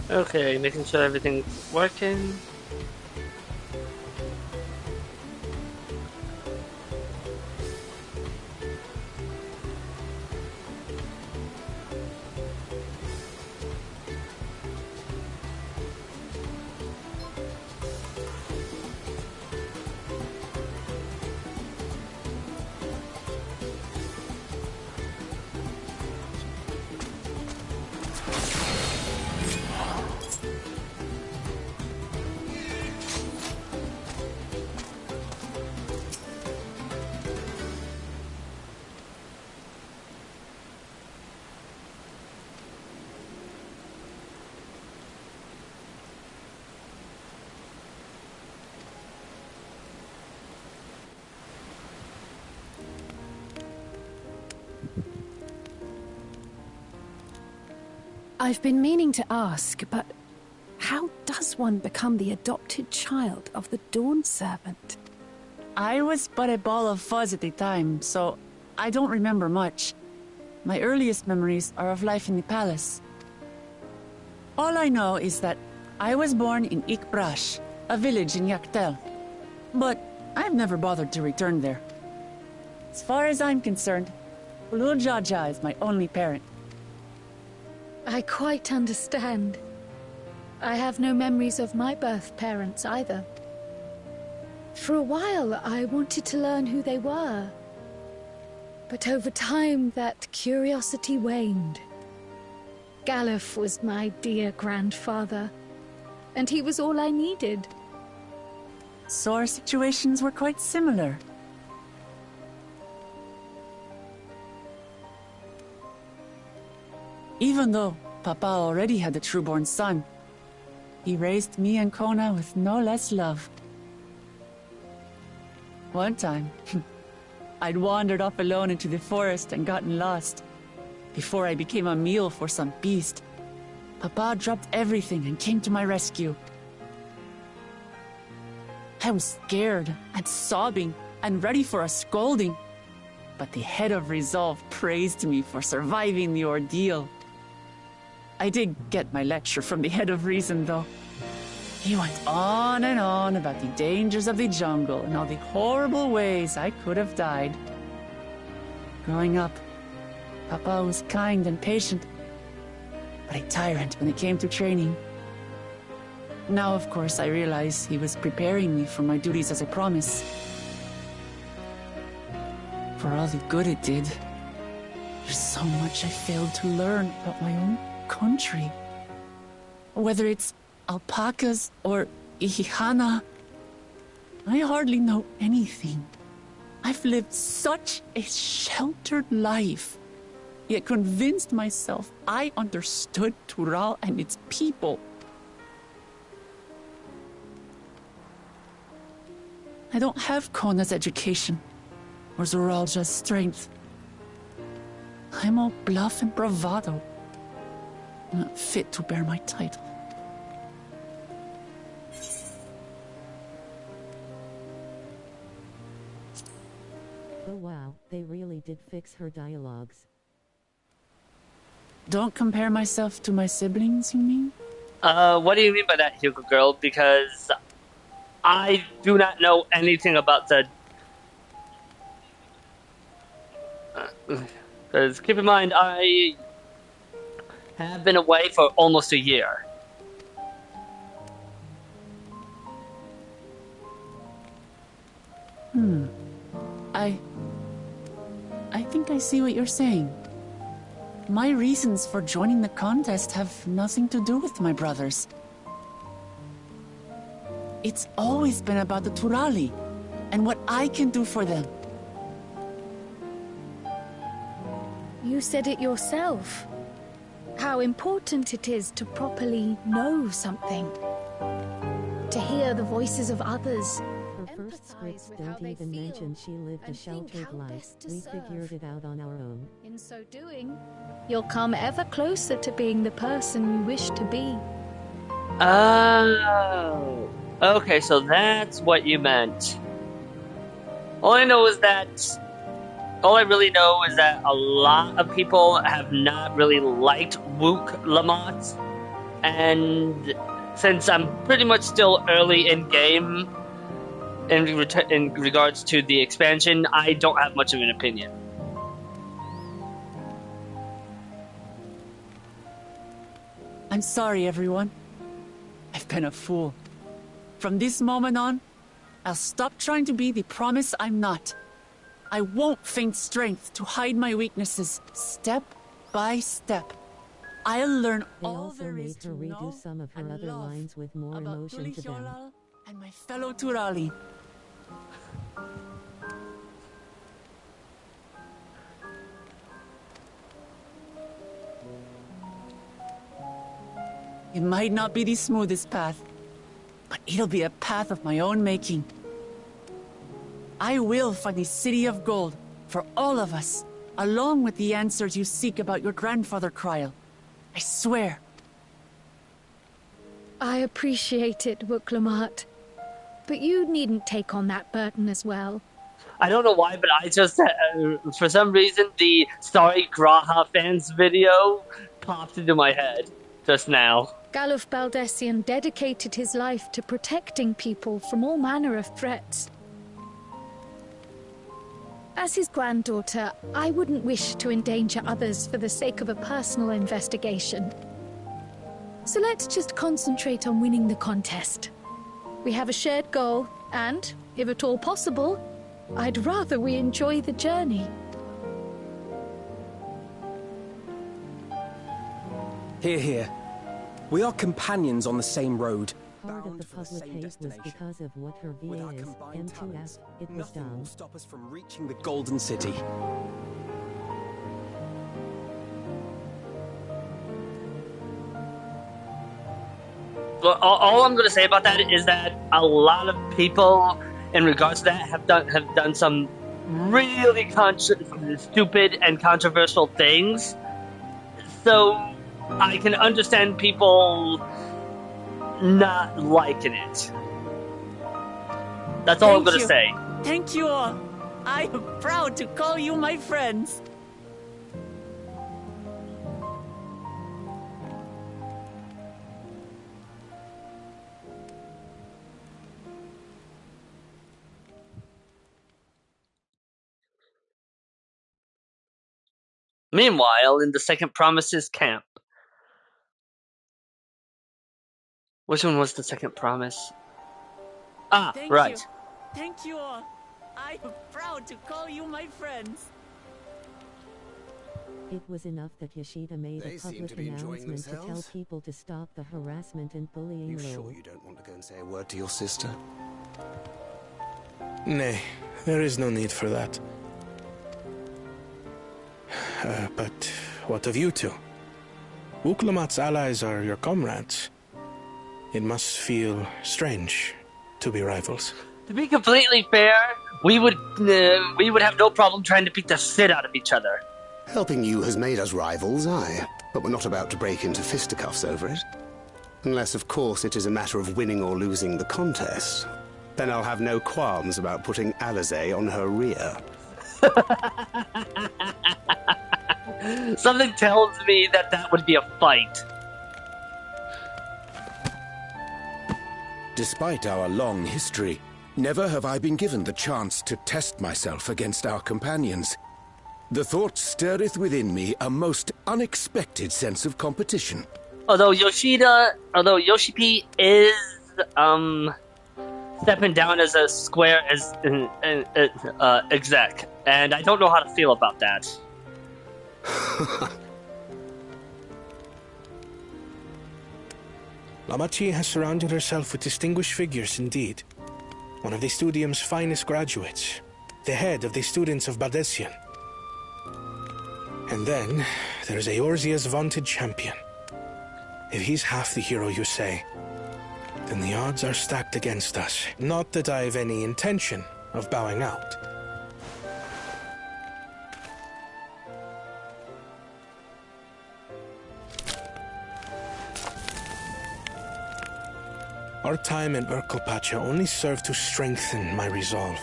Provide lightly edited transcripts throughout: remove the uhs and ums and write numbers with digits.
Okay, making sure everything's working. I've been meaning to ask, but how does one become the adopted child of the Dawn Servant? I was but a ball of fuzz at the time, so I don't remember much. My earliest memories are of life in the palace. All I know is that I was born in Ikbrash, a village in Yaktel. But I've never bothered to return there. As far as I'm concerned, Ulul Jaja is my only parent. I quite understand. I have no memories of my birth parents either. For a while, I wanted to learn who they were. But over time, that curiosity waned. Galuf was my dear grandfather, and he was all I needed. So our situations were quite similar. Even though Papa already had a trueborn son, he raised me and Kona with no less love. One time, I'd wandered off alone into the forest and gotten lost. Before I became a meal for some beast, Papa dropped everything and came to my rescue. I was scared and sobbing and ready for a scolding, but the head of resolve praised me for surviving the ordeal. I did get my lecture from the head of reason, though. He went on and on about the dangers of the jungle and all the horrible ways I could have died. Growing up, Papa was kind and patient, but a tyrant when it came to training. Now, of course, I realize he was preparing me for my duties as a promise. For all the good it did, there's so much I failed to learn about my own country. Whether it's alpacas or Ihihana, I hardly know anything. I've lived such a sheltered life, yet convinced myself I understood Tural and its people. I don't have Kona's education, or Zoralja's strength. I'm all bluff and bravado, not fit to bear my title. Oh wow, they really did fix her dialogues. Don't compare myself to my siblings, you mean? What do you mean by that, Hugo Girl? Because I do not know anything about the... Because keep in mind, I have been away for almost a year. I think I see what you're saying. My reasons for joining the contest have nothing to do with my brothers. It's always been about the Turali and what I can do for them. You said it yourself. How important it is to properly know something. To hear the voices of others. Her first scripts don't even mention she lived a sheltered life. We figured it out on our own. In so doing, you'll come ever closer to being the person you wish to be. Oh. Okay, so that's what you meant. All I really know is that a lot of people have not really liked Wook Lamont, and since I'm pretty much still early in game in regards to the expansion, I don't have much of an opinion. I'm sorry, everyone. I've been a fool. From this moment on, I'll stop trying to be the promise I'm not. I won't feign strength to hide my weaknesses, step by step. I'll learn They all also there is made her to redo know some of her and other love lines with more about emotion to them. Tulihyolal and my fellow Turali. It might not be the smoothest path, but it'll be a path of my own making. I will find the City of Gold for all of us, along with the answers you seek about your grandfather, Kryl. I swear. I appreciate it, Wuklamart. But you needn't take on that burden as well. I don't know why, but I just, for some reason, the Sorry Graha fans video popped into my head just now. Galuf Baldessian dedicated his life to protecting people from all manner of threats. As his granddaughter, I wouldn't wish to endanger others for the sake of a personal investigation. So let's just concentrate on winning the contest. We have a shared goal, and, if at all possible, I'd rather we enjoy the journey. Hear, hear. We are companions on the same road. Part of bound the for the public same hate was destination. because of what her With VA our is, combined M2F, talents, it was nothing dumb. will stop us from reaching the Golden City. Well, all I'm going to say about that is that a lot of people, in regards to that, have done some really stupid and controversial things. So I can understand people not liking it. That's all I'm going to say. Thank you all. I am proud to call you my friends. Meanwhile, in the Second Promises camp. Which one was the Second Promise? Ah, Thank right. you. Thank you all. I am proud to call you my friends. It was enough that Yoshida made They a seem public to be enjoying announcement to tell themselves. people to stop the harassment and bullying. You Lil. sure you don't want to go and say a word to your sister? Nay, there is no need for that. But what of you two? Wuklamat's allies are your comrades. It must feel strange to be rivals. To be completely fair, we would have no problem trying to beat the shit out of each other. Helping you has made us rivals, aye. But we're not about to break into fisticuffs over it. Unless, of course, it is a matter of winning or losing the contest. Then I'll have no qualms about putting Alizé on her rear. Something tells me that that would be a fight. Despite our long history, never have I been given the chance to test myself against our companions. The thought stirreth within me a most unexpected sense of competition. Although Yoshi-P is stepping down as a square as exec, and I don't know how to feel about that. Lamachi has surrounded herself with distinguished figures indeed. One of the Studium's finest graduates, the head of the students of Bardessian. And then there's Eorzea's vaunted champion. If he's half the hero you say, then the odds are stacked against us. Not that I have any intention of bowing out. Our time in Urkelpacha only served to strengthen my resolve.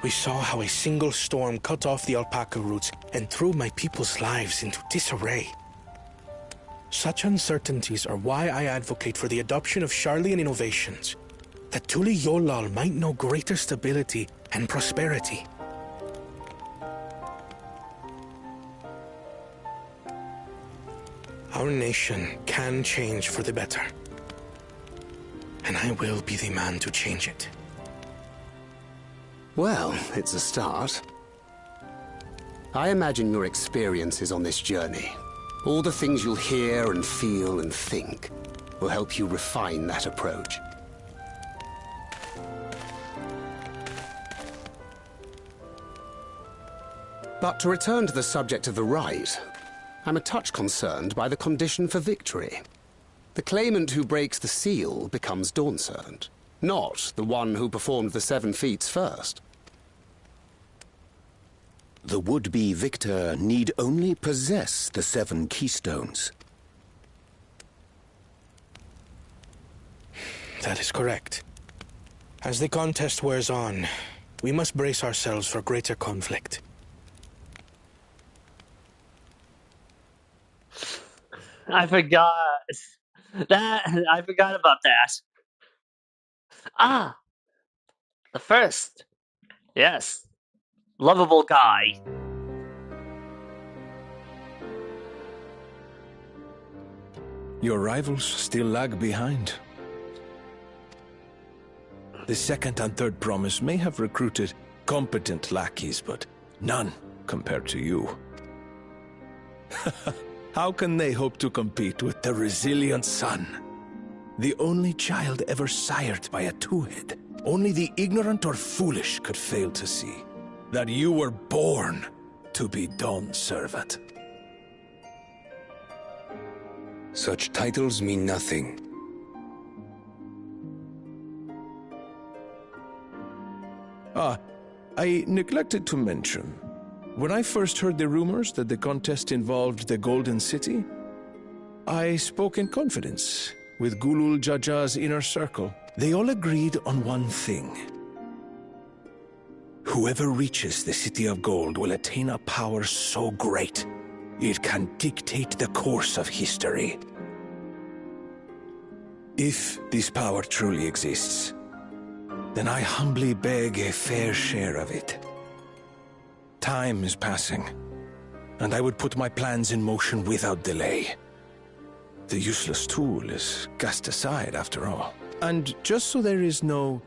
We saw how a single storm cut off the alpaca roots and threw my people's lives into disarray. Such uncertainties are why I advocate for the adoption of Sharlayan innovations, that Tuli Yolal might know greater stability and prosperity. Our nation can change for the better, and I will be the man to change it. Well, it's a start. I imagine your experiences on this journey, all the things you'll hear and feel and think, will help you refine that approach. But to return to the subject of the rite, I'm a touch concerned by the condition for victory. The claimant who breaks the seal becomes Dawn Servant, not the one who performed the 7 feats first. The would-be victor need only possess the 7 keystones. That is correct. As the contest wears on, we must brace ourselves for greater conflict. I forgot that. I forgot about that. Ah, the first. Yes. Lovable guy. Your rivals still lag behind. The second and third promise may have recruited competent lackeys, but none compared to you. How can they hope to compete with the resilient son? The only child ever sired by a two-head. Only the ignorant or foolish could fail to see that you were born to be Dawn Servant. Such titles mean nothing. I neglected to mention. When I first heard the rumors that the contest involved the Golden City, I spoke in confidence with Gulul Jaja's inner circle. They all agreed on one thing. Whoever reaches the City of Gold will attain a power so great, it can dictate the course of history. If this power truly exists, then I humbly beg a fair share of it. Time is passing, and I would put my plans in motion without delay. The useless tool is cast aside after all. And just so there is no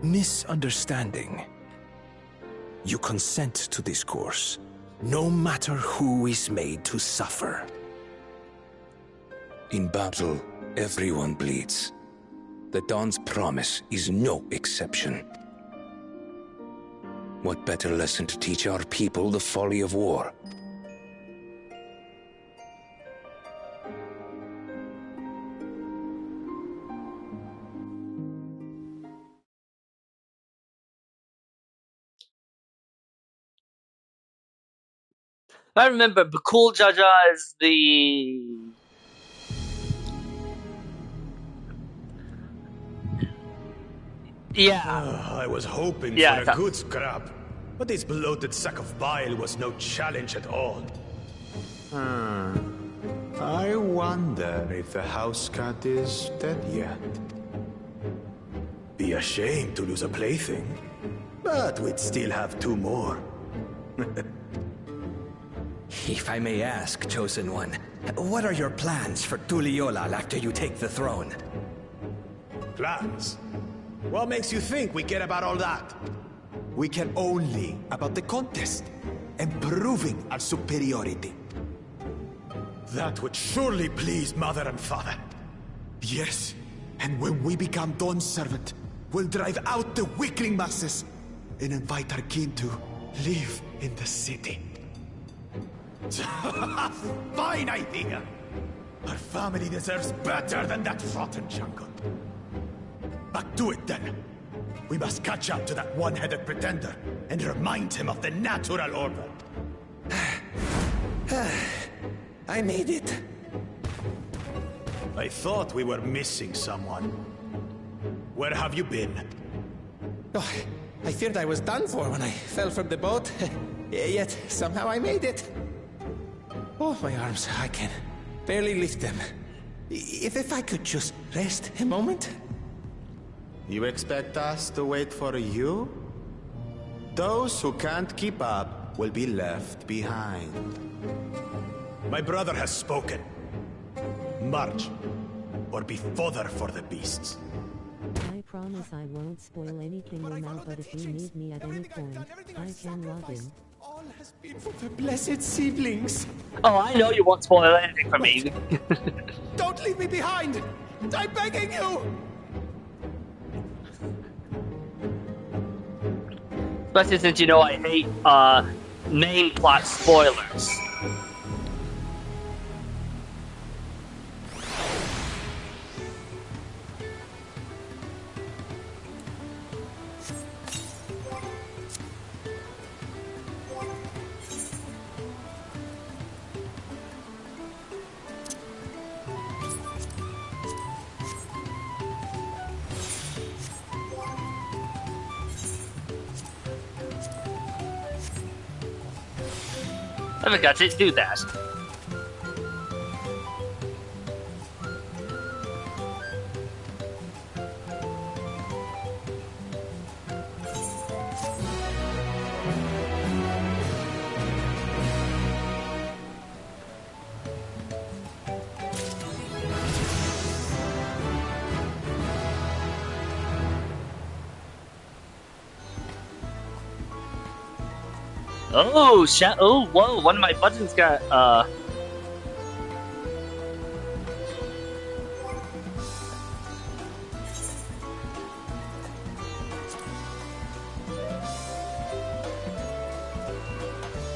misunderstanding, you consent to this course, no matter who is made to suffer. In battle, everyone bleeds. The Dawn's promise is no exception. What better lesson to teach our people the folly of war? I remember Bakul Jaja is the... Yeah. I was hoping Yeah, for a good scrap, but this bloated sack of bile was no challenge at all. I wonder if the house cat is dead yet. Be ashamed to lose a plaything, but we'd still have 2 more. If I may ask, Chosen One, what are your plans for Tuliolal after you take the throne? Plans? What makes you think we care about all that? We care only about the contest and proving our superiority. That would surely please Mother and Father. Yes, and when we become Dawn's servant, we'll drive out the weakling masses and invite our kin to live in the city. Fine idea! Our family deserves better than that rotten jungle. Back to it then. We must catch up to that one-headed pretender and remind him of the natural order. I made it. I thought we were missing someone. Where have you been? Oh, I feared I was done for when I fell from the boat. Yet somehow I made it. Oh, my arms, I can Barely lift them. If I could just rest a moment. You expect us to wait for you? Those who can't keep up will be left behind. My brother has spoken. March, or be fodder for the beasts. I promise I won't spoil anything now, but if you need me at any point, I can log in. All has been for the blessed siblings. Oh, I know you won't spoil anything for me. Don't leave me behind! I'm begging you! Especially since you know I hate main plot spoilers. I forgot to do that. Oh, oh, whoa, one of my buttons got,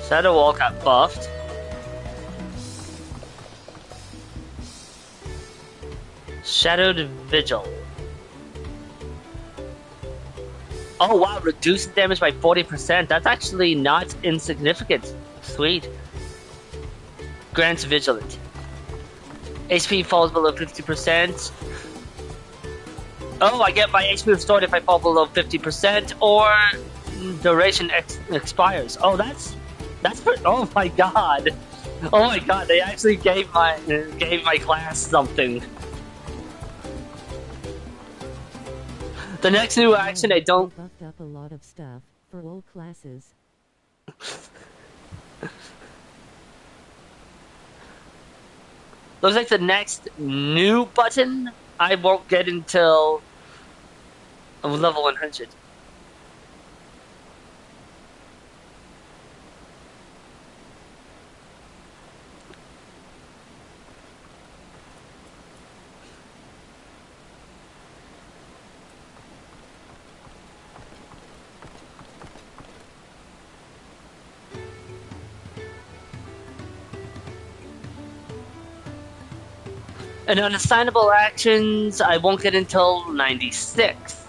Shadow Wall got buffed. Shadowed Vigil. Oh wow, reducing damage by 40%. That's actually not insignificant. Sweet. Grants Vigilant. HP falls below 50%. Oh, I get my HP restored if I fall below 50%, or duration expires. Oh, that's pretty. Oh my god. Oh my god, they actually gave my class something. The next new action I don't... buffed up a lot of stuff for all classes. Looks like the next new button I won't get until level 100. And unassignable actions, I won't get until 96.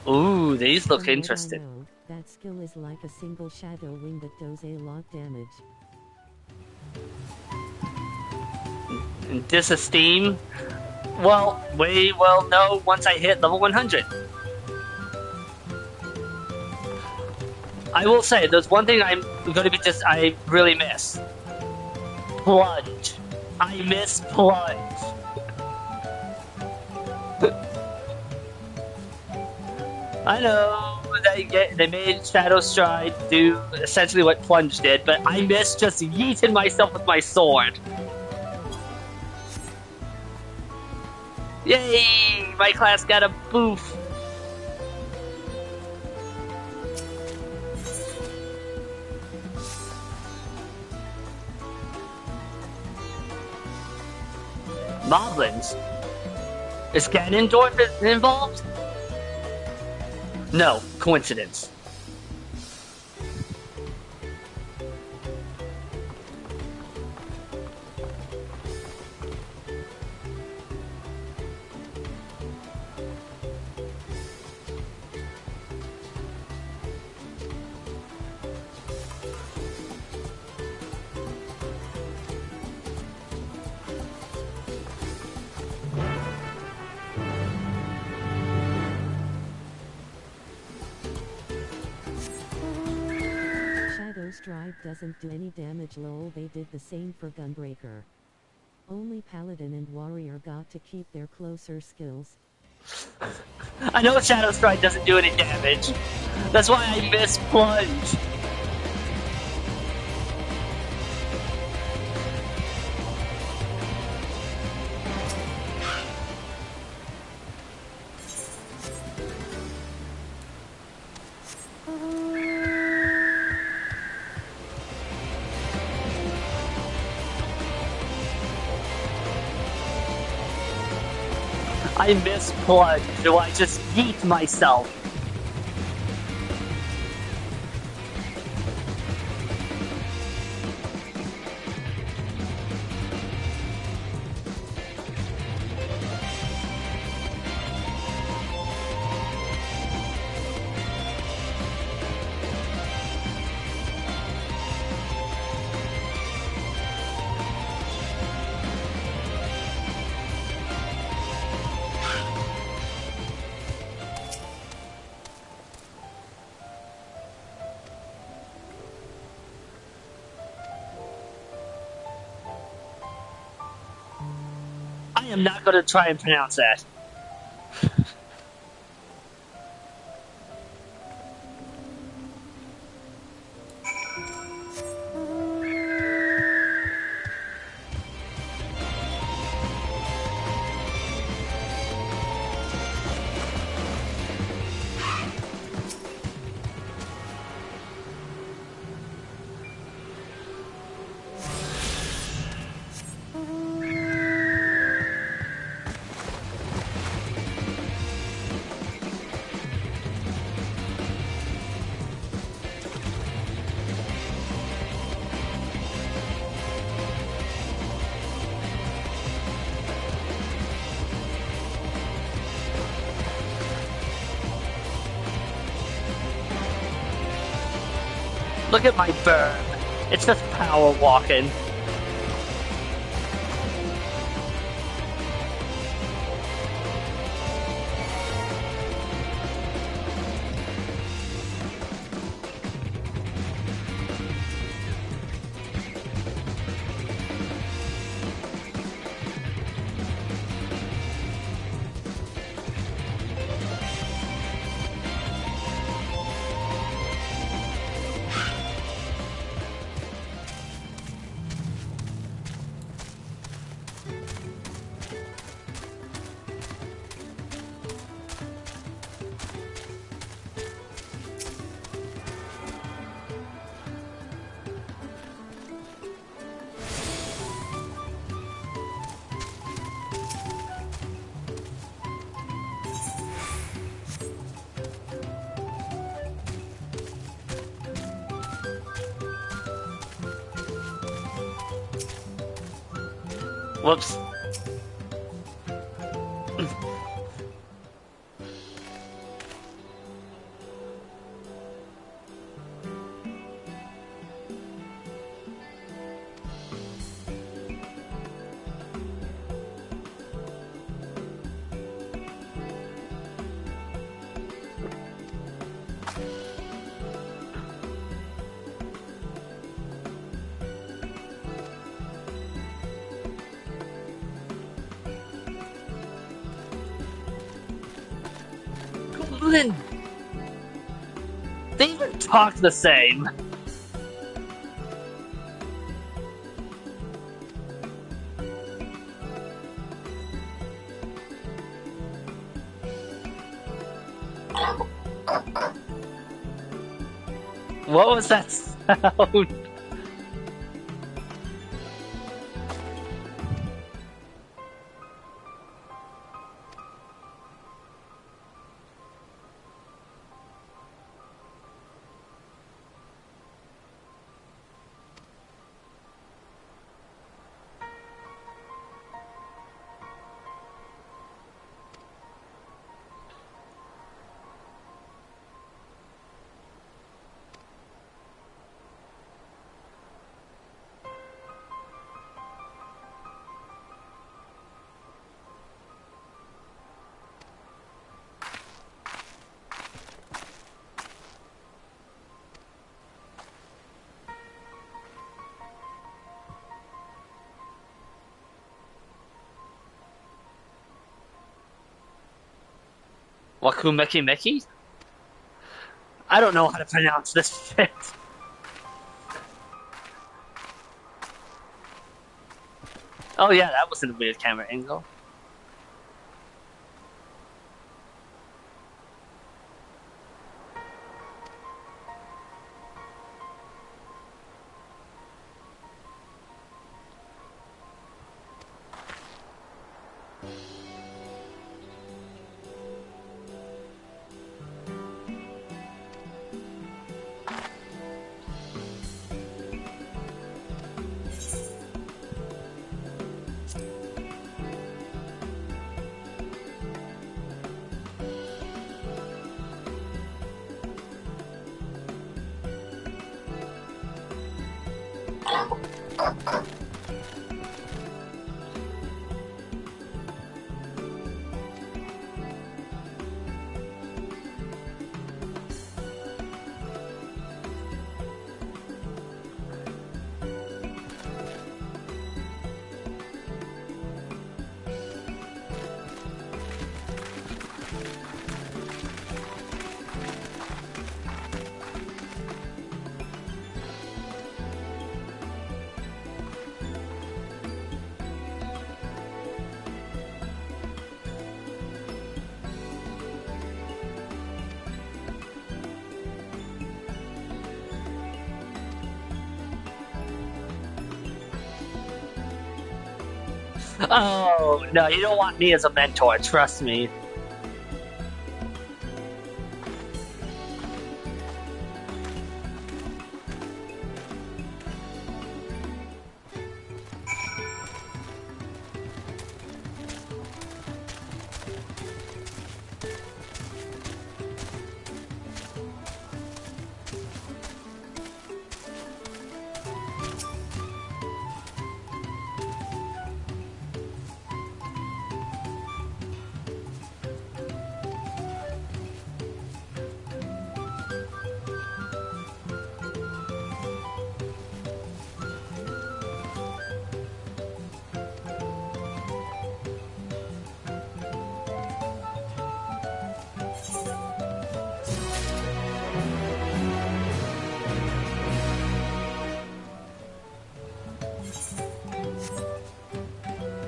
Ooh, these look interesting. That skill is like a single shadow wing that does a lot damage. Disesteem? Well, we will know once I hit level 100. I will say, there's one thing I'm going to be I really miss. Plunge. I miss Plunge. I know they made Shadow Stride do essentially what Plunge did, but I miss just yeeting myself with my sword. Yay! My class got a boof. Moblins? Is Ganondorf involved? No, coincidence. Stride doesn't do any damage lol, they did the same for Gunbreaker. Only paladin and warrior got to keep their closer skills. I know Shadow Strike doesn't do any damage. That's why I miss Plunge. I miss Plunge. Do I just yeet myself? I am not going to try and pronounce that. Look at my burn. It's just power walking. Whoops. Goblin! They even talk the same. What was that sound? Wakumeki Meki? I don't know how to pronounce this shit. Oh yeah, that wasn't a weird camera angle. Oh, no, you don't want me as a mentor, trust me.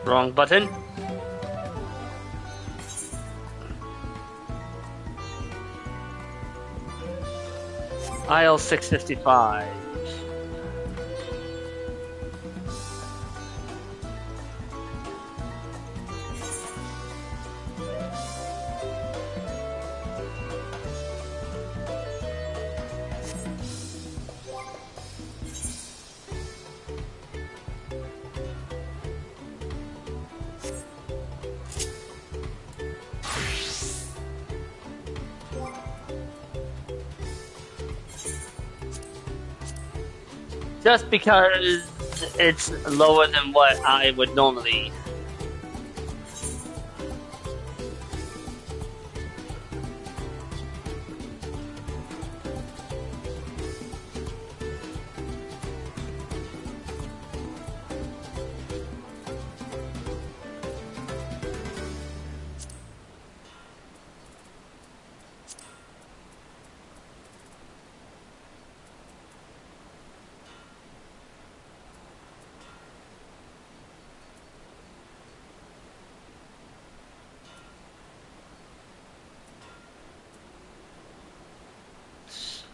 Wrong button. Aisle 655. Just because it's lower than what I would normally.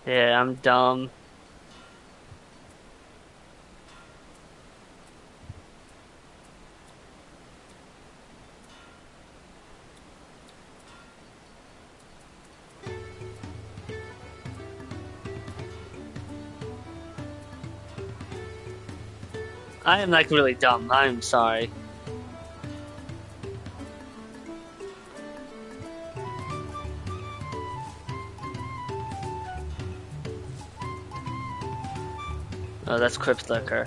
Yeah, I'm dumb. I am like really dumb. I'm sorry. Oh, that's Crypt Liquor.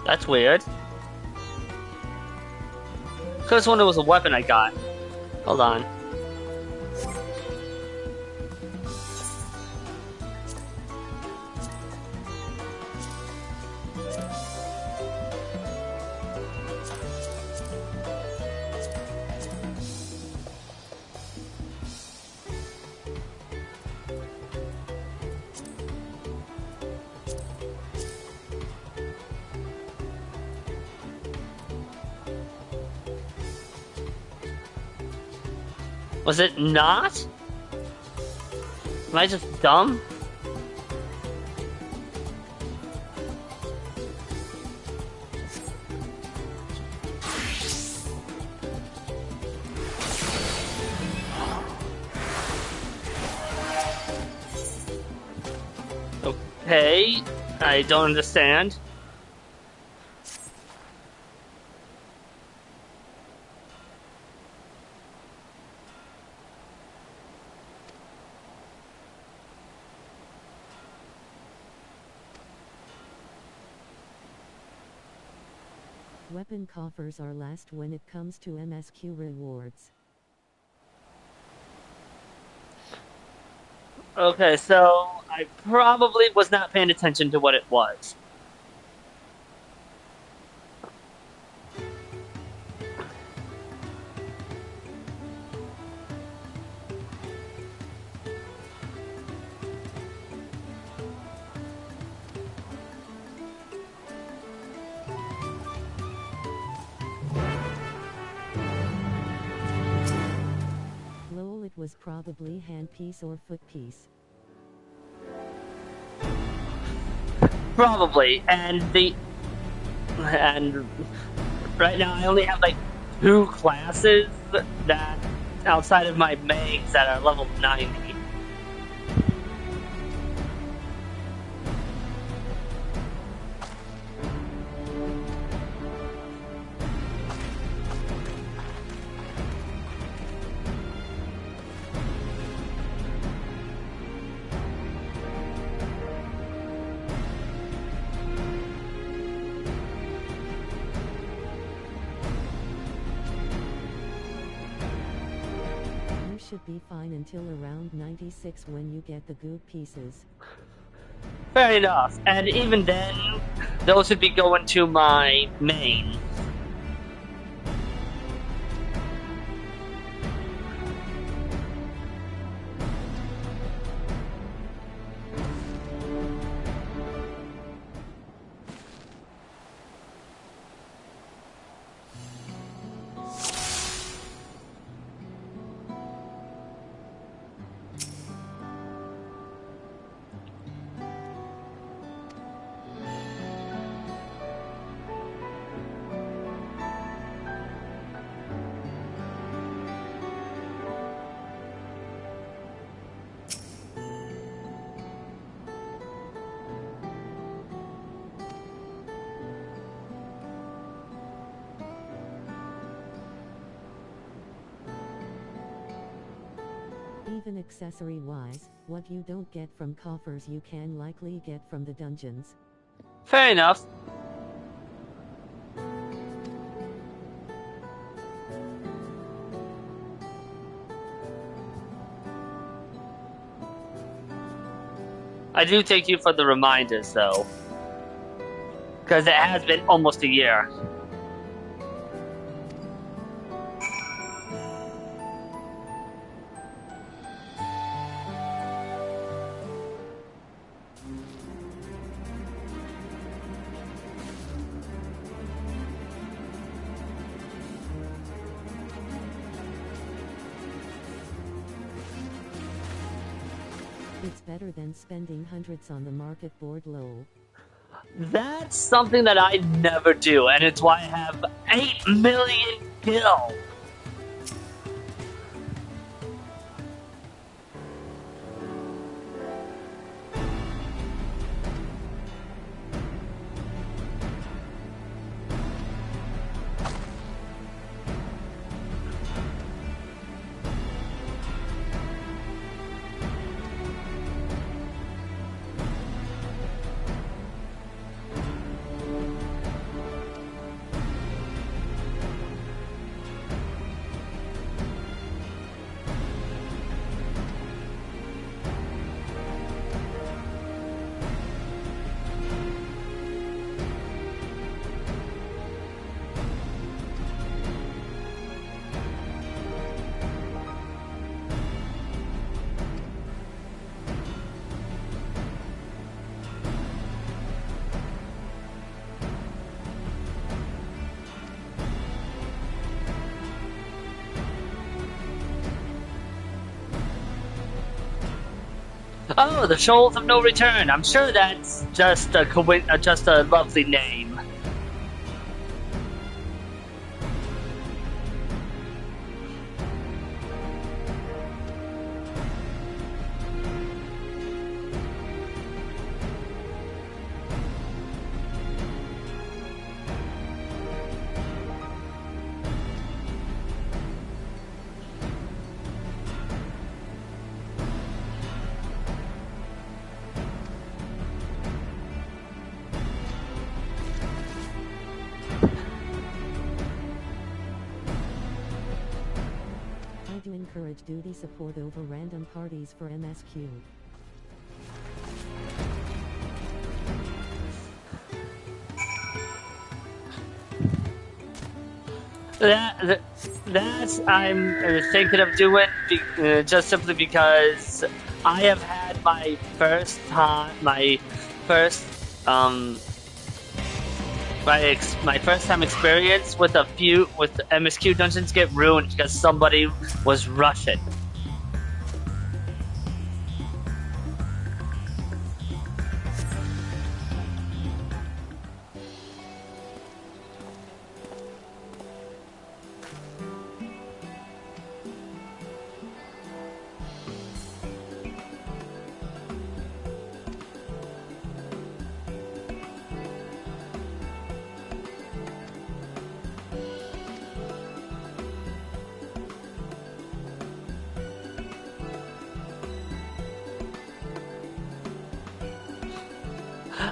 That's weird. Could've sworn it was a weapon I got. Hold on. Was it not? Am I just dumb? Okay, I don't understand. Weapon coffers are last when it comes to MSQ rewards. Okay, so I probably was not paying attention to what it was. Lol, it was probably handpiece or footpiece. Probably, and right now I only have like 2 classes that outside of my mains that are level 90. Should be fine until around 96 when you get the good pieces. Fair enough, and even then, those would be going to my main. Even accessory-wise, what you don't get from coffers you can likely get from the dungeons. Fair enough. I do thank you for the reminders, though. Because it has been almost a year. It's better than spending hundreds on the market board lol. That's something that I never do, and it's why I have 8 million gil. Oh, the Shoals of No Return. I'm sure that's just a lovely name. I do encourage duty support over random parties for MSQ. That I'm thinking of doing just simply because I have had my first time experience with MSQ dungeons get ruined because somebody was rushing.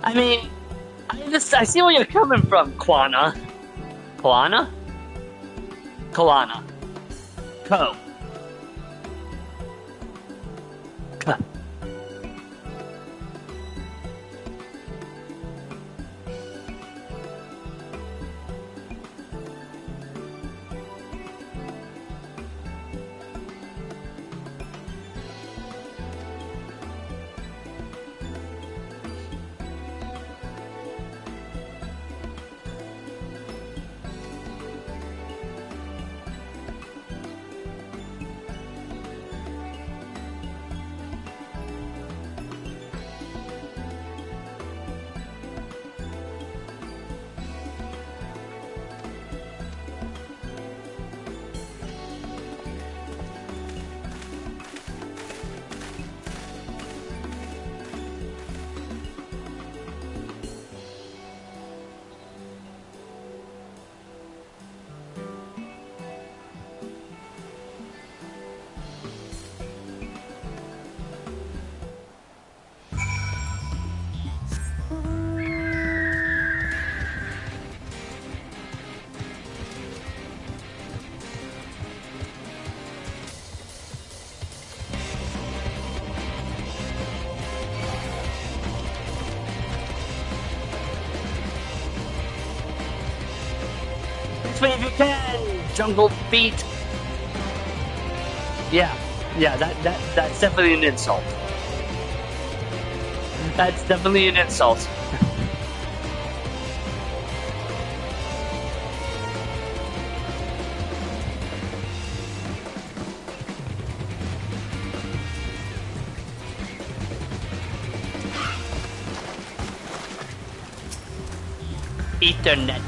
I mean, I see where you're coming from, Kalana. Kalana? Kalana. Ko. Ka. Me if you can, Jungle Feet. Yeah, that's definitely an insult. That's definitely an insult. Ethernet.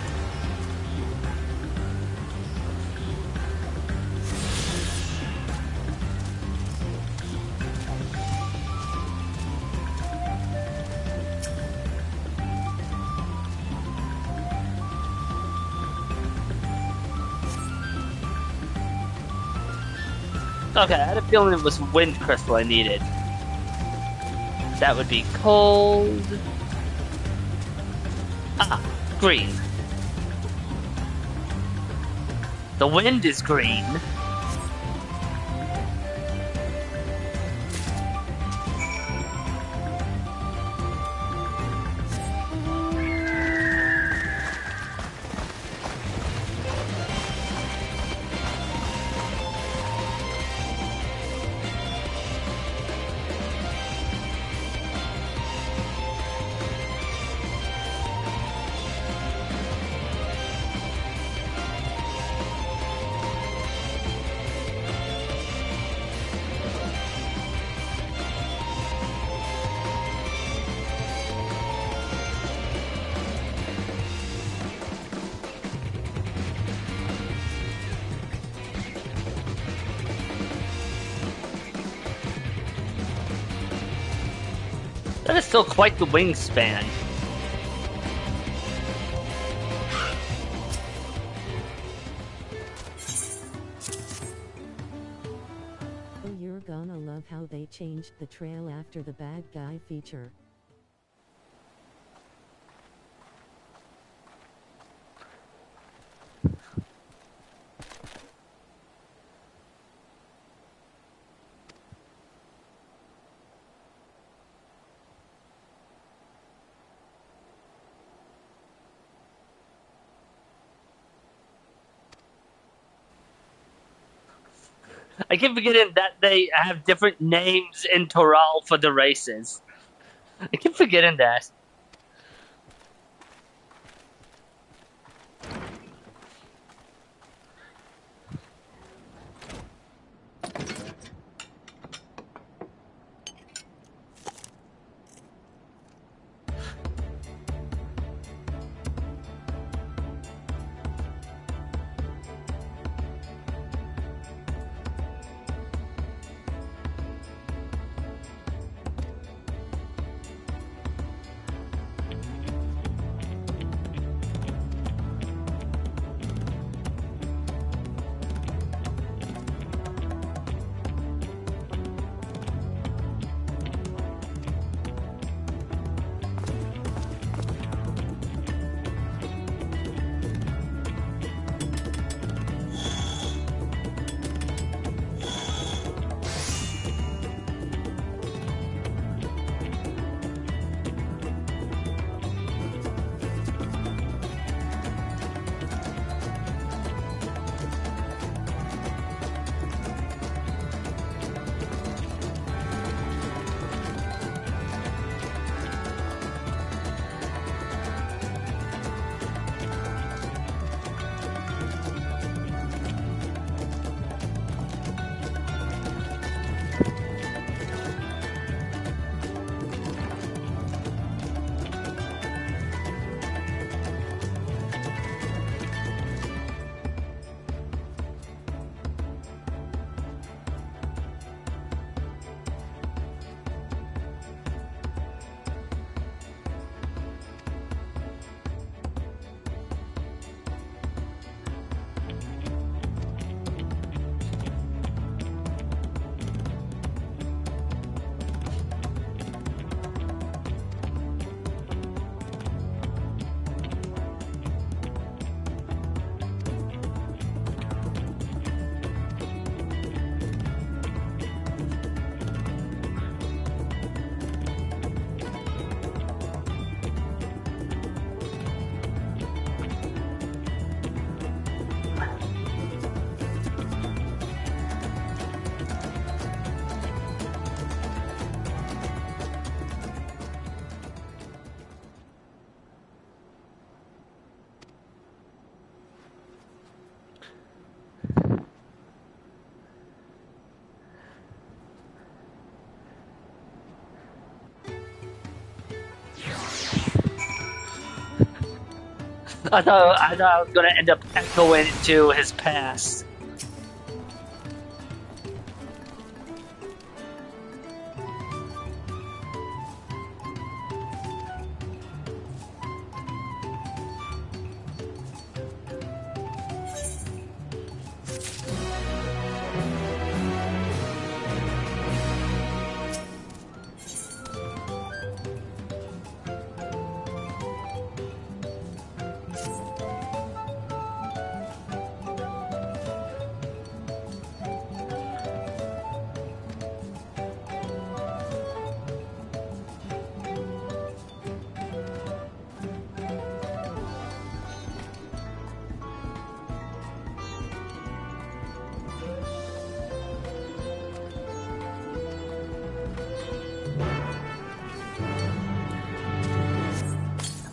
Okay, I had a feeling it was wind crystal I needed. That would be cold. Ah, green. The wind is green. That is still quite the wingspan. Oh, you're gonna love how they changed the trail after the bad guy feature. I keep forgetting that they have different names in Toral for the races. I keep forgetting that. I thought I was going to end up echoing into his past.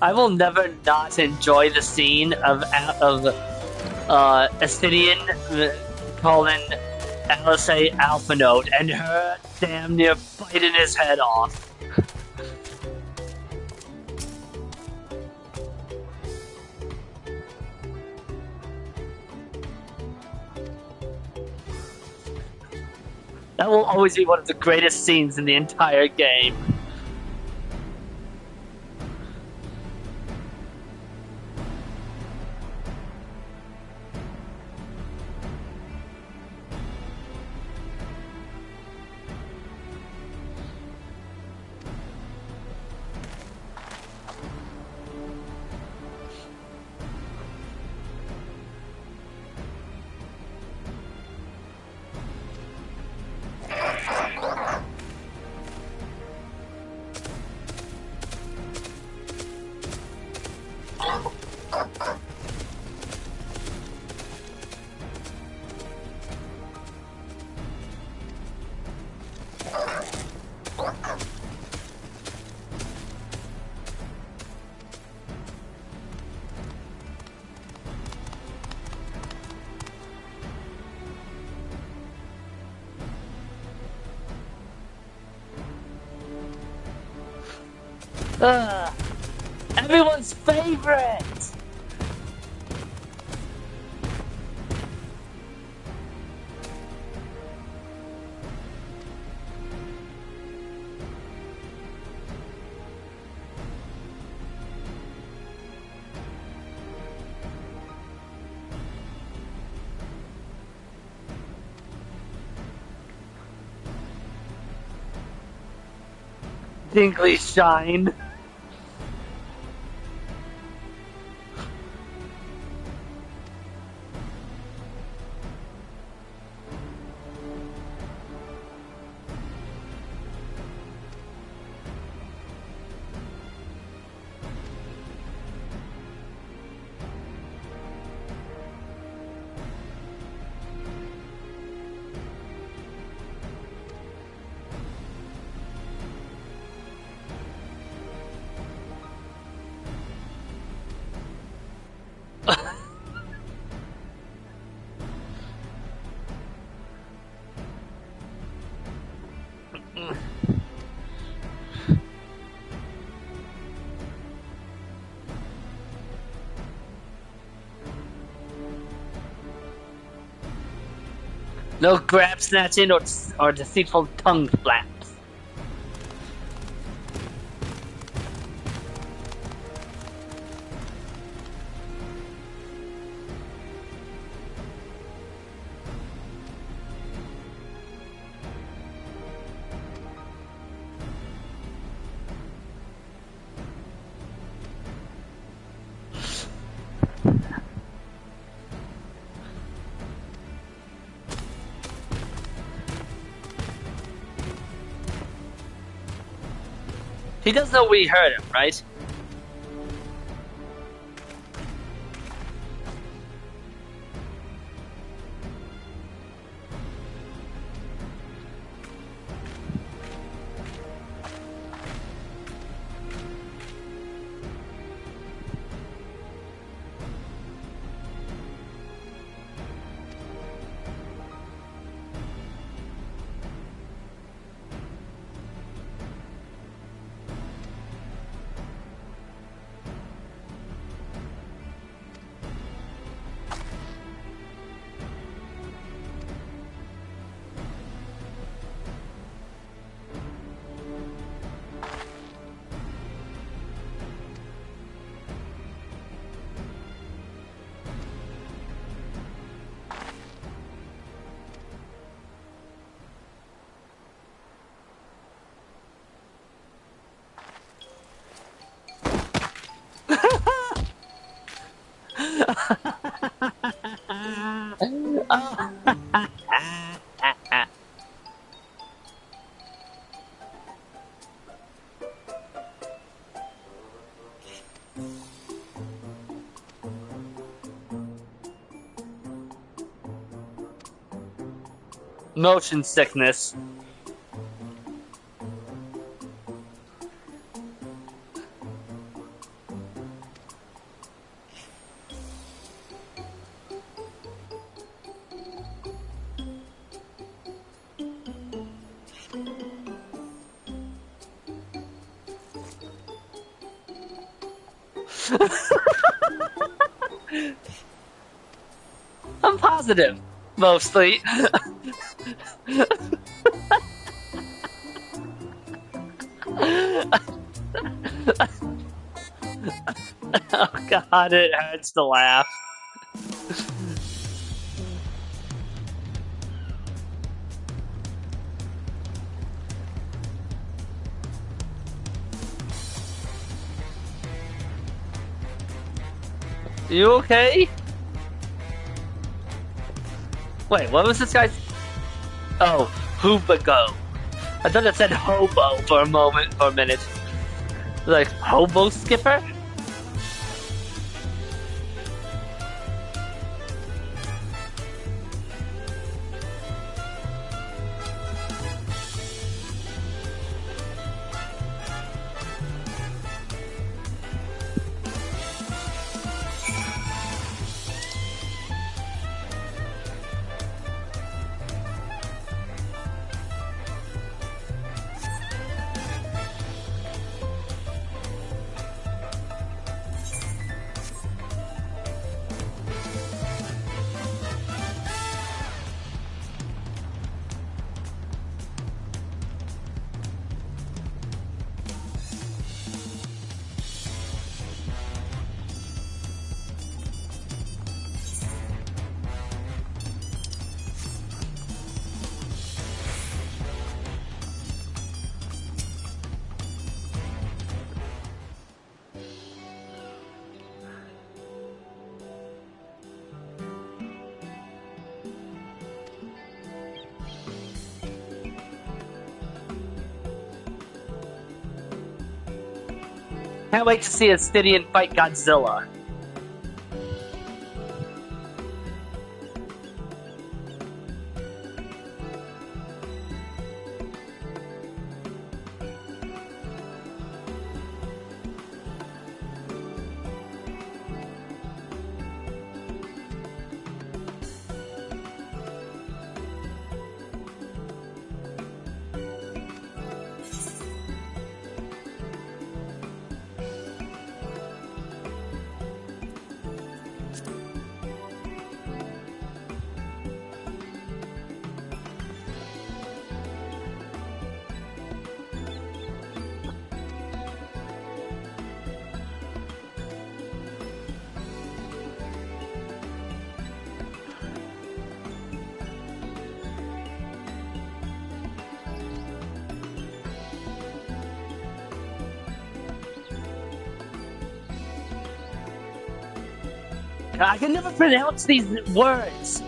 I will never not enjoy the scene of Astidian calling Alice Alpha Note and her damn near biting his head off. That will always be one of the greatest scenes in the entire game. Everyone's favorite! Dinkley shine. No grab snatching or deceitful tongue flaps. He does know we heard him, right? Motion sickness. I'm positive, mostly. Oh god, it hurts to laugh. You okay? Wait, what was this guy's? Oh, Hoobago. I thought it said hobo for a minute. Like, hobo skipper? Can't wait to see Astidian fight Godzilla. I can never pronounce these words.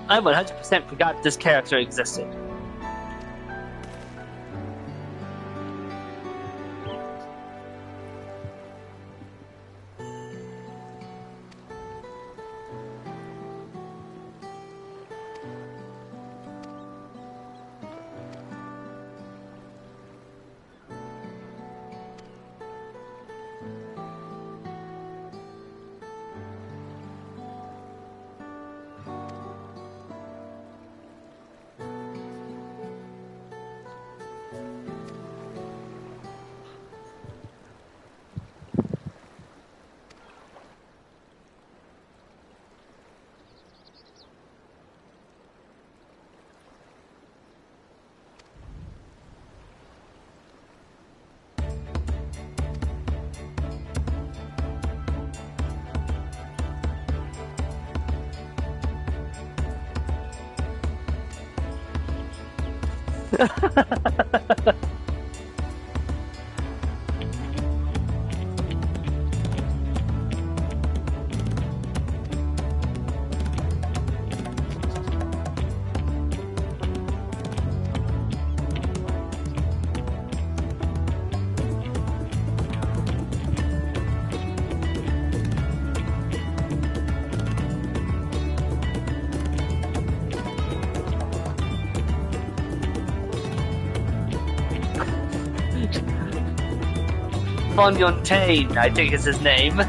I 100% forgot this character existed. Fontaine, I think is his name.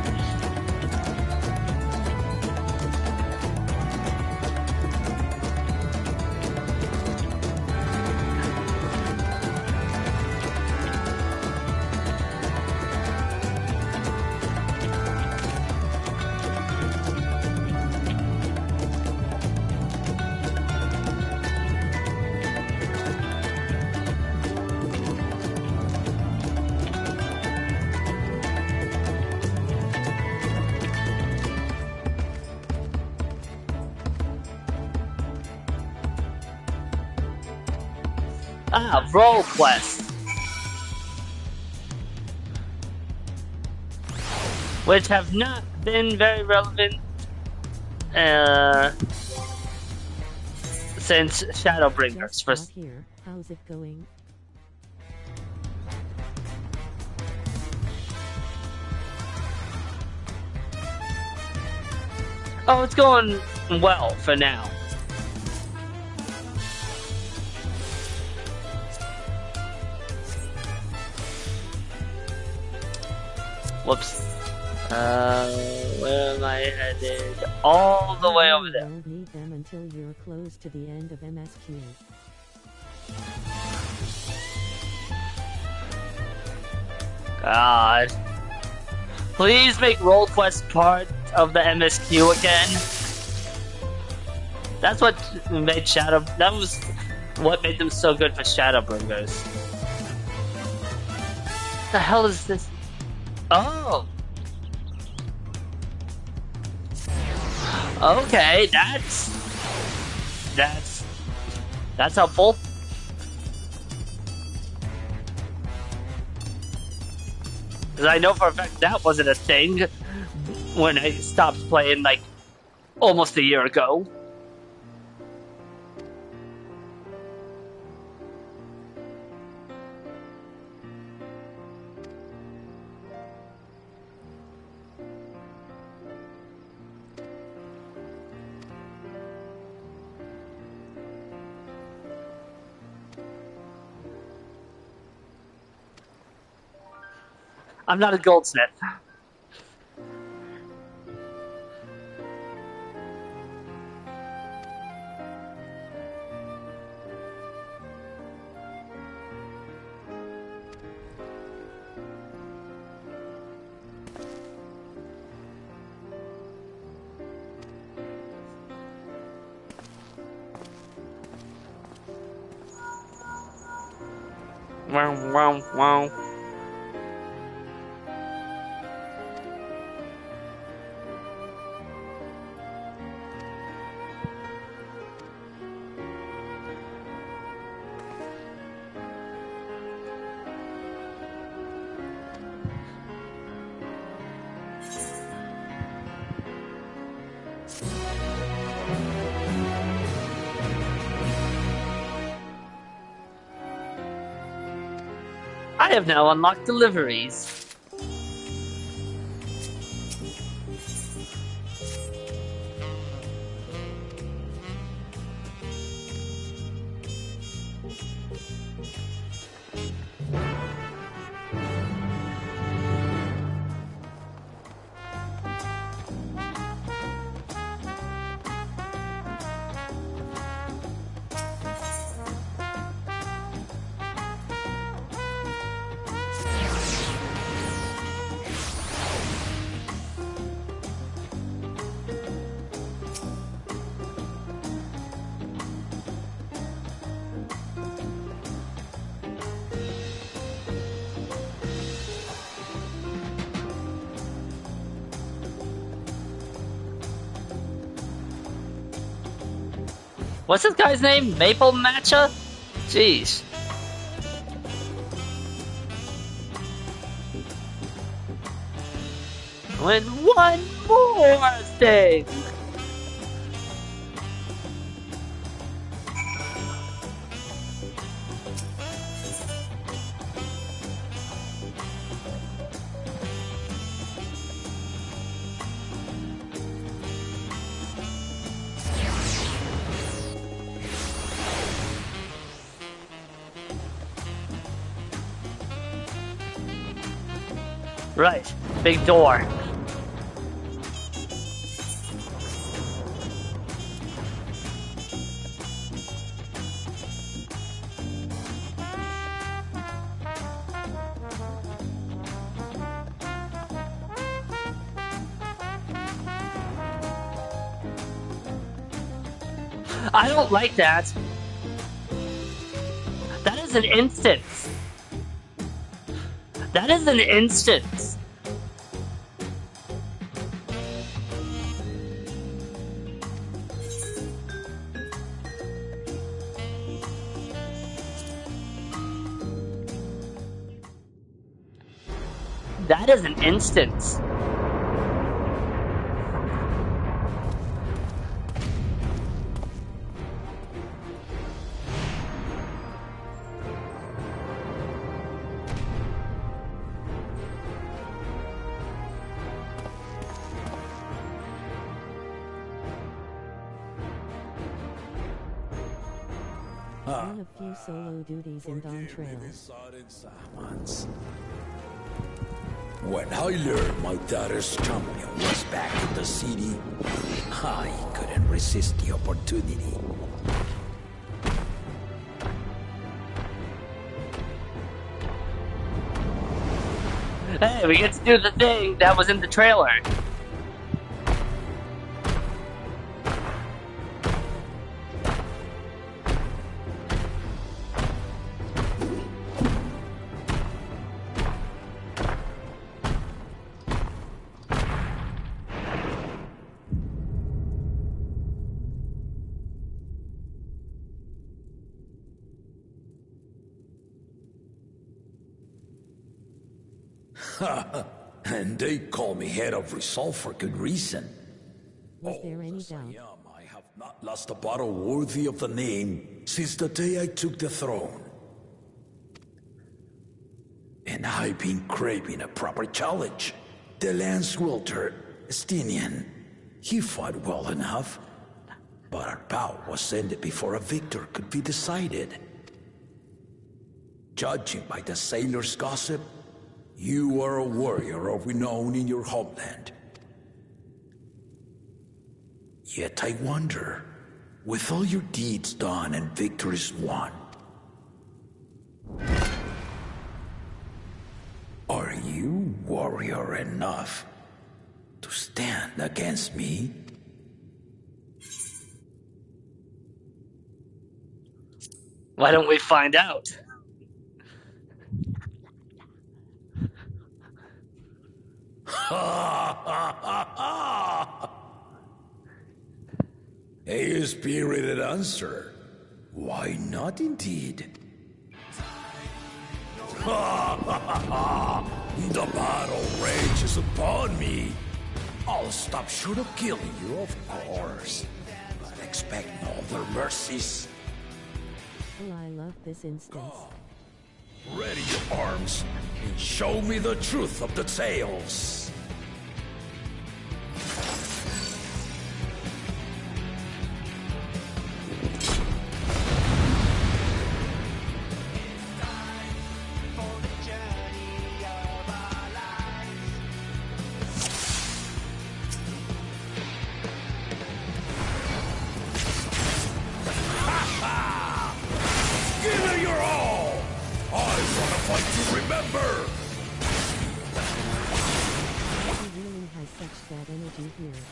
Roll quest. Which have not been very relevant since Shadowbringers. Just got here. How's it going? Oh, it's going well for now. Whoops. Where am I headed? All the way over there. You won't need them until you're close to the end of MSQ. God. Please make roll quest part of the MSQ again. That's what made that was what made them so good for Shadowbringers. The hell is this? Oh. Okay, that's helpful. Because I know for a fact that wasn't a thing when I stopped playing like almost a year ago. I'm not a goldsmith. Wow, wow, wow. I have now unlocked deliveries. What's this guy's name? Maple Matcha? Jeez. When one more thing. Right, big door. I don't like that. That is an instance. That is an instance. That is an instance. One of few solo duties in Dawn Trail. When I learned my daughter's champion was back in the city, I couldn't resist the opportunity. Hey, we get to do the thing that was in the trailer. And they call me head of resolve for good reason. Was there any doubt? I have not lost a battle worthy of the name since the day I took the throne. And I've been craving a proper challenge. The Lance Wielder, Estinian, he fought well enough, but our bout was ended before a victor could be decided. Judging by the sailors' gossip, you are a warrior of renown in your homeland. Yet I wonder, with all your deeds done and victories won, are you warrior enough to stand against me? Why don't we find out? A spirited answer. Why not, indeed? The battle rages upon me. I'll stop short of killing you, of course. But expect no other mercies. Well, I love this instance. Ready your arms and show me the truth of the tales. That energy here.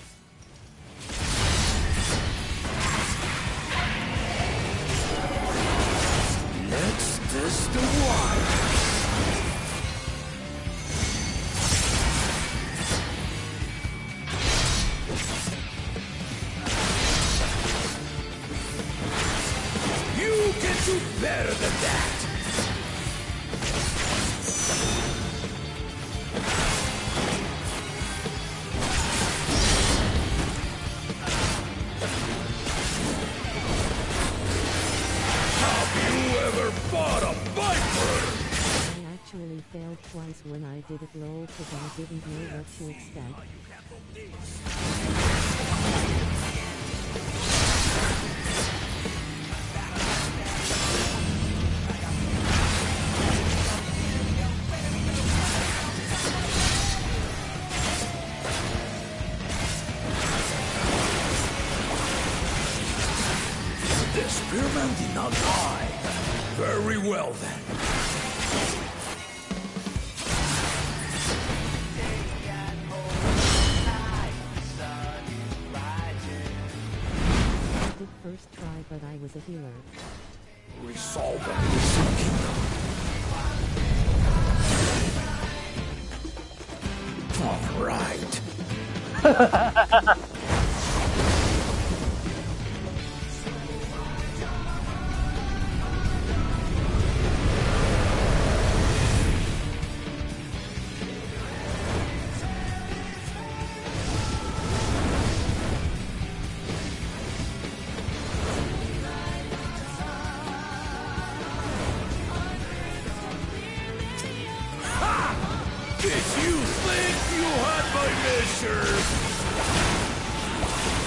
Let's test the water. You can do better than that. Failed twice when I did it lol because I didn't know what to expect. The spearman did not die. Very well then. First try, but I was a healer. Resolve and listen, kingdom. All right.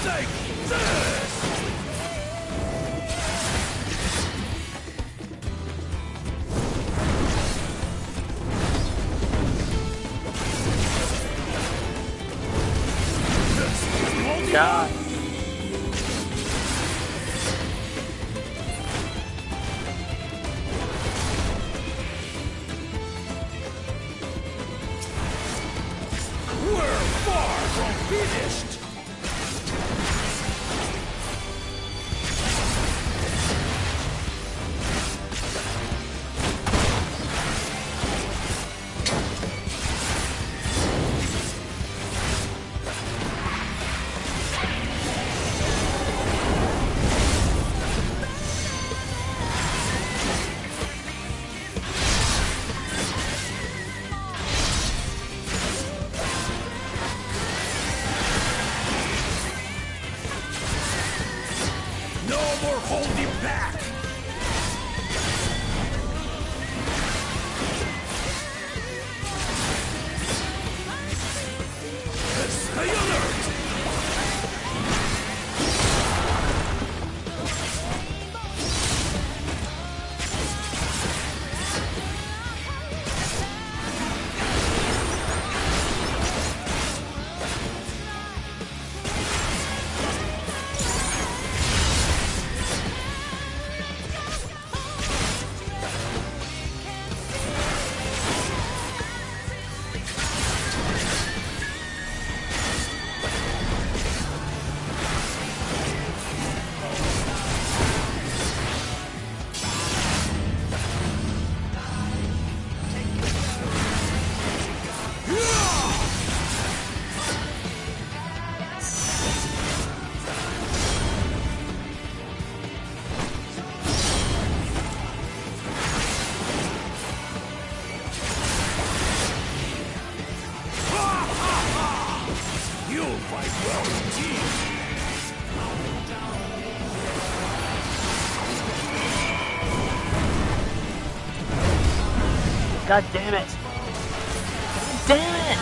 Take this! God. We're far from finished! No more holding back! Stay alert! You'll fight well indeed! God damn it. Damn it!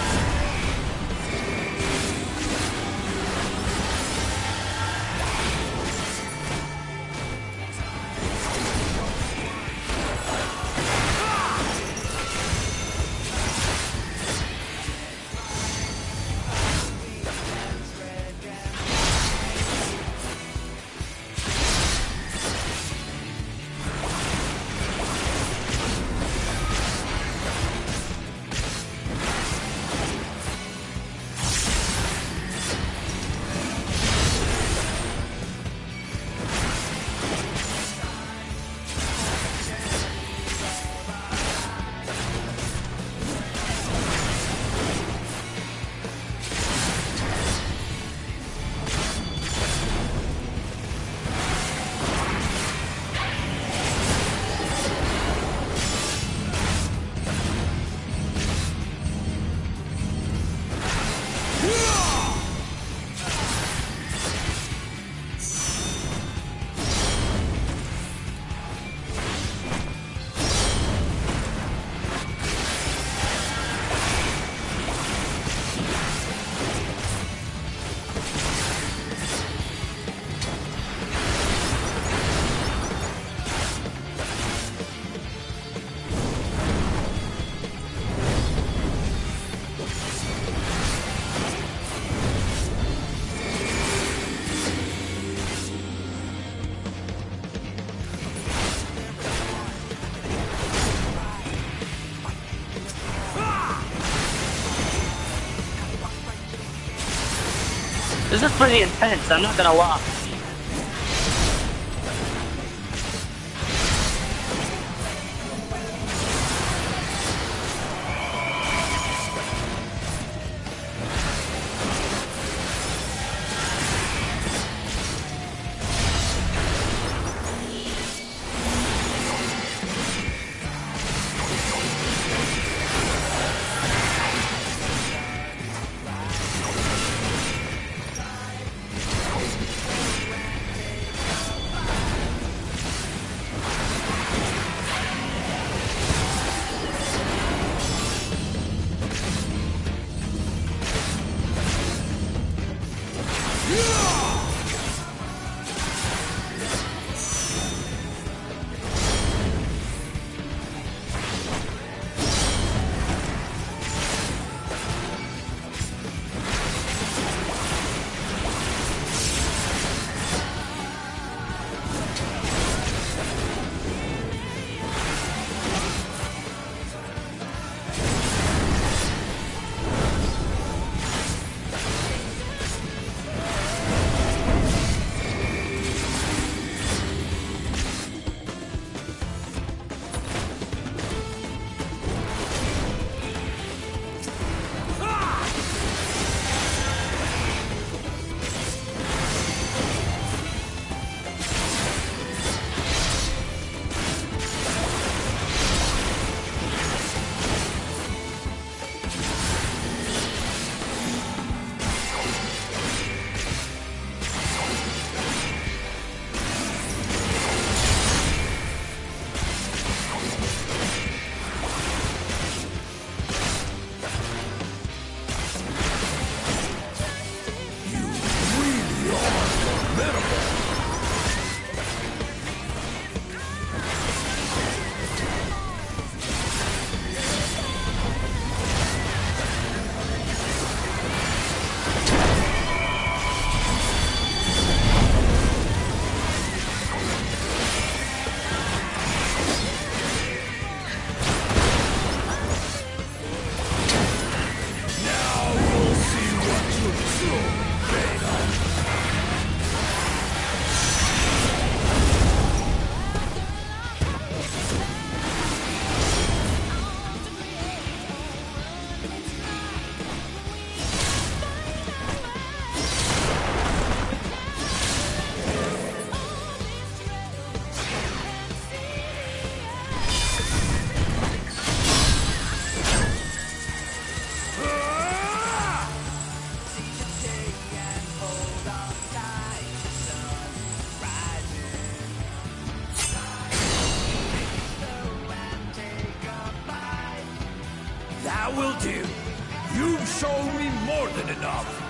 This is pretty intense, I'm not gonna lie. do. You've shown me more than enough.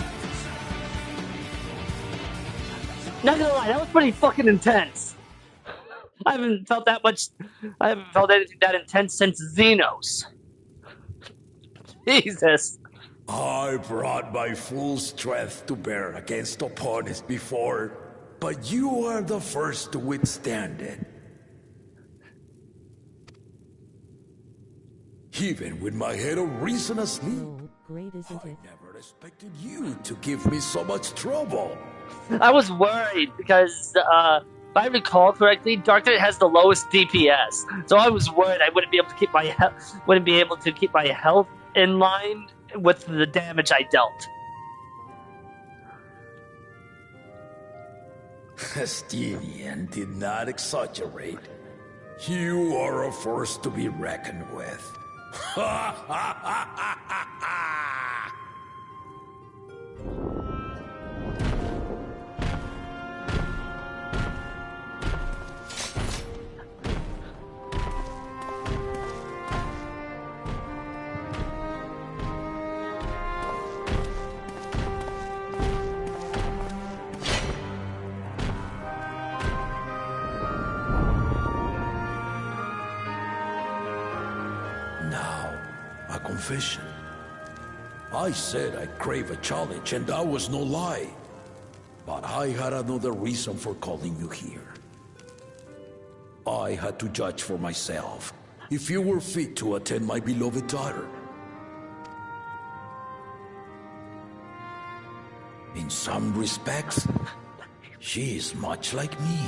Not gonna lie, that was pretty fucking intense. I haven't felt anything that intense since Xenos. Jesus. I brought my full strength to bear against opponents before, but you are the first to withstand it. Even with my head of reason asleep, Great, isn't it? never expected you to give me so much trouble. I was worried because, if I recall correctly, Dark Knight has the lowest DPS, so I was worried I wouldn't be able to keep my health in line with the damage I dealt. Estinian did not exaggerate. You are a force to be reckoned with. Ha ha ha ha ha ha! Confession. I said I crave a challenge, and that was no lie. But I had another reason for calling you here. I had to judge for myself if you were fit to attend my beloved daughter. In some respects, she is much like me.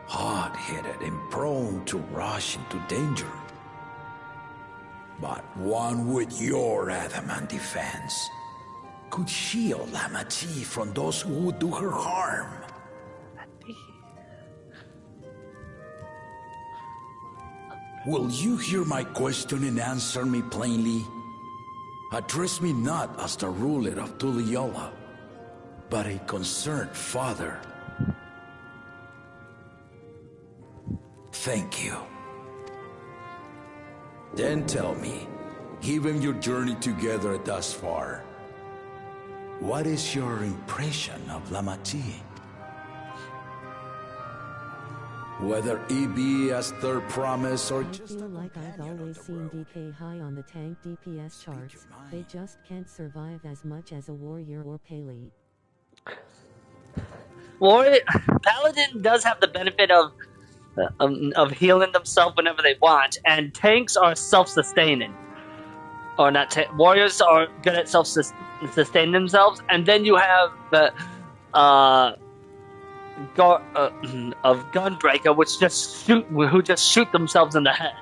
Hard-headed and prone to rush into danger. But one with your adamant defense could shield Lamati from those who would do her harm. Will you hear my question and answer me plainly? Address me not as the ruler of Tuliyola, but a concerned father. Thank you. Then tell me, given your journey together thus far, what is your impression of Lamati? Whether it be as their promise or just... I feel like I've always seen DK high on the tank DPS charts. They just can't survive as much as a warrior or Pele. Paladin does have the benefit of healing themselves whenever they want, and tanks are self-sustaining. Or not, warriors are good at self-sustaining themselves, and then you have the of Gunbreaker, who just shoot themselves in the head.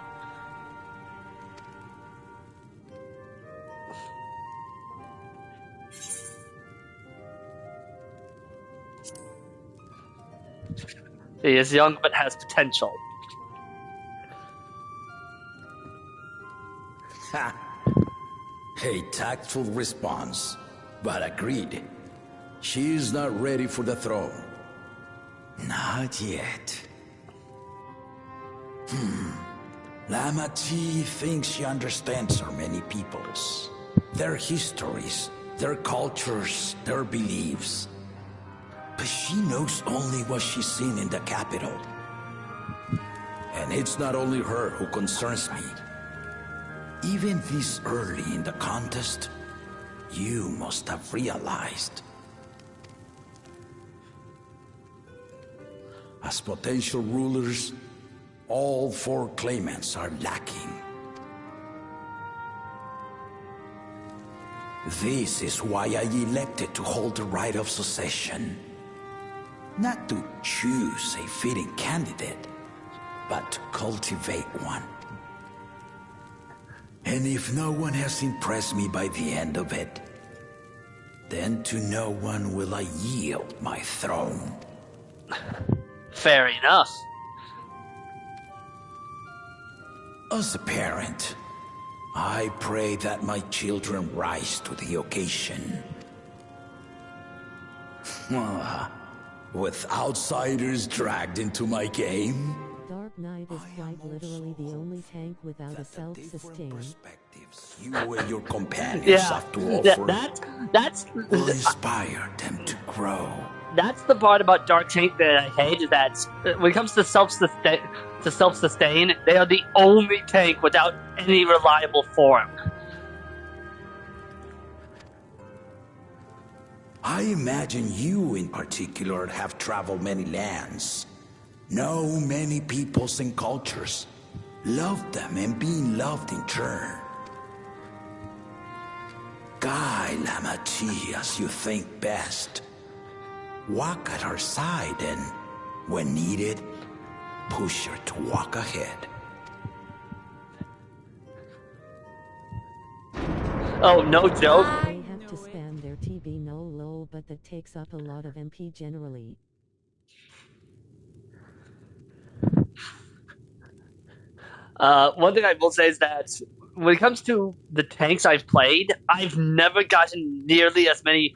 He is young but has potential. Ha! A tactful response, but agreed. She is not ready for the throne. Not yet. Lamati thinks she understands her many peoples. Their histories, their cultures, their beliefs. But she knows only what she's seen in the capital. And it's not only her who concerns me. Even this early in the contest, you must have realized. As potential rulers, all four claimants are lacking. This is why I elected to hold the right of succession. Not to choose a fitting candidate, but to cultivate one. And if no one has impressed me by the end of it, then to no one will I yield my throne. Fair enough. As a parent, I pray that my children rise to the occasion. With outsiders dragged into my game? Dark Knight is quite literally the only tank without a self-sustain. You and your companions Yeah, have to offer that's will inspire them to grow. That's the part about Dark Tank that I hate, is that when it comes to self-sustain, they are the only tank without any reliable form. I imagine you in particular have traveled many lands, know many peoples and cultures, loved them and been loved in turn. Guide Lamati as you think best. Walk at her side and, when needed, push her to walk ahead. Oh, no joke. They have to spam their TB no lol, but that takes up a lot of MP generally. One thing I will say is that when it comes to the tanks I've played, I've never gotten nearly as many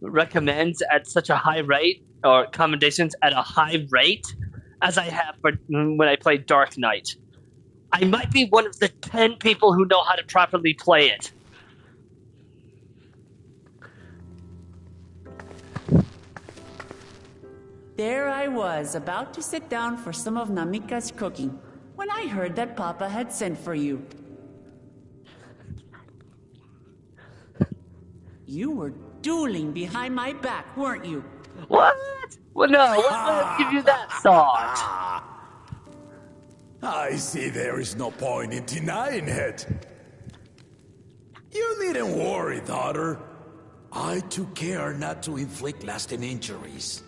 recommends at such a high rate, or commendations at a high rate, as I have for when I played Dark Knight. I might be one of the 10 people who know how to properly play it. There I was, about to sit down for some of Namika's cooking, when I heard that Papa had sent for you. You were dueling behind my back, weren't you? What? Well, no, what give you that thought? I see there is no point in denying it. You needn't worry, daughter. I took care not to inflict lasting injuries.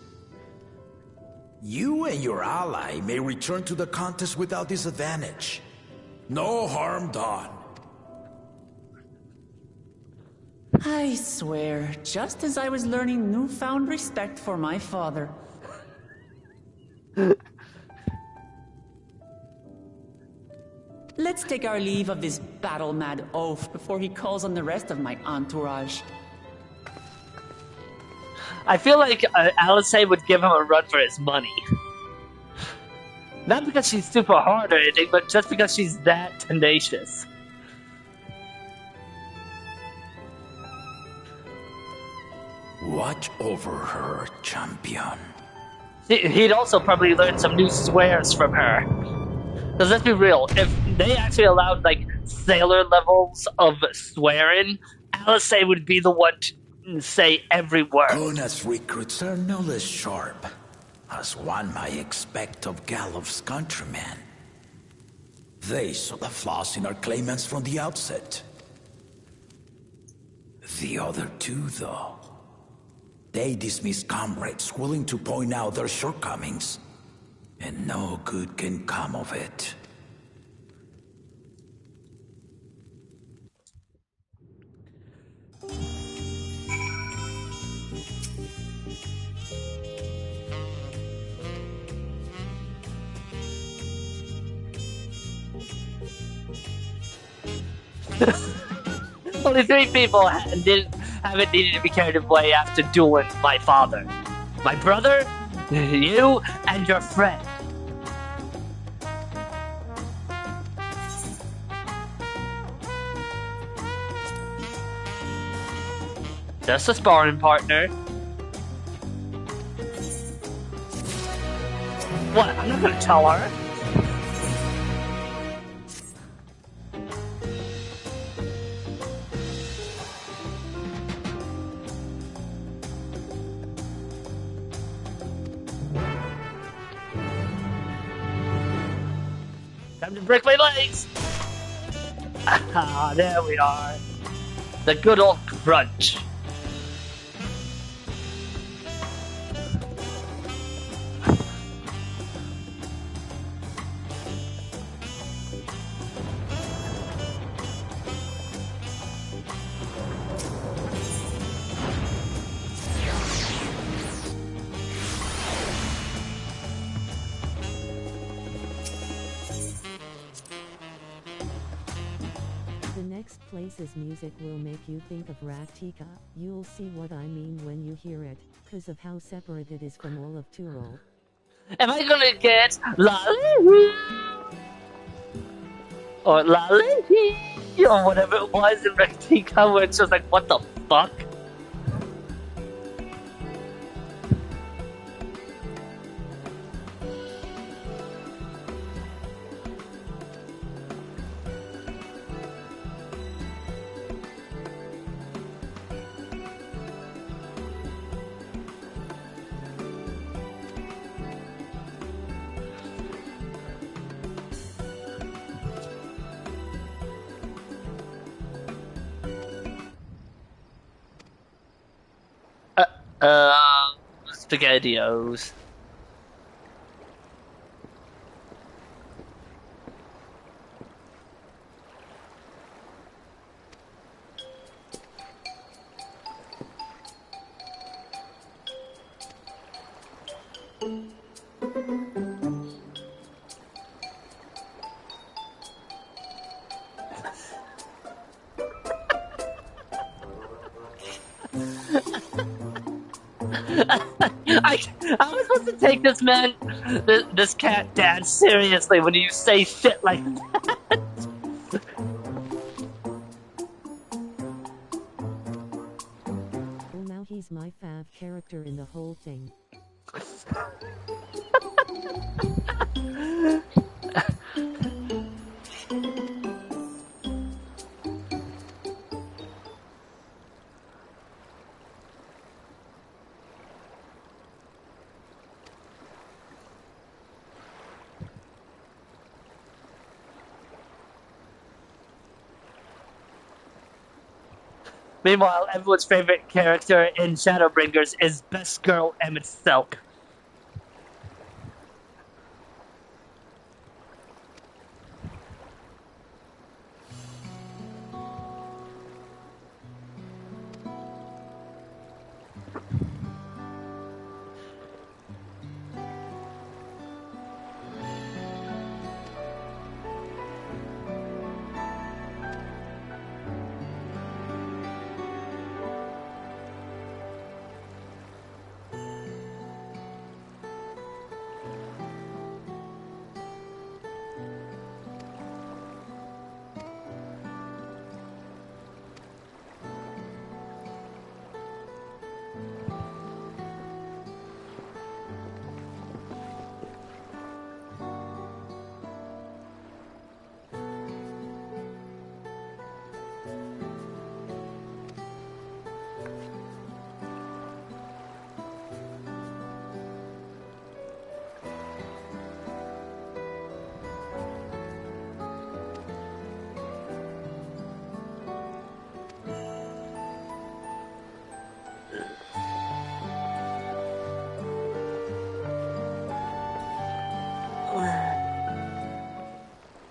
You and your ally may return to the contest without disadvantage. No harm done. I swear, just as I was learning newfound respect for my father. Let's take our leave of this battle-mad oaf before he calls on the rest of my entourage. I feel like Alice would give him a run for his money. Not because she's super hard or anything, but just because she's that tenacious. Watch over her, champion. He'd also probably learn some new swears from her. Because let's be real, if they actually allowed, like, sailor levels of swearing, Alice would be the one to say every word. Kona's recruits are no less sharp, as one might expect of Galloff's countrymen. They saw the flaws in our claimants from the outset. The other two, though, they dismiss comrades willing to point out their shortcomings, and no good can come of it. Only 3 people haven't needed to be carried away after dueling my father. My brother, you, and your friend. Just a sparring partner. What? I'm not gonna tell her. Time to break my legs! Ah, there we are. The good old crunch. The next place's music will make you think of Raktika. You'll see what I mean when you hear it, 'cause of how separate it is from all of Tyrol. Am I gonna get Lolly or Lolly or whatever it was in Rectica where it's just like, what the fuck? SpaghettiOs. I was supposed to take this man, this cat dad seriously when you say shit like that. Well, now he's my fav character in the whole thing. Meanwhile, everyone's favorite character in Shadowbringers is Best Girl Emmett Silk.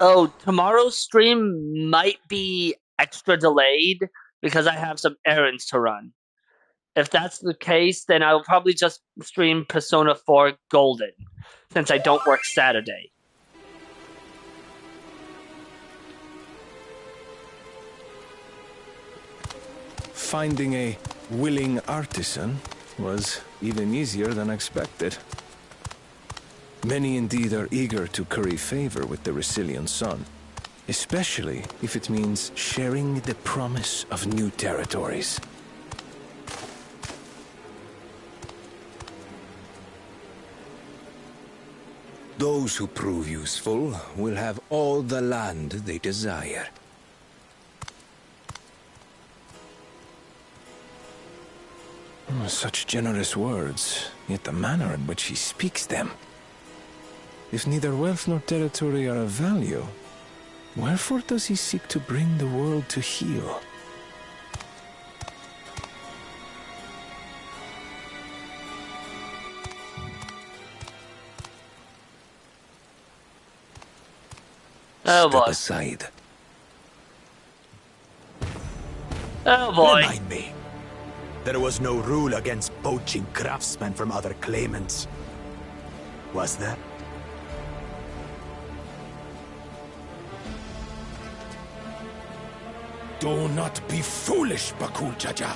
Oh, tomorrow's stream might be extra delayed because I have some errands to run. If that's the case, then I'll probably just stream Persona 4 Golden, since I don't work Saturday. Finding a willing artisan was even easier than expected. Many indeed are eager to curry favor with the Resilient Sun, especially if it means sharing the promise of new territories. Those who prove useful will have all the land they desire. Such generous words, yet the manner in which he speaks them. If neither wealth nor territory are of value, wherefore does he seek to bring the world to heel? Oh boy. Step aside. Oh boy. Remind me. There was no rule against poaching craftsmen from other claimants. Was there? Do not be foolish, Bakul Jaja.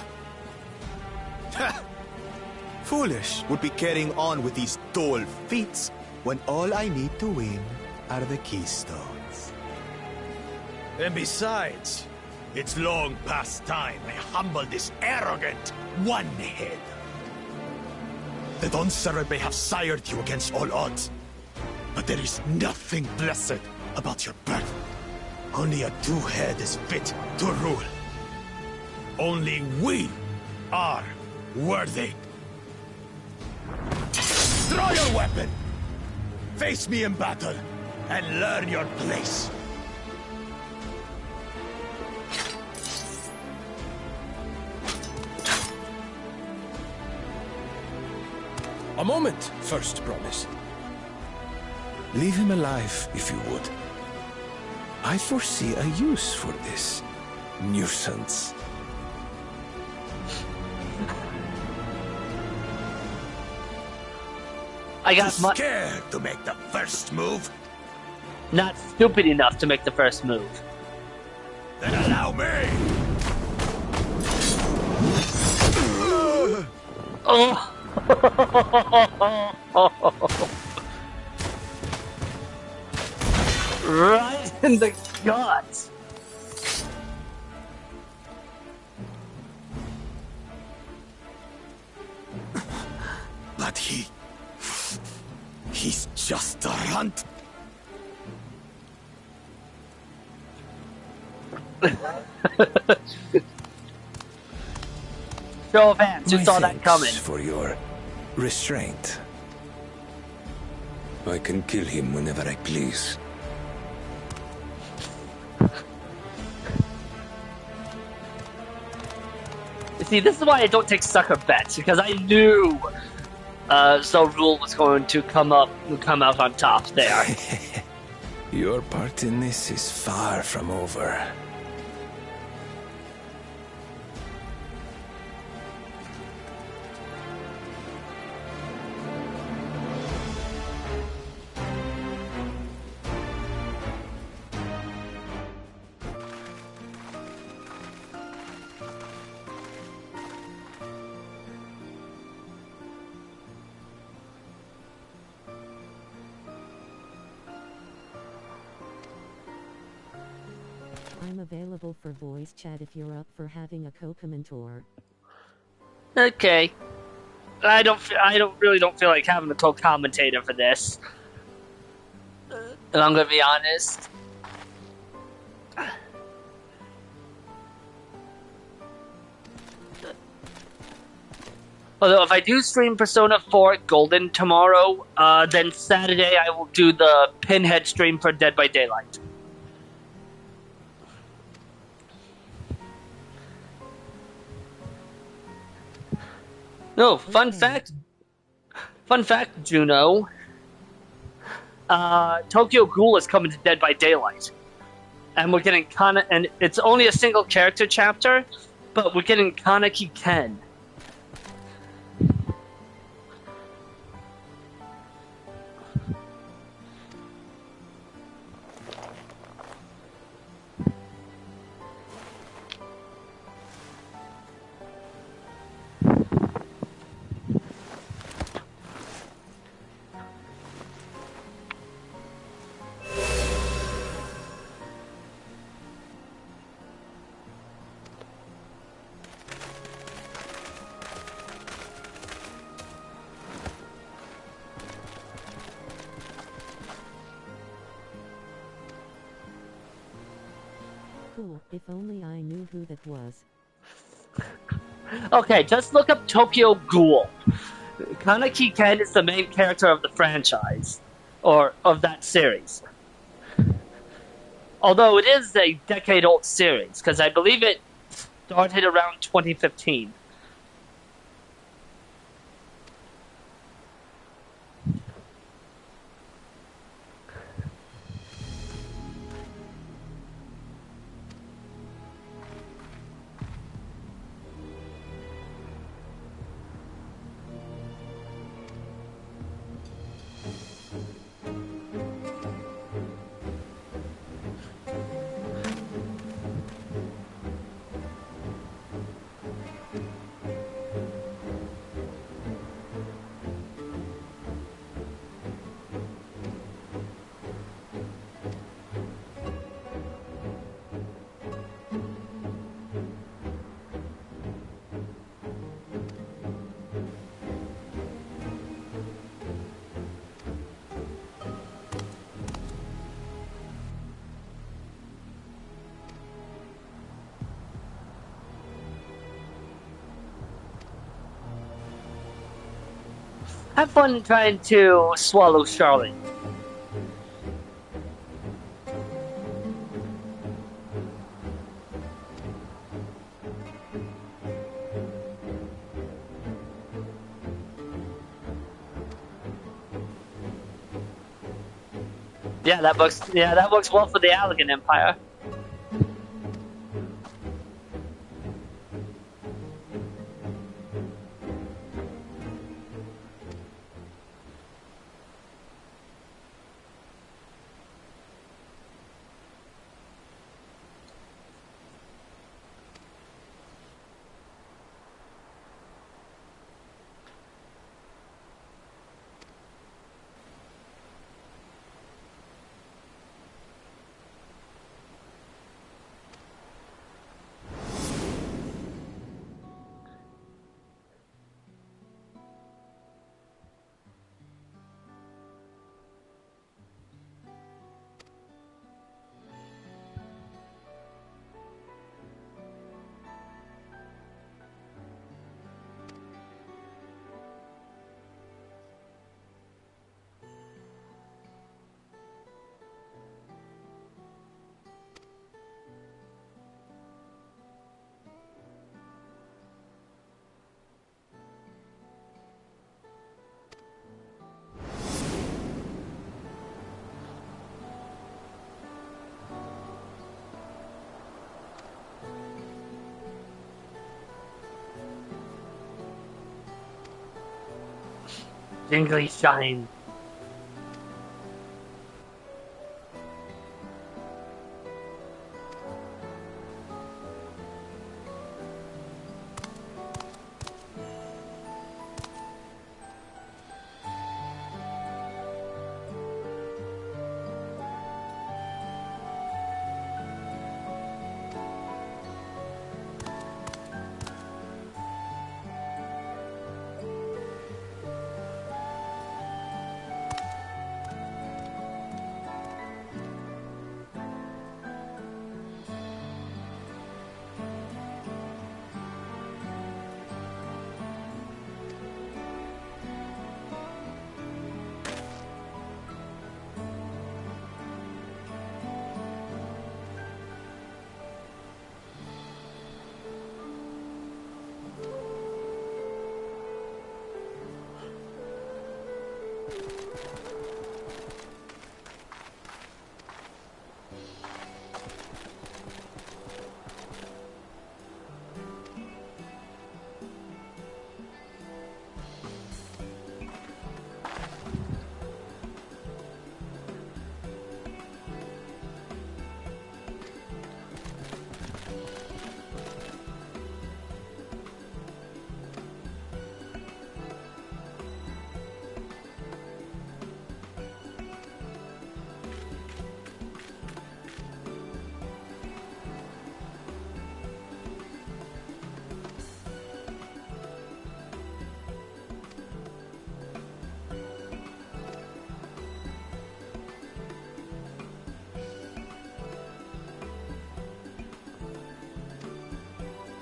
Foolish would be carrying on with these dull feats when all I need to win are the keystones. And besides, it's long past time I humble this arrogant one-head. The Dawn Servant may have sired you against all odds, but there is nothing blessed about your birth. Only a two-head is fit to rule. Only we are worthy. Draw your weapon! Face me in battle, and learn your place. A moment, First Promise. Leave him alive, if you would. I foresee a use for this nuisance. I got scared to make the first move? Not stupid enough to make the first move. Then allow me! Oh! Right in the gut. But he's just a runt. Show of hands, who My saw that thanks coming? for your restraint. I can kill him whenever I please. See, this is why I don't take sucker bets, because I knew Zolrul was going to come out on top there. Your part in this is far from over. I'm available for voice chat if you're up for having a co-commentor. Okay. I really don't feel like having a co-commentator for this. And I'm gonna be honest. Although if I do stream Persona 4 Golden tomorrow, then Saturday I will do the Pinhead stream for Dead by Daylight. No, fun fact, Juno. Tokyo Ghoul is coming to Dead by Daylight, and we're getting and it's only a single character chapter, but we're getting Kaneki Ken. Cool, if only I knew who that was. Okay, just look up Tokyo Ghoul. Kaneki Ken is the main character of the franchise, or of that series. Although it is a decade-old series, because I believe it started around 2015. Have fun trying to swallow Charlotte. Yeah, that works well for the Allegan Empire. Jingly shine.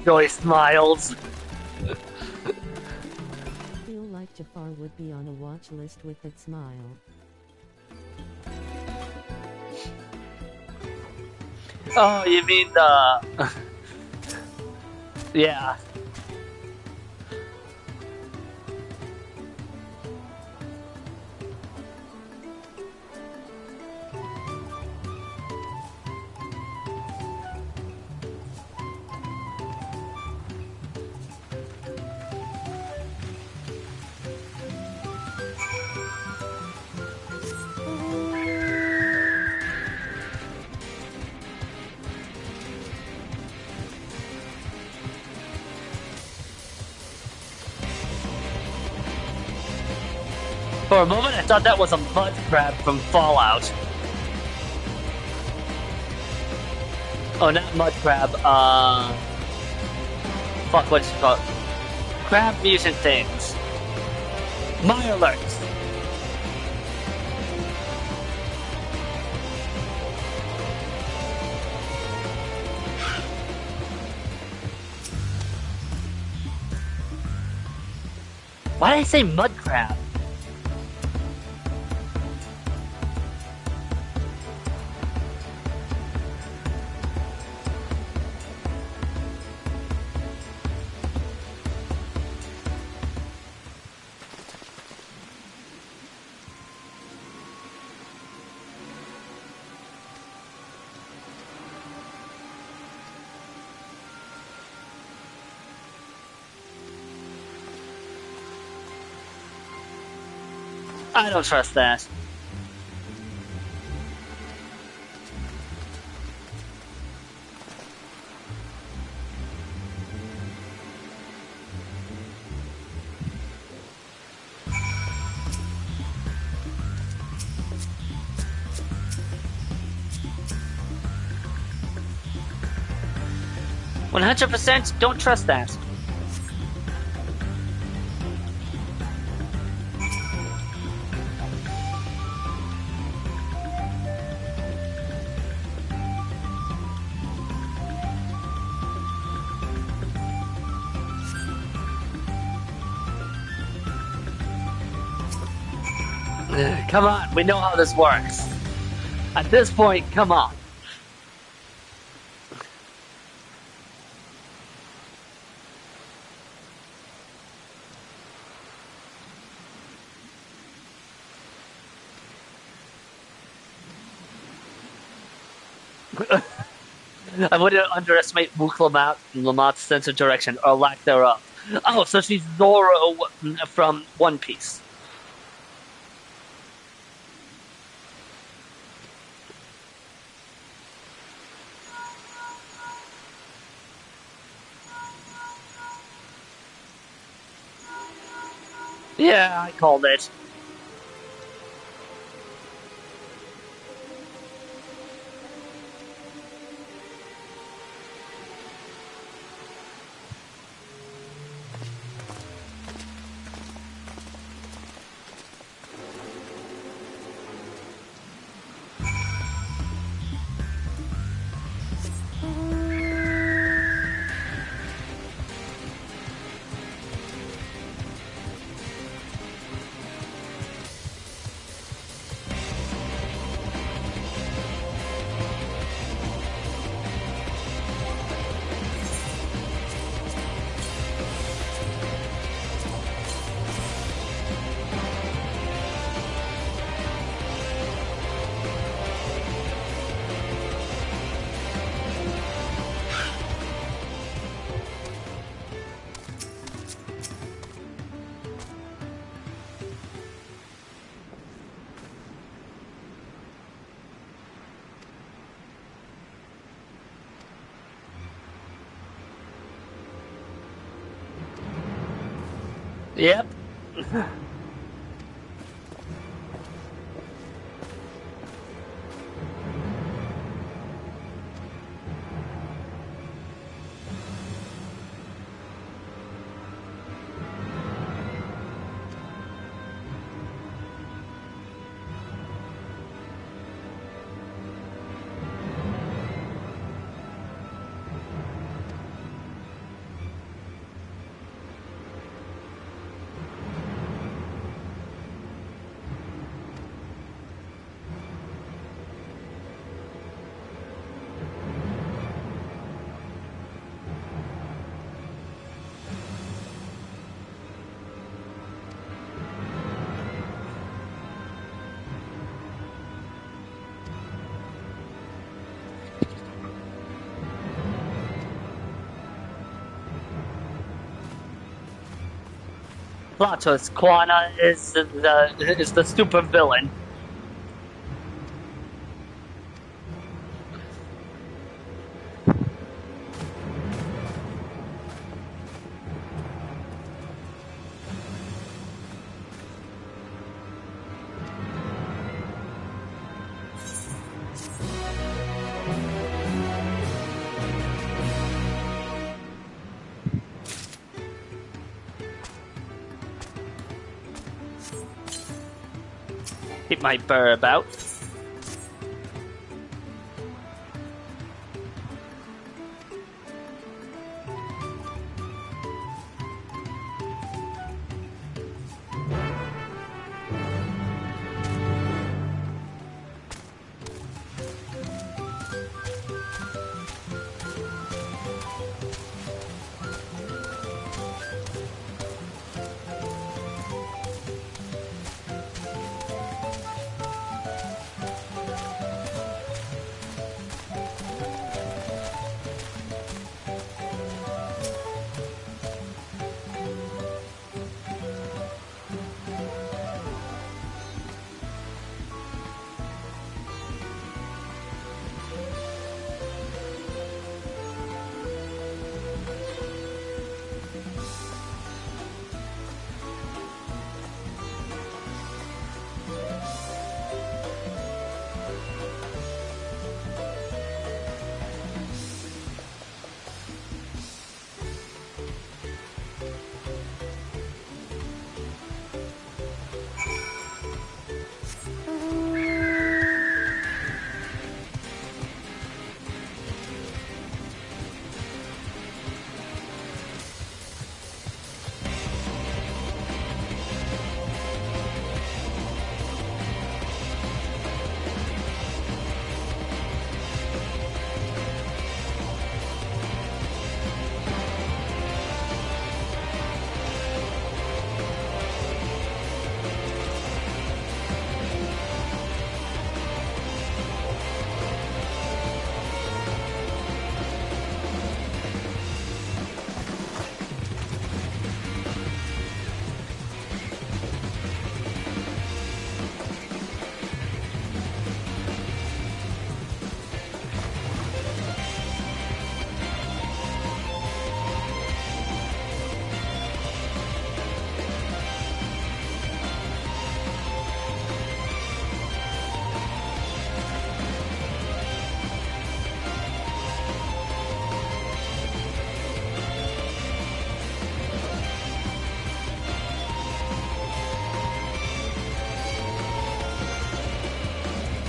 Joy smiles. Feel like Jafar would be on a watch list with that smile. Oh, you mean the... yeah. For a moment, I thought that was a mud crab from Fallout. Oh, not mud crab, fuck, what's it called? Crab mutant things. My alert! Why did I say mud crab? I don't trust that. %, don't trust that. Come on, we know how this works. At this point, come on. I wouldn't underestimate Mook Lamott's sense of direction, or lack thereof. Oh, so she's Zoro from One Piece. Yeah, I called it. Yep. Plot twist: Quana is the stupid villain. Keep my burr about.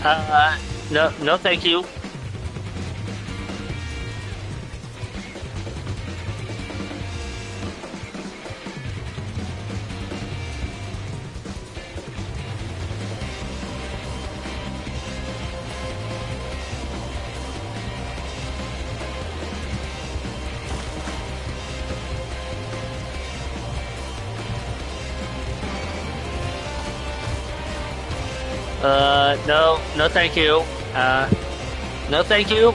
No, thank you. No, thank you. No, thank you.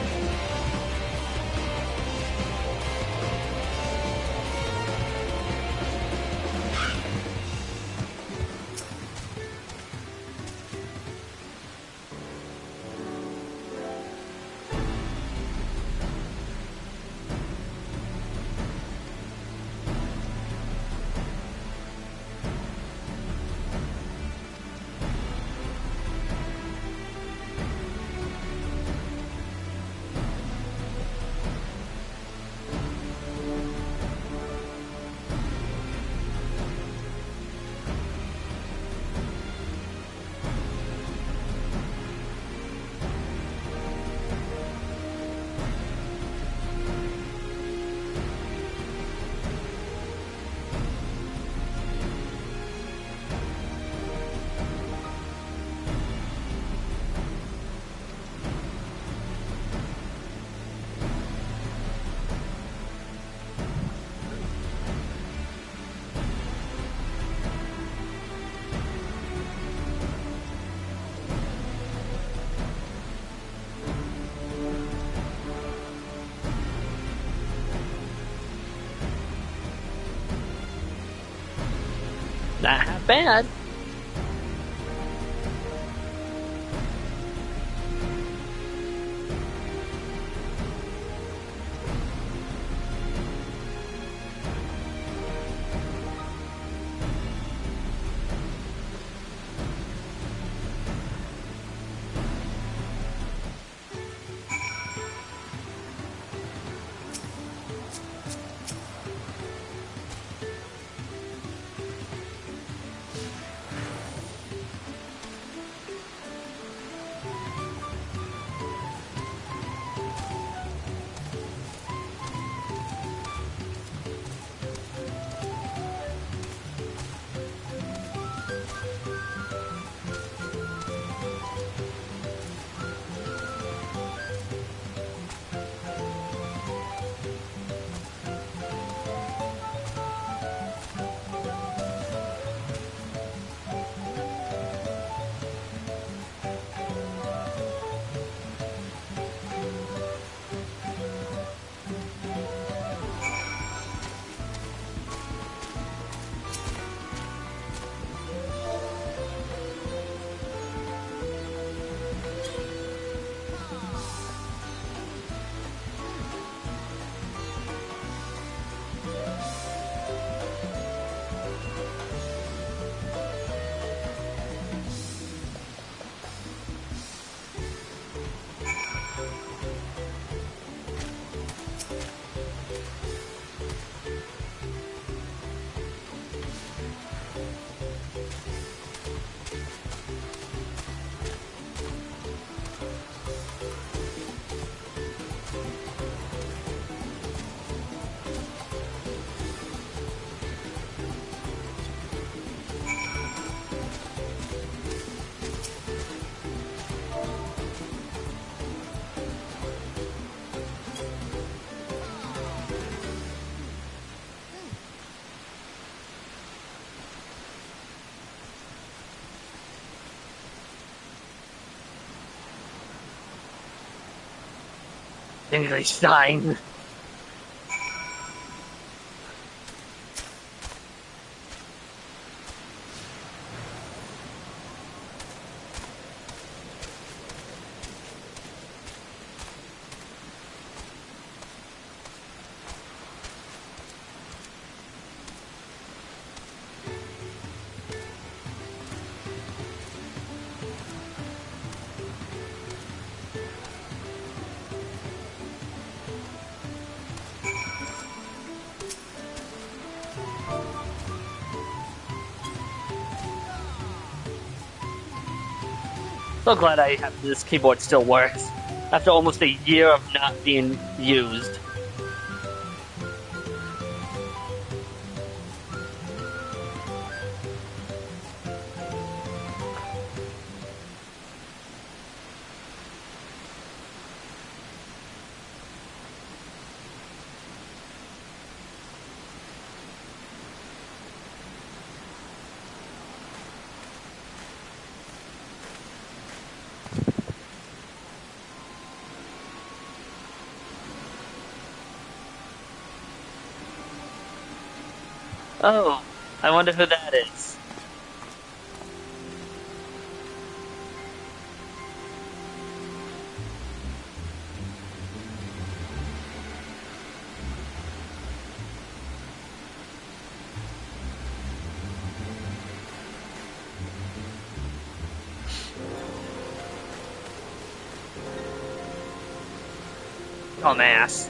Not bad. English-Stein. So glad I have this keyboard still works after almost a year of not being used. Oh, I wonder who that is. Dumbass.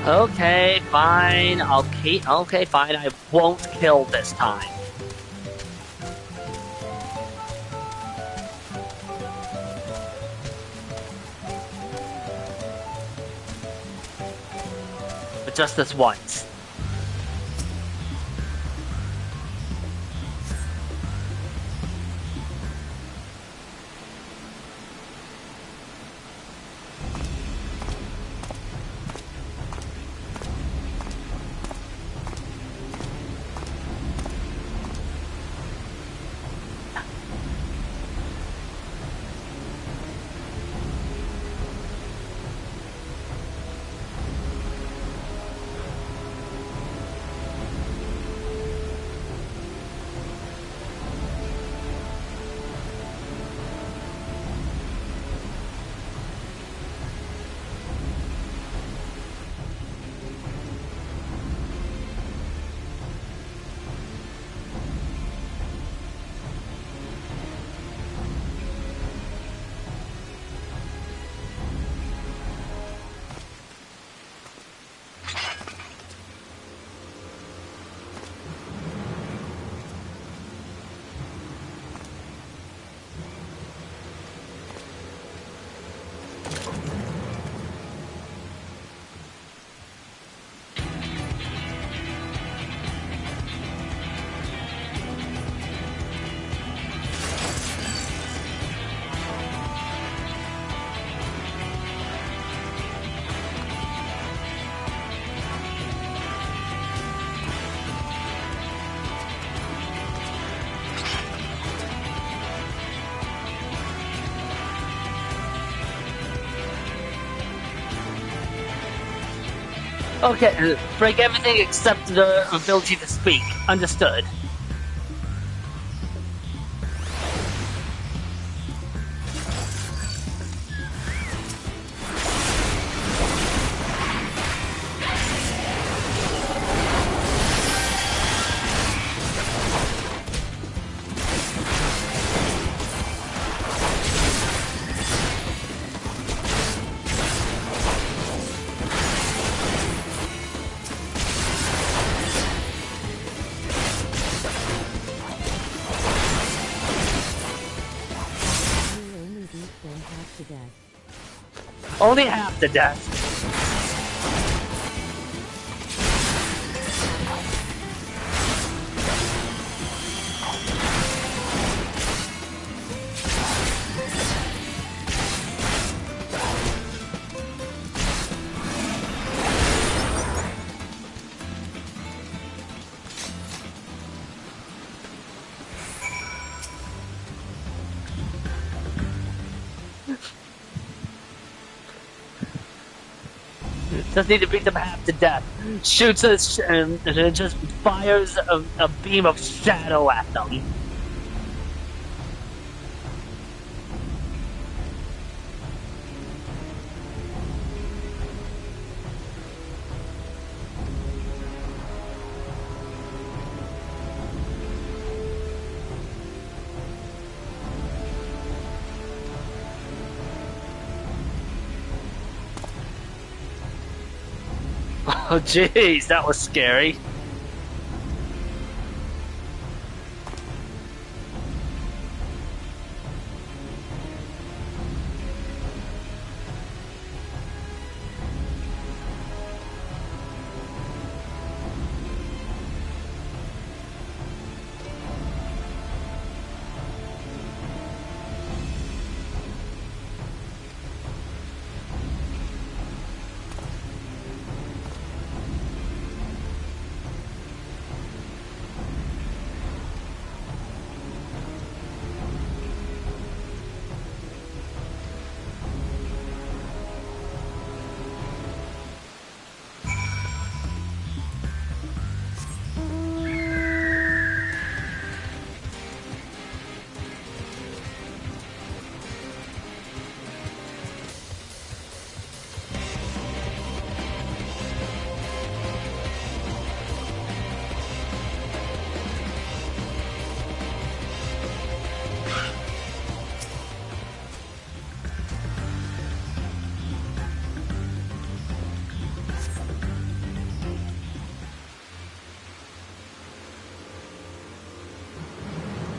Okay, fine. Okay, fine. I won't kill this time. But just this once. Okay, break everything except the ability to speak. Understood. Only half the death. Just need to beat them half to death. Shoots us and just fires a beam of shadow at them. Oh jeez, that was scary.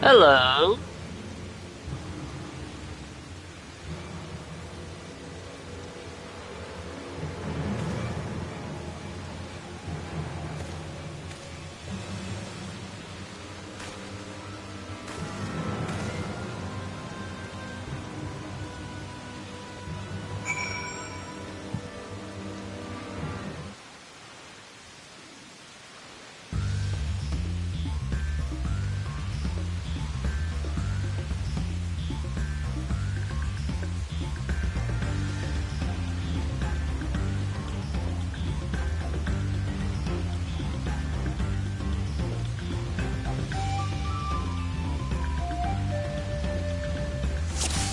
Hello.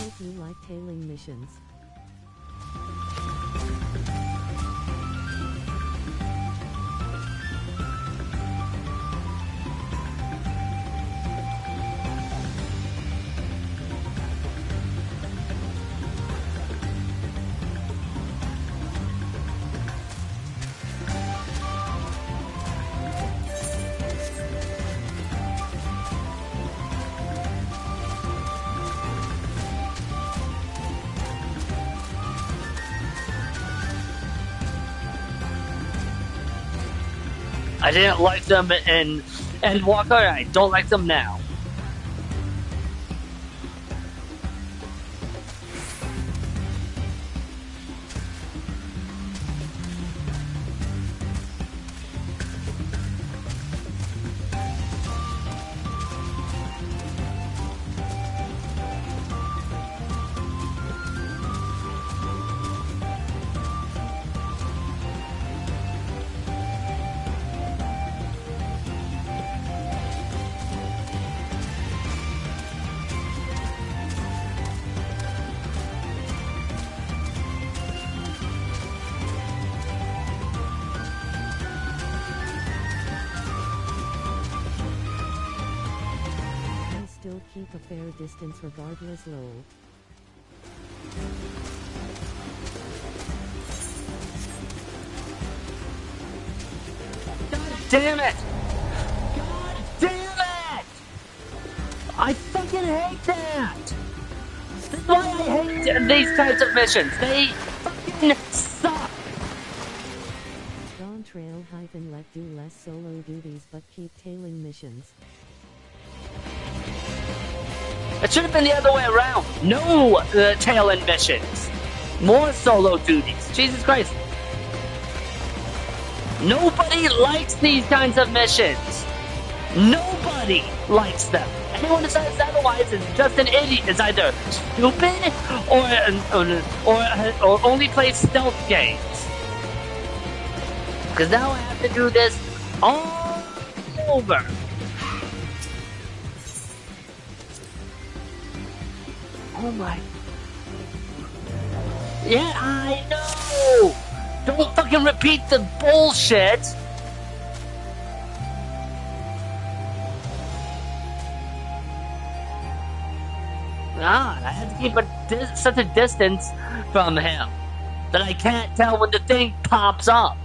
Hope you like tailing missions. I didn't like them in Endwalker, I don't like them now. Still keep a fair distance regardless lol. God damn it! God damn it! I fucking hate that! That's why I hate these types of missions. They fucking suck! Dawn Trail - let do less solo duties but keep tailing missions. It should have been the other way around. No tail-end missions. More solo duties. Jesus Christ. Nobody likes these kinds of missions. Nobody likes them. Anyone who says otherwise is just an idiot. Is either stupid or only plays stealth games. Because now I have to do this all over. Oh my. Yeah, I know! Don't fucking repeat the bullshit! God, I have to keep such a distance from him that I can't tell when the thing pops up.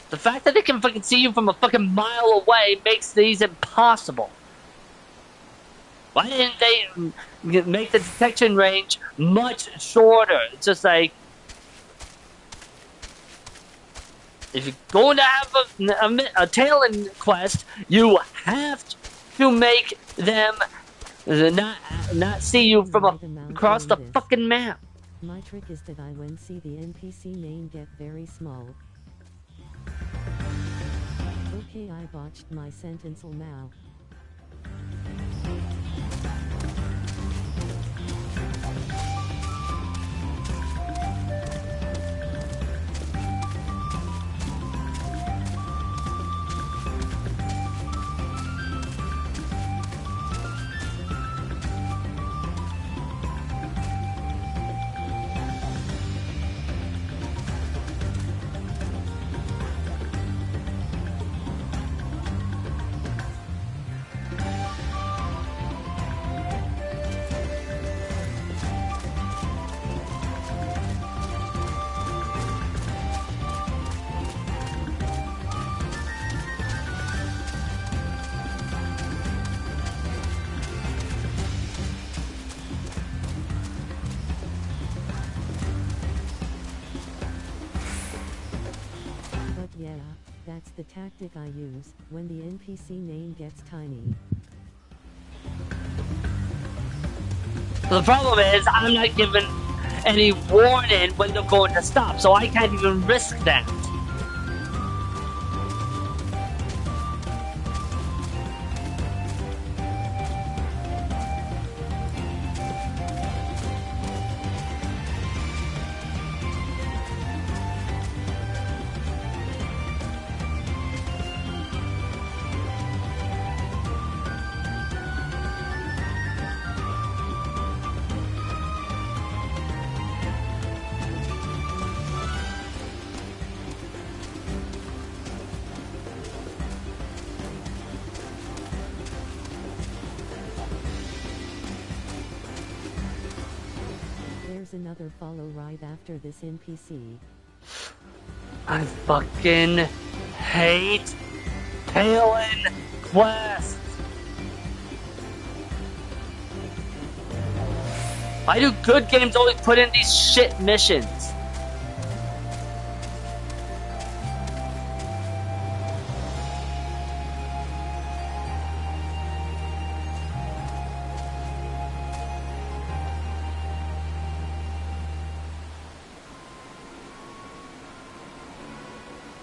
The fact that they can fucking see you from a fucking mile away makes these impossible. Why didn't they make the detection range much shorter? It's just like, if you're going to have a Talon quest, you have to make them not see you from across the fucking map. My trick is that I when see the NPC name get very small. Okay, I botched my sentence now. Yeah, that's the tactic I use when the NPC name gets tiny. The problem is, I'm not given any warning when they're going to stop, so I can't even risk that. There's another follow right after this NPC. I fucking hate Talon quests. Why do good games always put in these shit missions?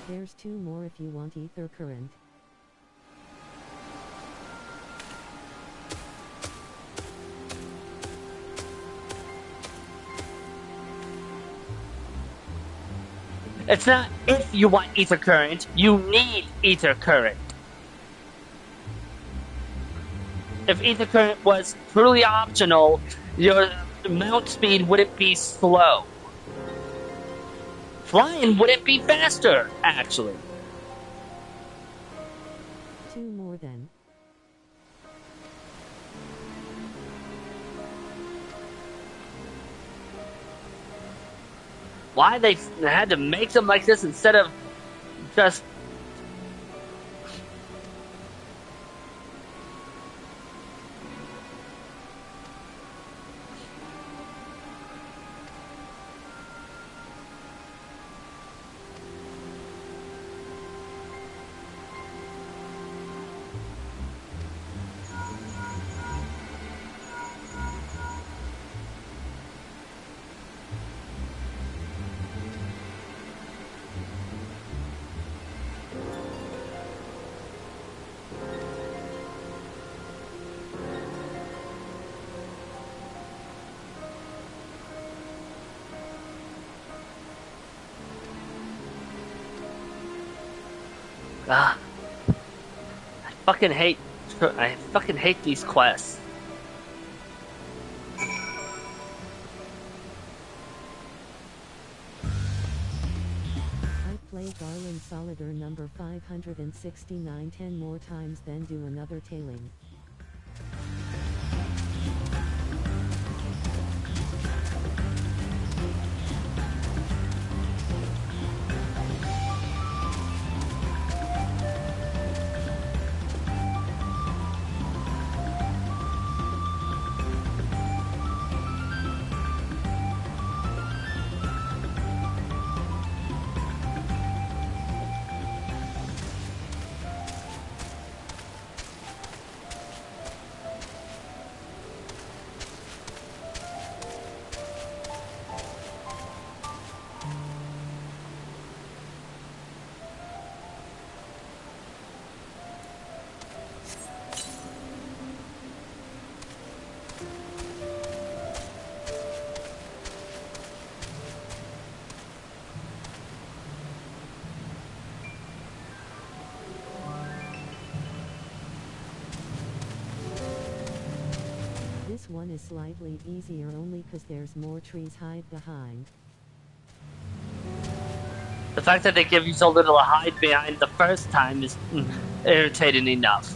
There's 2 more if you want ether current. It's not if you want ether current, you need ether current. If ether current was truly optional, your mount speed wouldn't be slow. Flying wouldn't be faster, actually. 2 more then. Why they had to make them like this instead of just... Ah, I fucking hate these quests. Play Garland Solider number 569 10 more times, then do another tailing. This one is slightly easier only because there's more trees hide behind. The fact that they give you so little to hide behind the first time is irritating enough.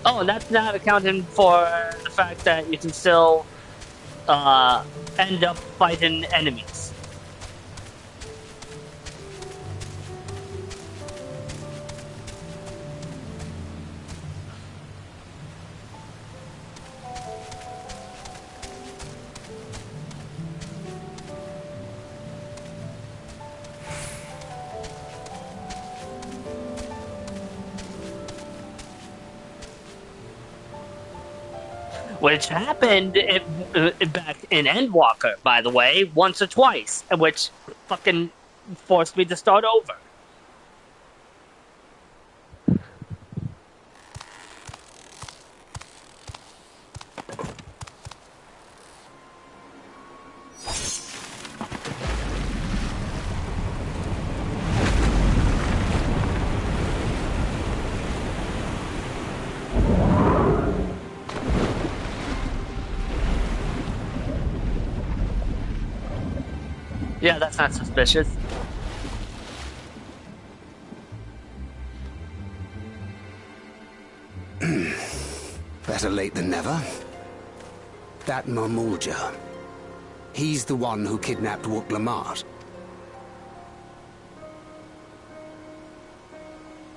Oh, and that's not accounting for the fact that you can still end up fighting enemies. Which happened back in Endwalker, by the way, once or twice, which fucking forced me to start over. Yeah, that's not suspicious. Better late than never. That Marmulja. He's the one who kidnapped Wook Lamart.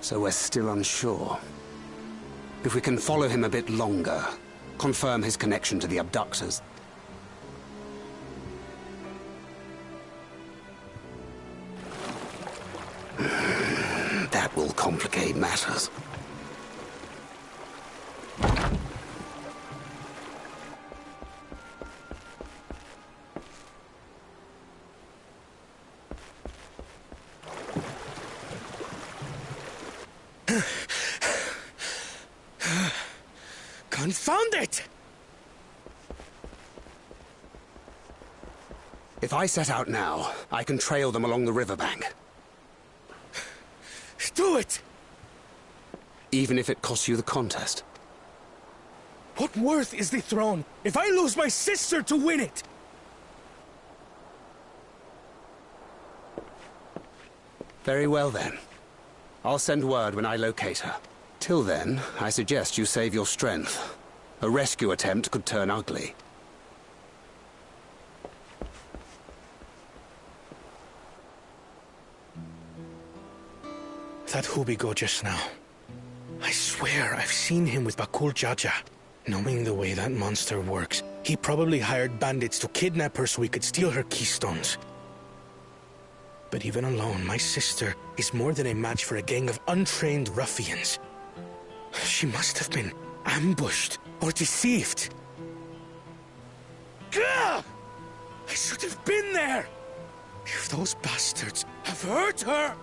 So we're still unsure. If we can follow him a bit longer, confirm his connection to the abductors. That will complicate matters. Confound it! If I set out now, I can trail them along the riverbank. Do it! Even if it costs you the contest. What worth is the throne if I lose my sister to win it? Very well then. I'll send word when I locate her. Till then, I suggest you save your strength. A rescue attempt could turn ugly. That Hubigo just now. I swear I've seen him with Bakul Jaja. Knowing the way that monster works, he probably hired bandits to kidnap her so we could steal her keystones. But even alone, my sister is more than a match for a gang of untrained ruffians. She must have been ambushed or deceived. Gah! I should have been there! If those bastards have hurt her...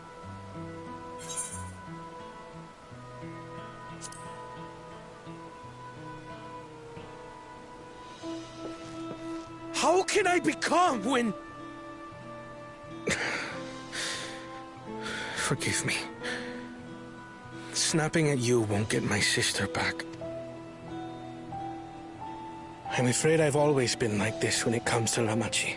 How can I become when... Forgive me. Snapping at you won't get my sister back. I'm afraid I've always been like this when it comes to Lamachi.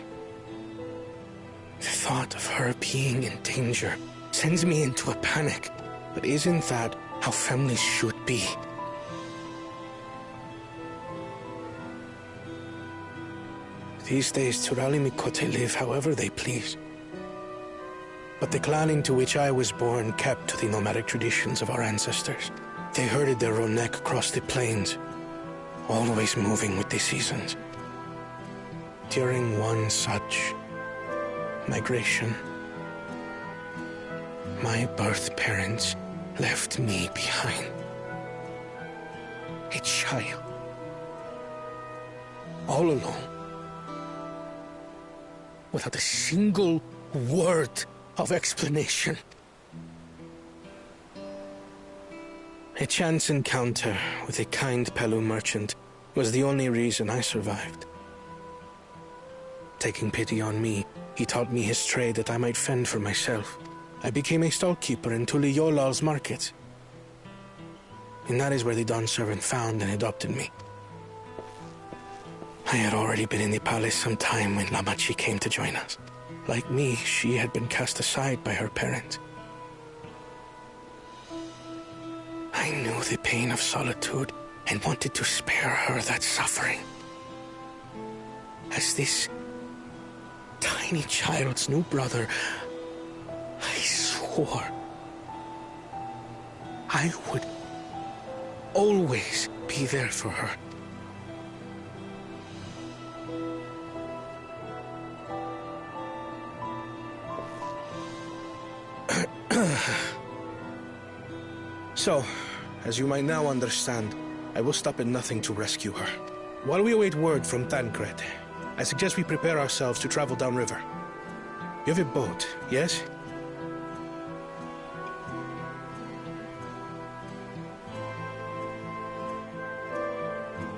The thought of her being in danger sends me into a panic. But isn't that how families should be? These days, Turali Mikote live however they please. But the clan into which I was born kept to the nomadic traditions of our ancestors. They herded their own neck across the plains, always moving with the seasons. During one such migration, my birth parents left me behind. A child. All alone. Without a single word of explanation. A chance encounter with a kind Pelu merchant was the only reason I survived. Taking pity on me, he taught me his trade that I might fend for myself. I became a stallkeeper in Tuliyolal's market. And that is where the Dawn servant found and adopted me. I had already been in the palace some time when Lamachi came to join us. Like me, she had been cast aside by her parents. I knew the pain of solitude and wanted to spare her that suffering. As this tiny child's new brother, I swore I would always be there for her. So, as you might now understand, I will stop at nothing to rescue her. While we await word from Tancred, I suggest we prepare ourselves to travel downriver. You have a boat, yes?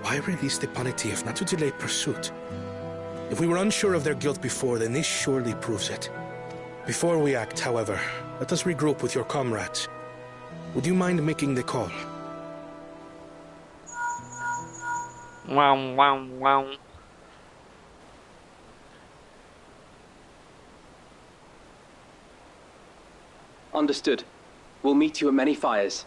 Why release the Paniti if not to delay pursuit? If we were unsure of their guilt before, then this surely proves it. Before we act, however, let us regroup with your comrades. Would you mind making the call? Wow, wow, wow. Understood. We'll meet you at many fires.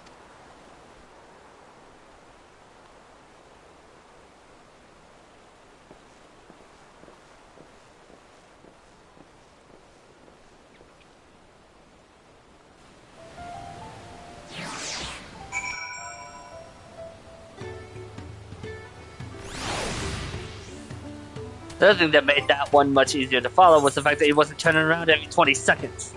The other thing that made that one much easier to follow was the fact that he wasn't turning around every 20 seconds.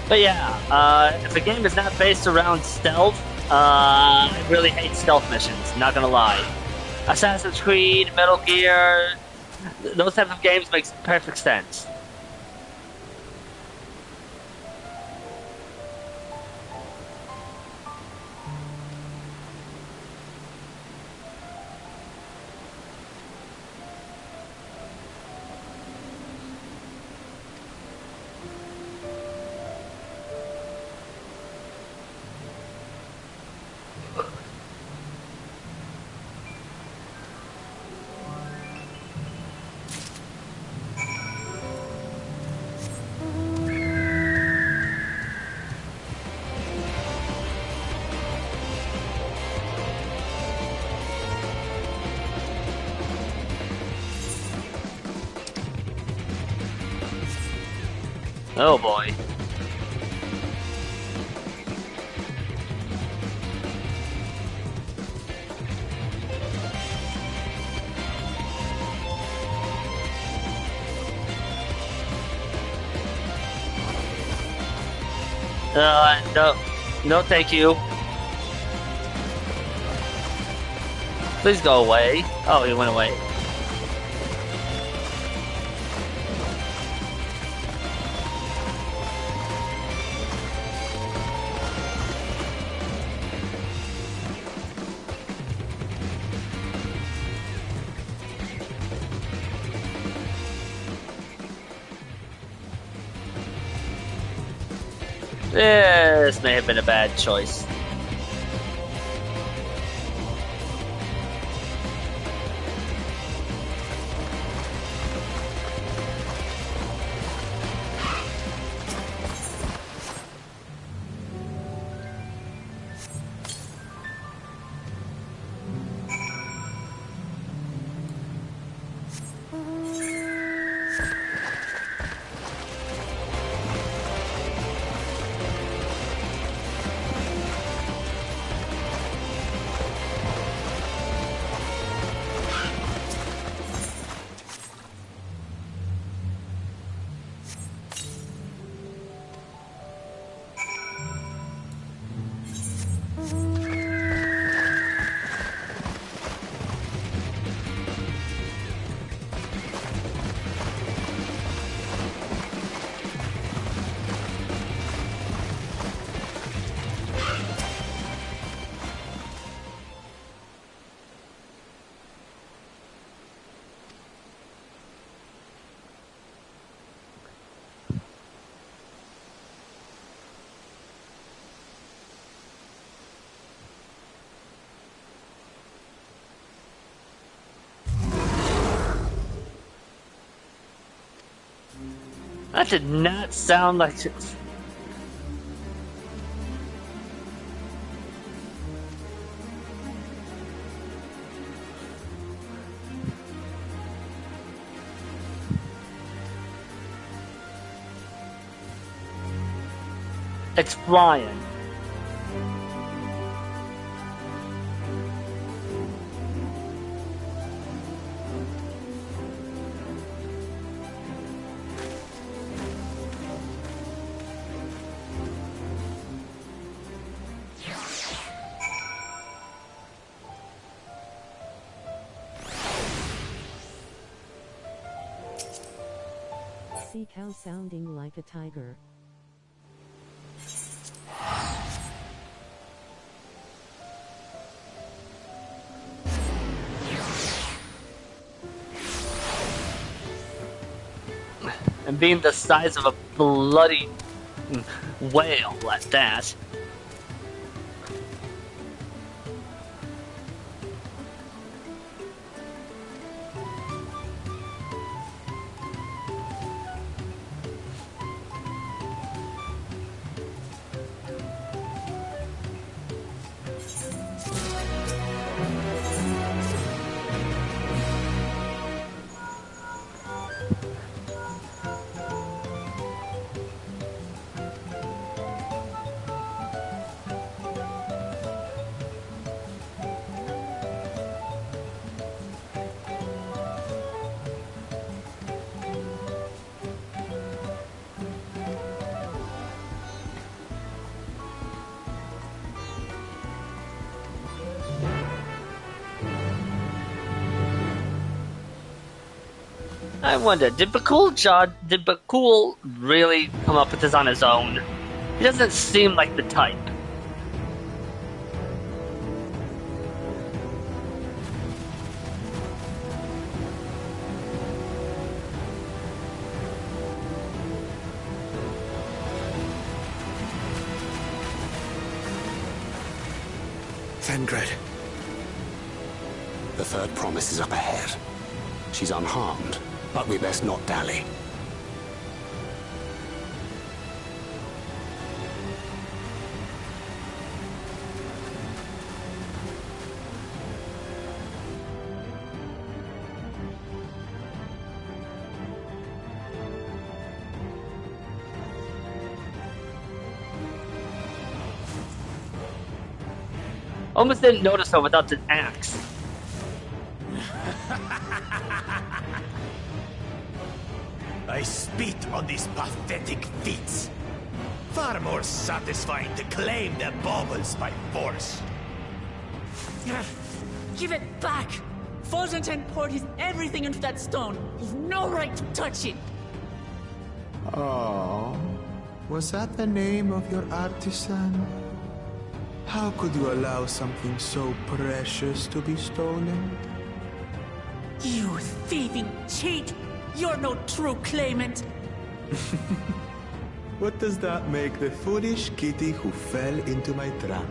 But yeah, if a game is not based around stealth, I really hate stealth missions, not gonna lie. Assassin's Creed, Metal Gear, those types of games makes perfect sense. Oh boy. No. No, thank you. Please go away. Oh, he went away. This may have been a bad choice. That did not sound like it. It's flying. Sea cow sounding like a tiger. And being the size of a bloody whale like that. I wonder, did Bakul really come up with this on his own? He doesn't seem like the type. Thengred. The third promise is up ahead. She's unharmed, but we best not dally. Almost didn't notice her without the axe. I spit on these pathetic feats. Far more satisfying to claim their baubles by force. Give it back! Fosunten poured his everything into that stone. He's no right to touch it. Oh, was that the name of your artisan? How could you allow something so precious to be stolen? You thieving cheat! You're no true claimant! What does that make the foolish kitty who fell into my trap?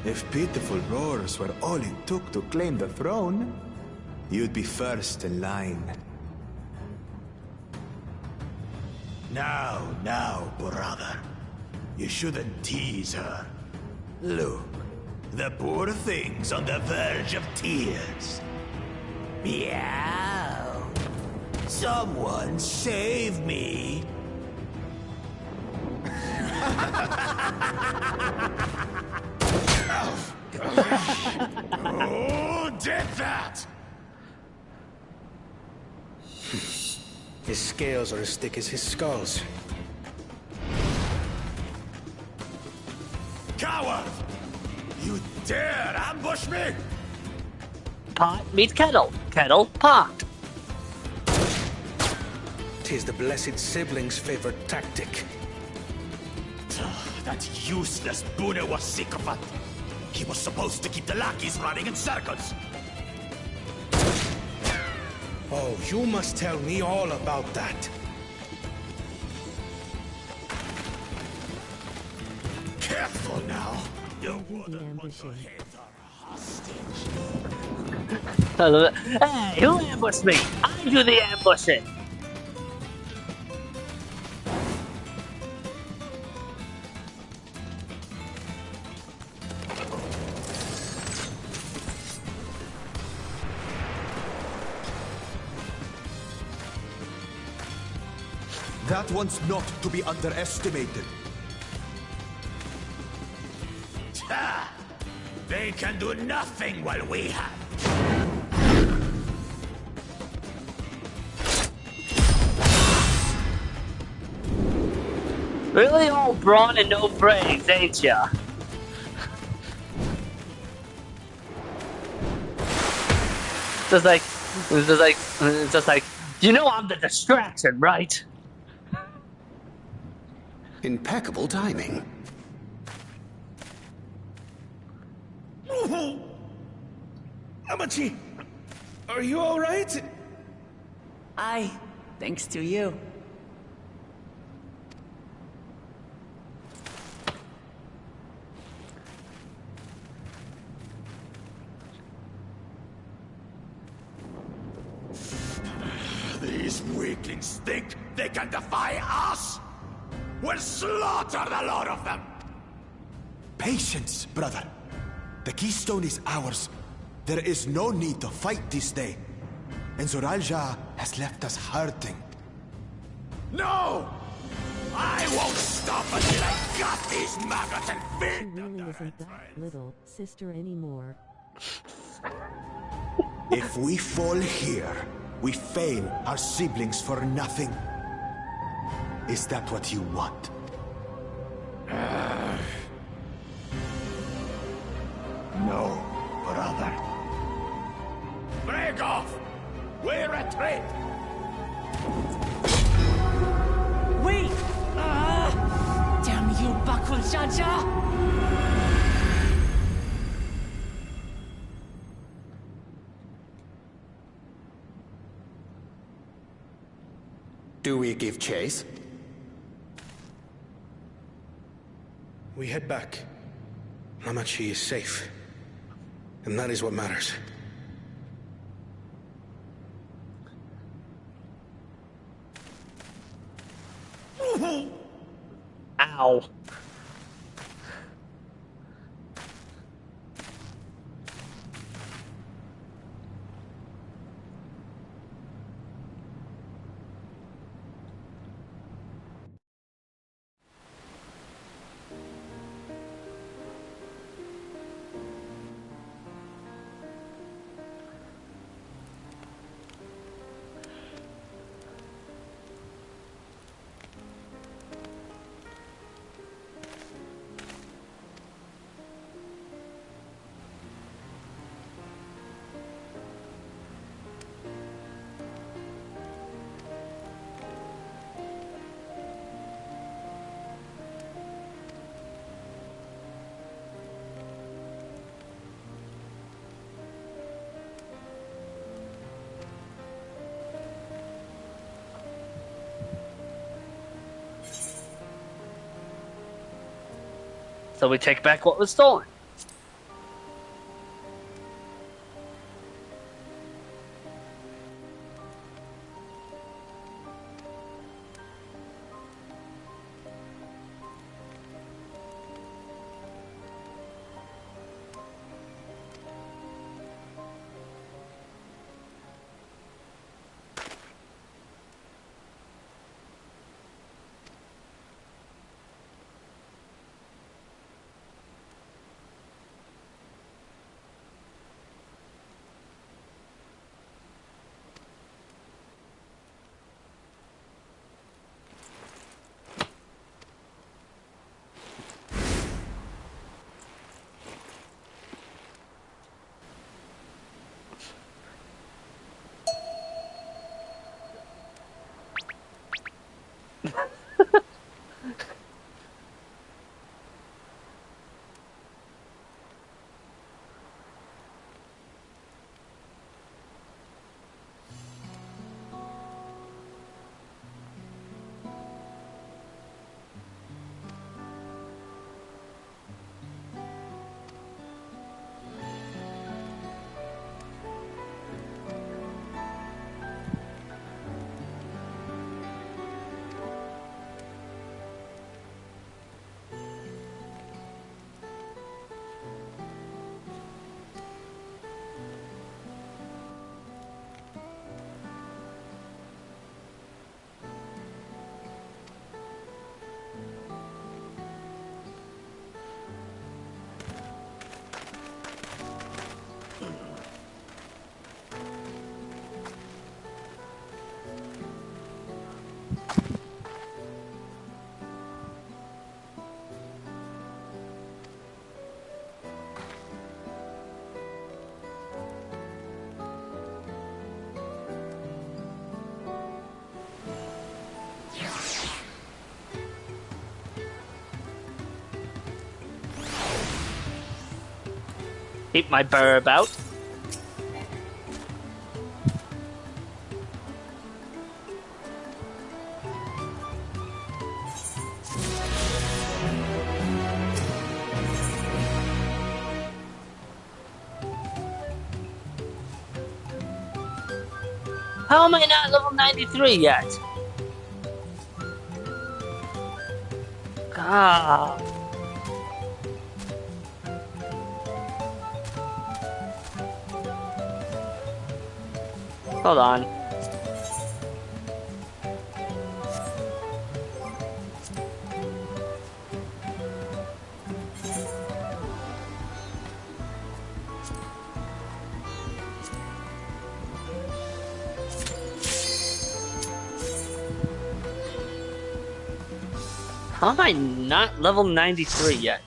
If pitiful roars were all it took to claim the throne, you'd be first in line. Now, brother. You shouldn't tease her. Look, the poor thing's on the verge of tears. Meow. Someone save me. Who did that? His scales are as thick as his skulls. Coward! You dare ambush me? Pot meets kettle. Kettle, pot. 'Tis the blessed sibling's favorite tactic. That useless Bune was sycophant. He was supposed to keep the lackeys running in circles. Oh, you must tell me all about that. Careful now. You wouldn't want to hit our hostage. I love it. Hey, who ambushed me? I do the ambushing. That one's not to be underestimated. Ha! They can do nothing while we have. Really all brawn and no brains, ain't ya? Just like, you know I'm the distraction, right? Impeccable timing. Amachi, are you all right? Aye, thanks to you. These weaklings think they can defy us? We'll slaughter the lot of them! Patience, brother. The keystone is ours. There is no need to fight this day. And Zoralja has left us hurting. No! I won't stop until I got these maggots and She feed them really their isn't that little sister anymore. If we fall here, we fail our siblings for nothing. Is that what you want? No, brother. Break off! We retreat! 从下家。 Do we give chase? We head back. Hamachi is safe. And that is what matters. Ow. So we take back what was stolen. Keep my burr about. How am I not level 93 yet? God. Hold on. How am I not level 93 yet?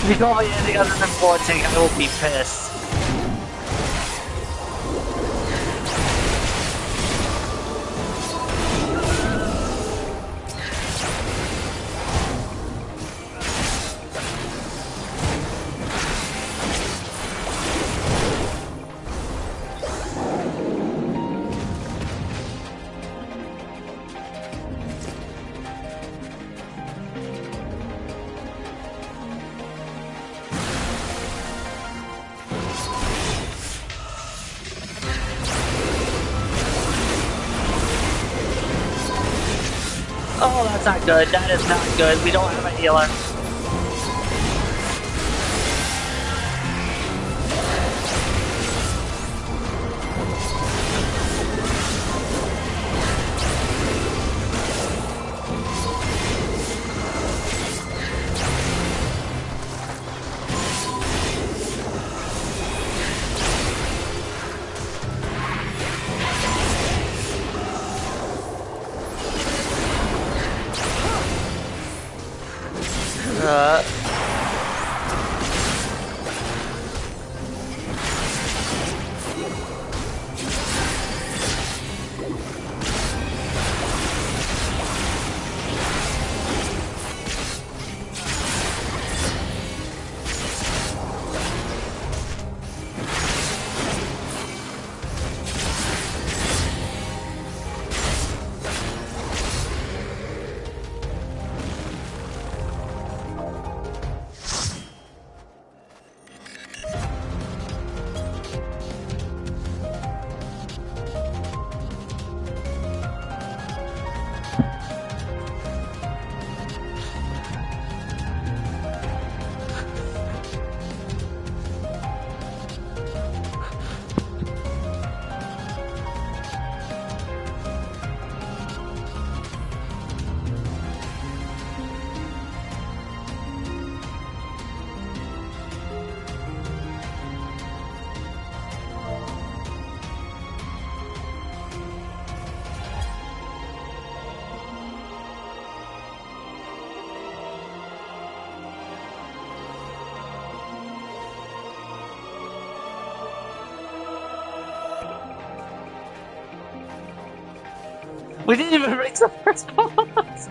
If you call me anything other than Vortic, I will be pissed. Oh, that's not good. That is not good. We don't have a healer. We didn't even reach the first boss!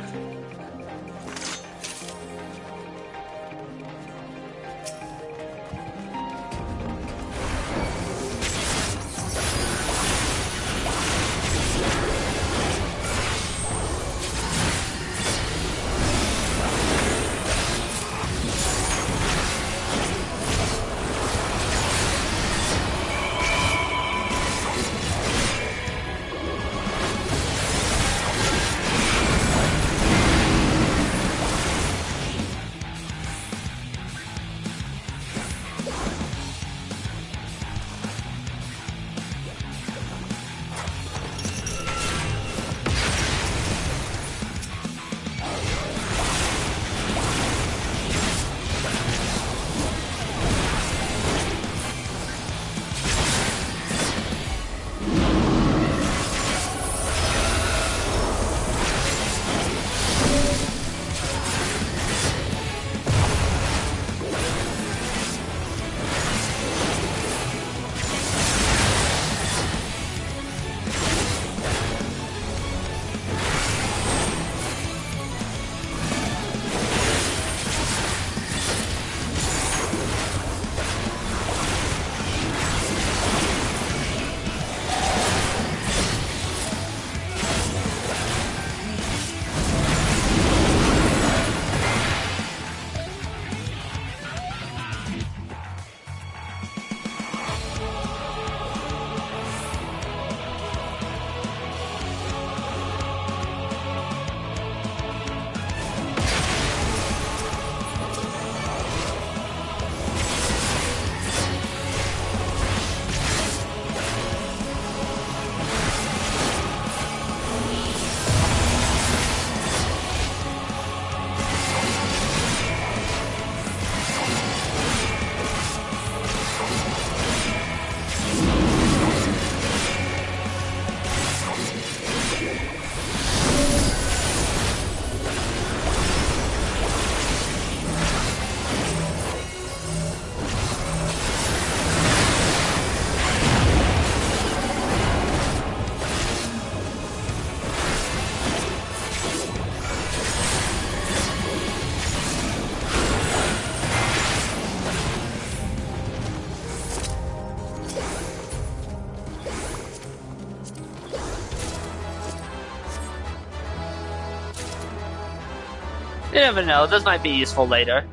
You never know, those might be useful later.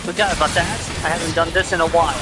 Forgot about that. I haven't done this in a while.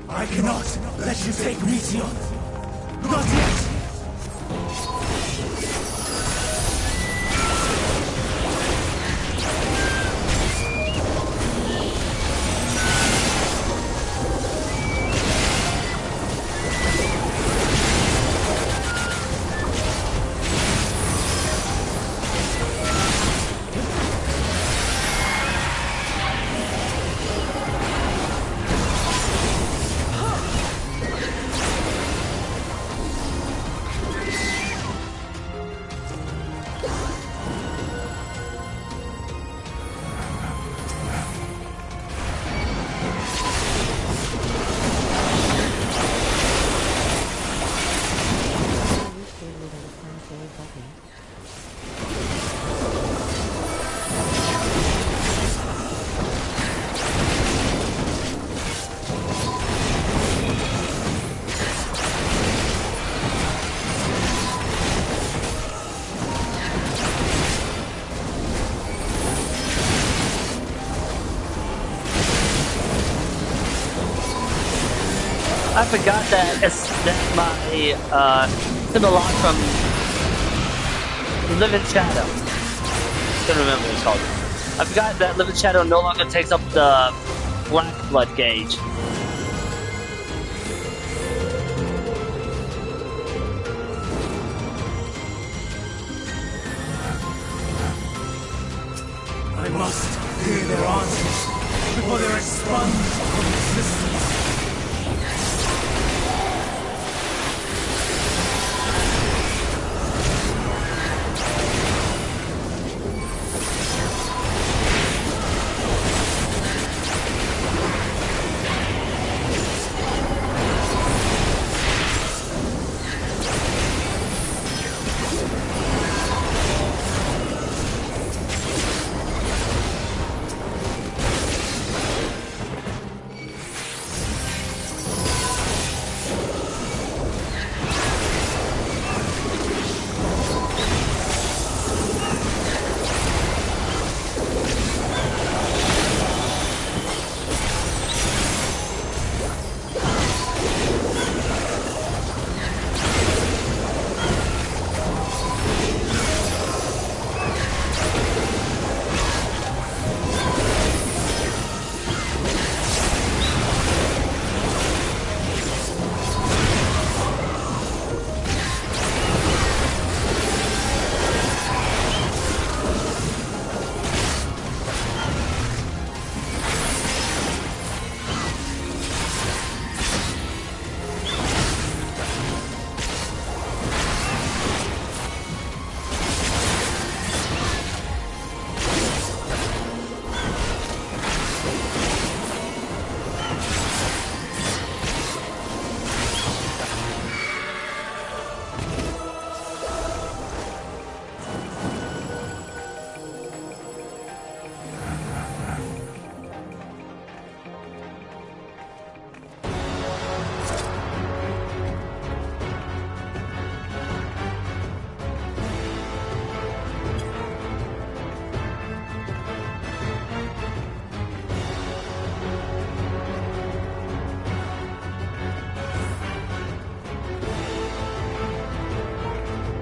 I cannot let you take Mission. Not yet! I forgot that my similar from Living Shadow. Couldn't remember what it's called. I forgot that Living Shadow no longer takes up the black blood gauge. I must hear their answers before they expunge from existence.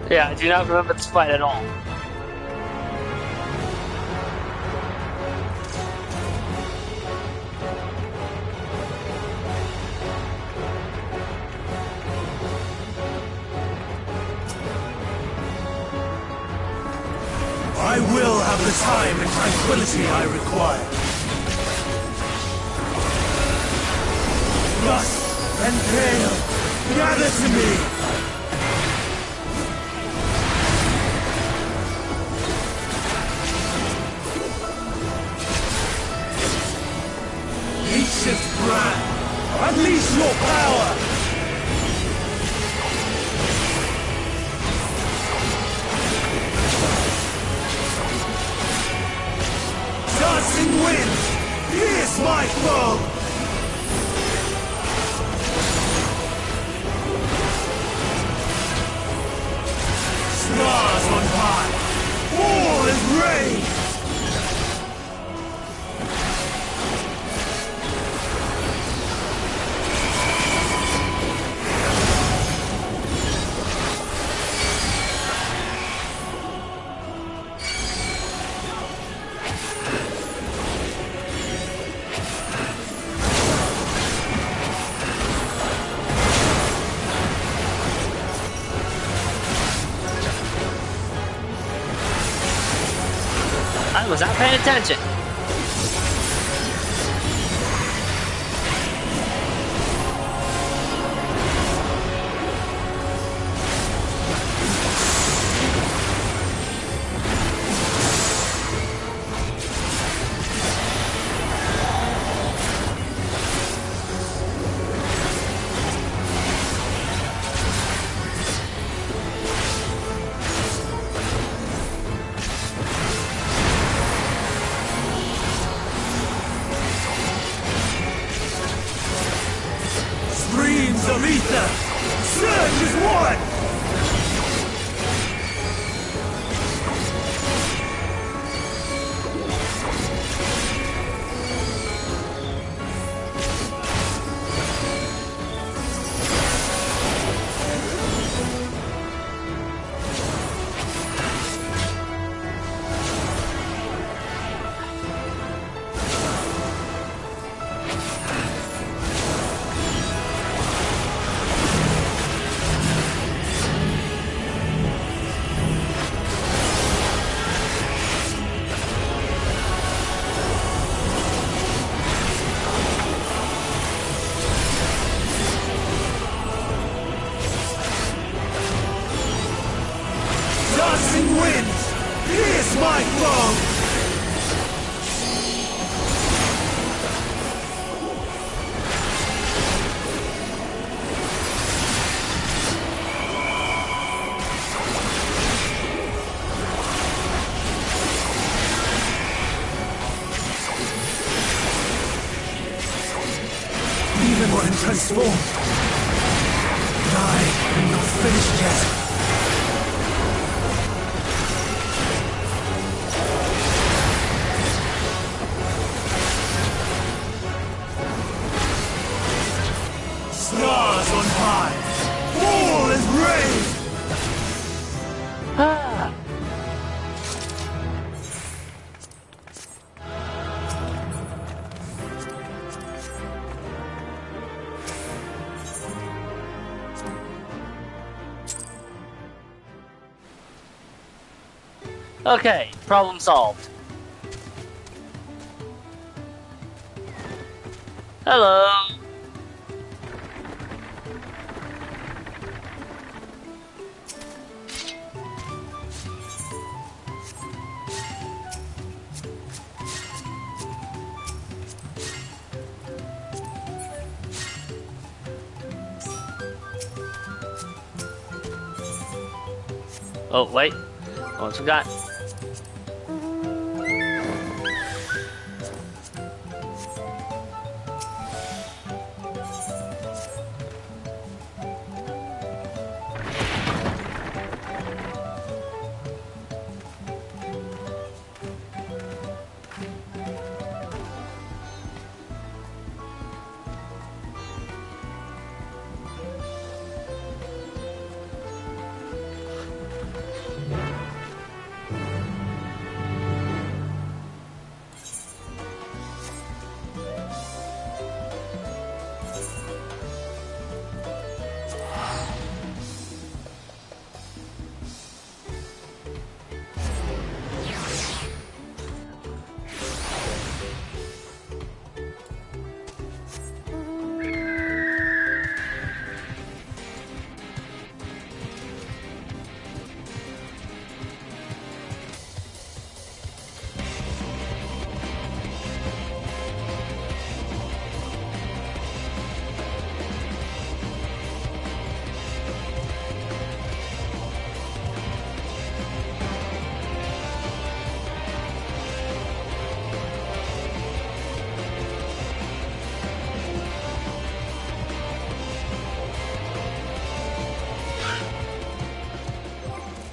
Yeah, I do not remember this fight at all. I will have the time and tranquility I require. Rust and pale, gather to me! Ancient brand, unleash your power! Dancing wind, pierce my foe! Stars on high, all is rain! was not paying attention. Streams of ether! Surge is one! Dancing winds! Pierce my foe! Even when transformed, I am not finished yet. Stars on high! All is raised! Ah. Okay, problem solved. Hello. Oh, wait. Almost forgot.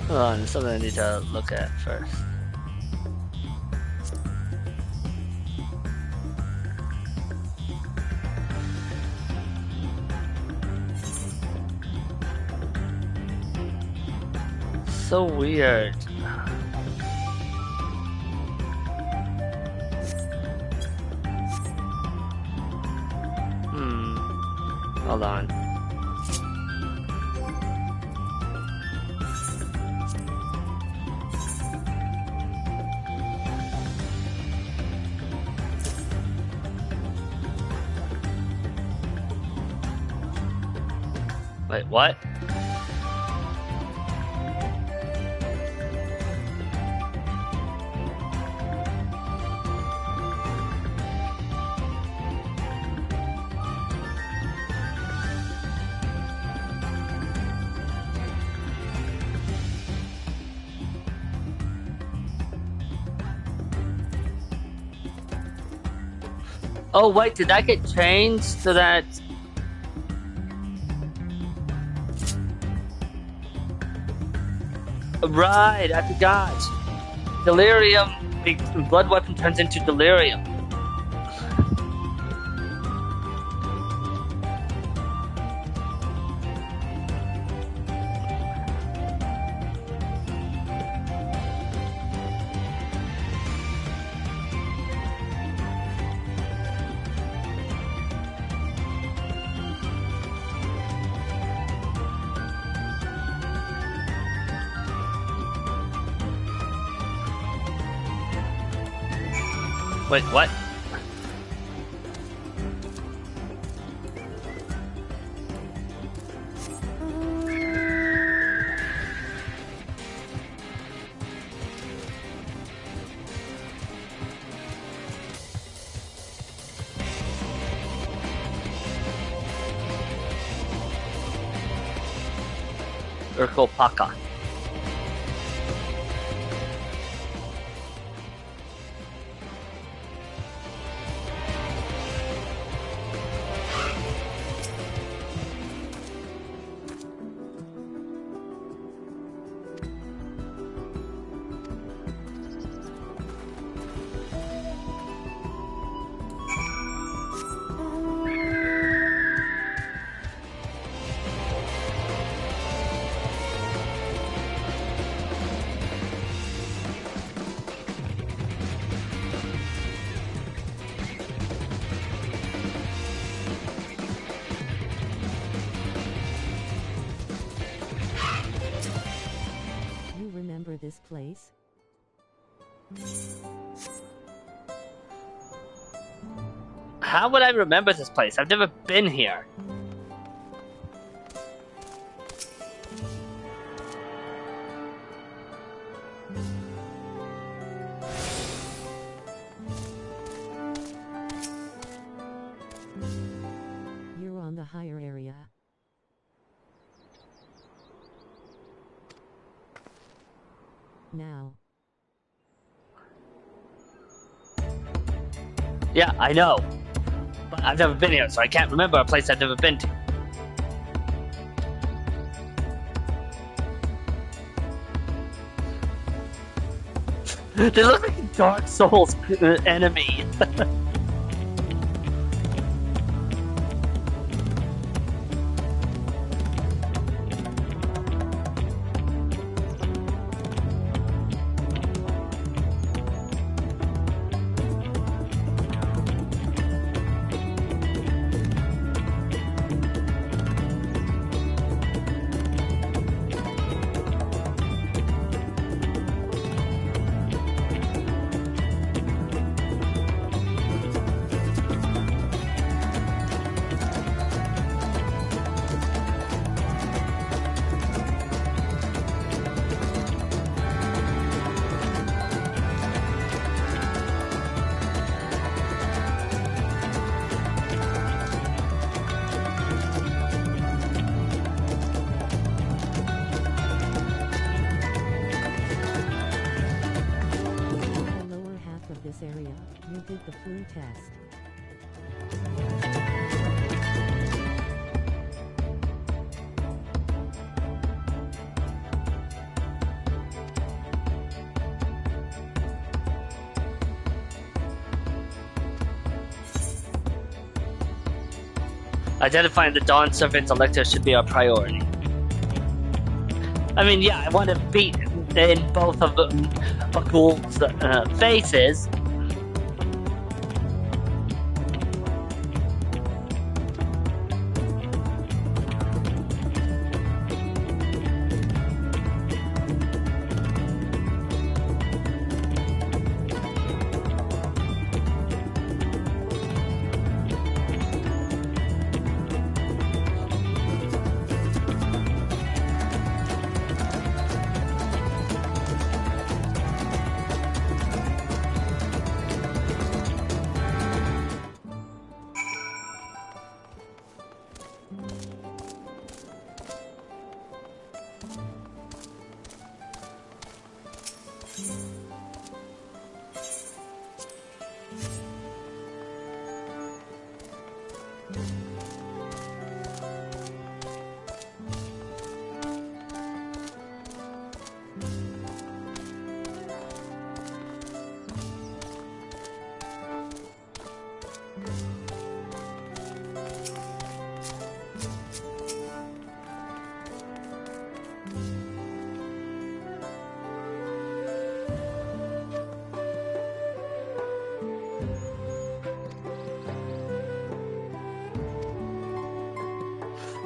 Hold on, there's something I need to look at first. So weird. Hold on. Wait, what? Oh wait, did that get changed so that... Right, I forgot. Delirium, the blood weapon turns into delirium. Wait, what? Urkel Paka. This place? How would I remember this place? I've never been here. You're on the higher area. Now. Yeah, I know. But I've never been here, so I can't remember a place I've never been to. They look like a Dark Souls enemy. Area, you did the flu test. Identifying the Dawn Servant Elector should be our priority. I mean, yeah, I want to beat in both of Bakul's faces.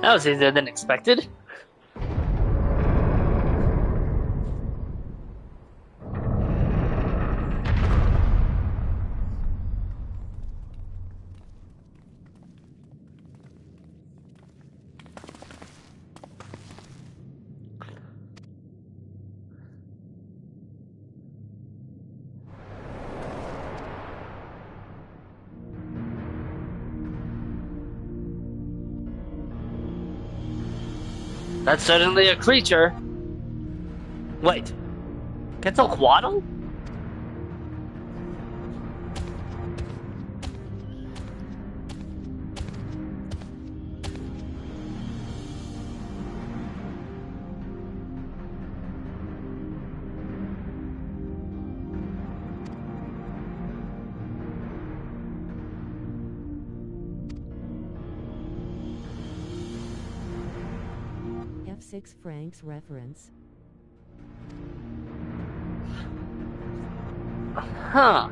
That was easier than expected. That's certainly a creature. Wait. Quetzalcoatl? F6 francs reference. Huh.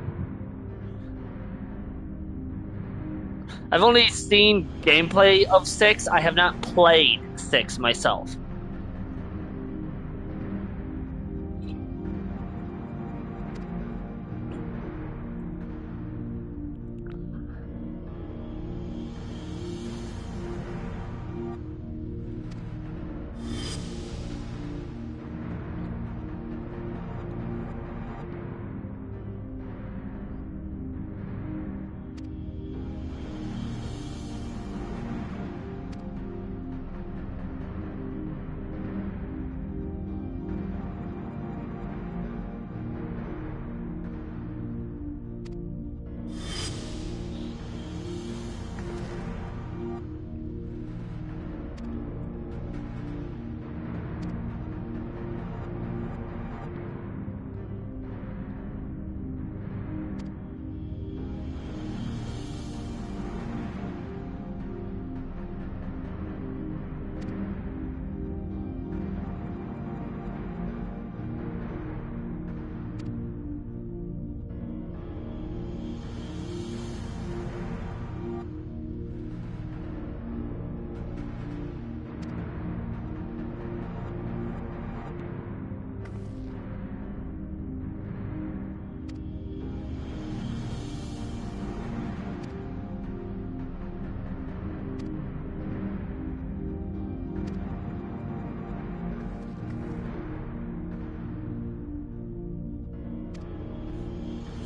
I've only seen gameplay of 6. I have not played 6 myself.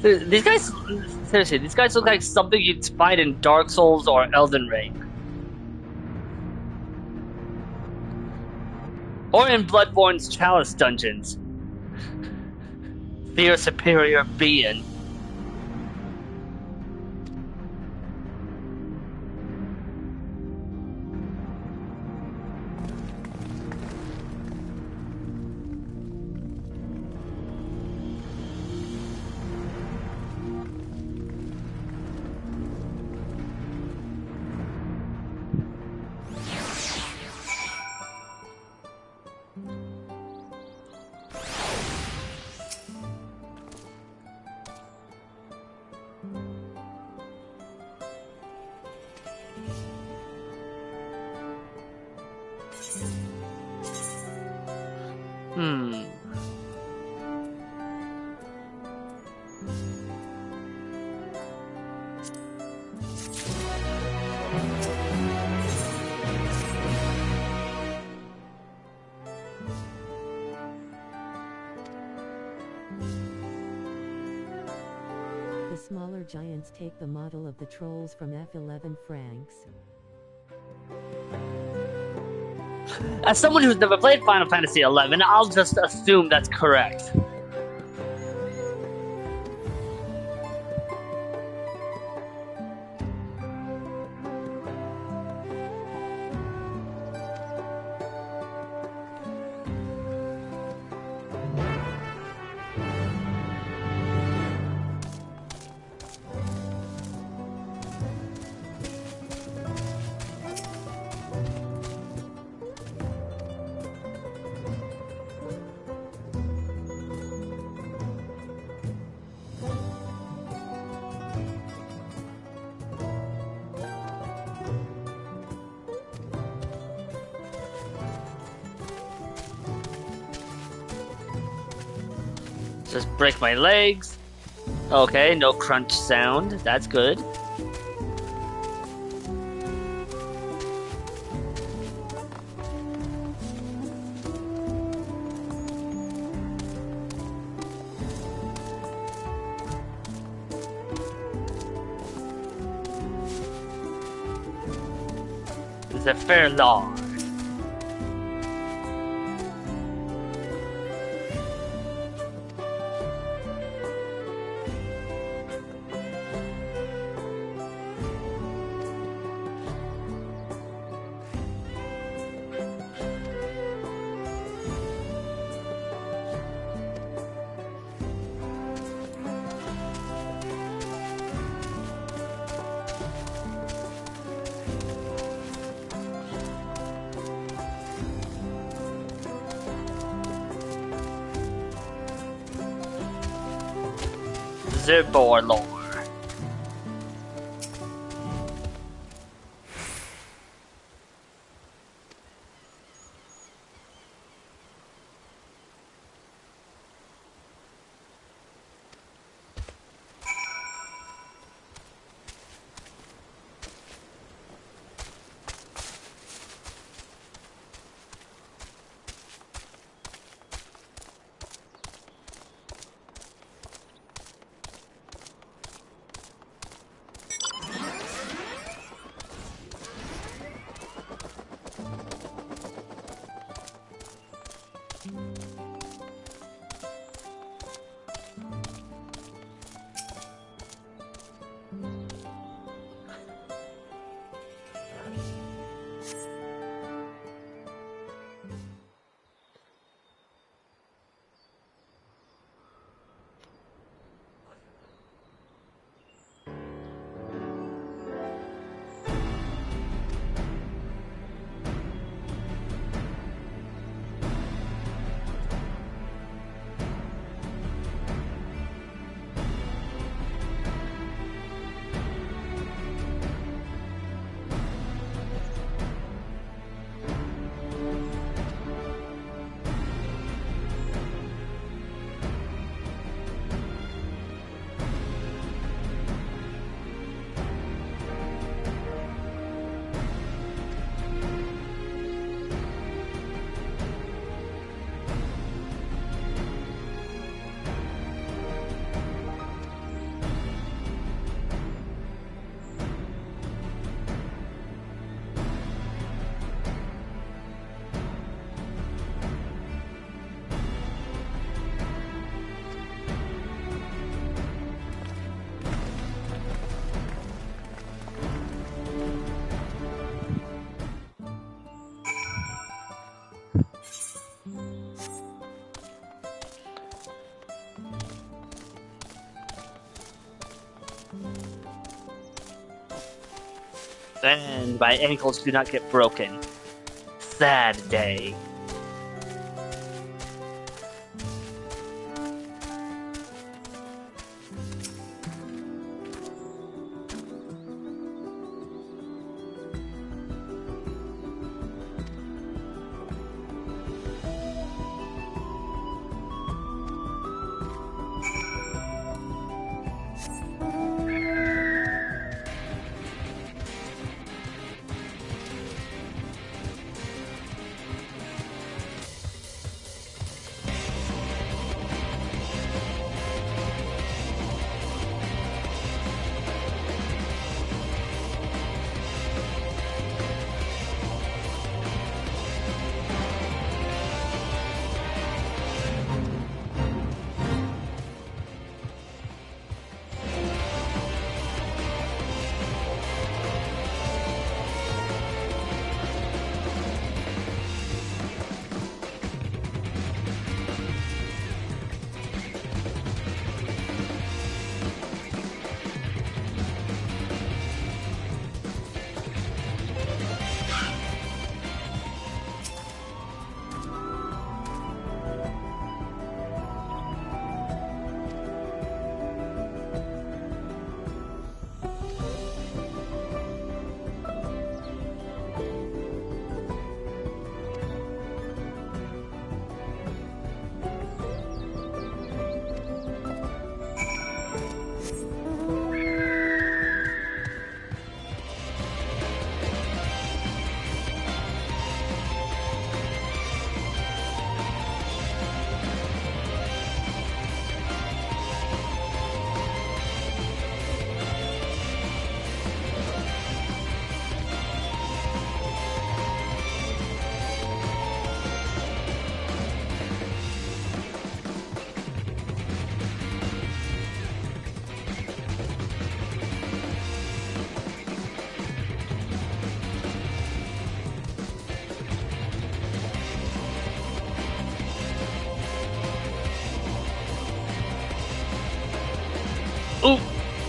These guys, seriously, these guys look like something you'd find in Dark Souls or Elden Ring. Or in Bloodborne's Chalice dungeons. Fear superior being. The smaller giants take the model of the trolls from F11 francs. As someone who's never played Final Fantasy XI, I'll just assume that's correct. Just break my legs. Okay, no crunch sound. That's good. It's a fair law. Zibor lore. And my ankles do not get broken. Sad day.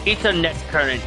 Ethernet current.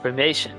Cremation.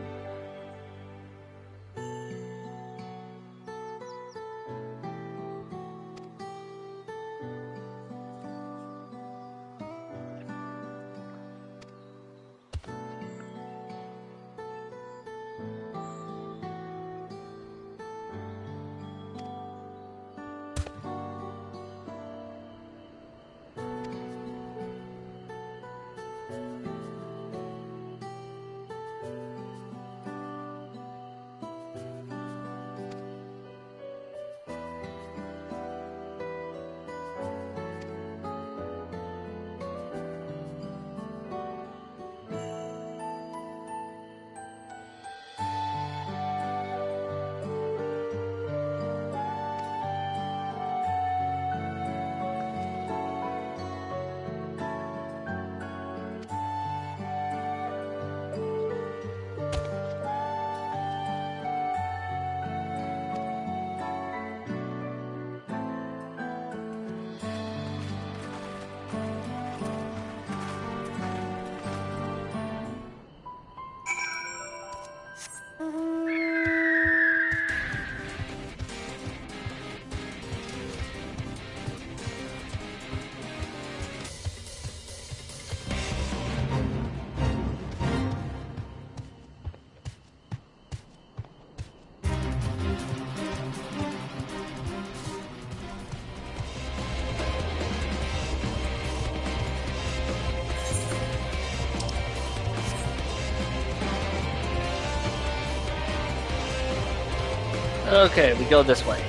Okay, we go this way.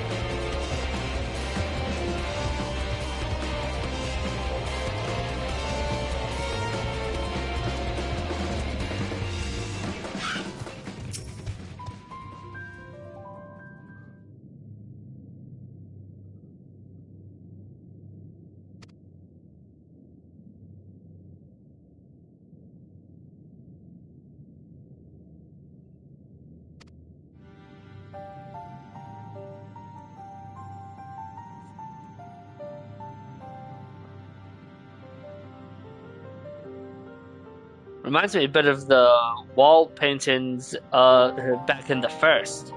Reminds me a bit of the wall paintings back in the first.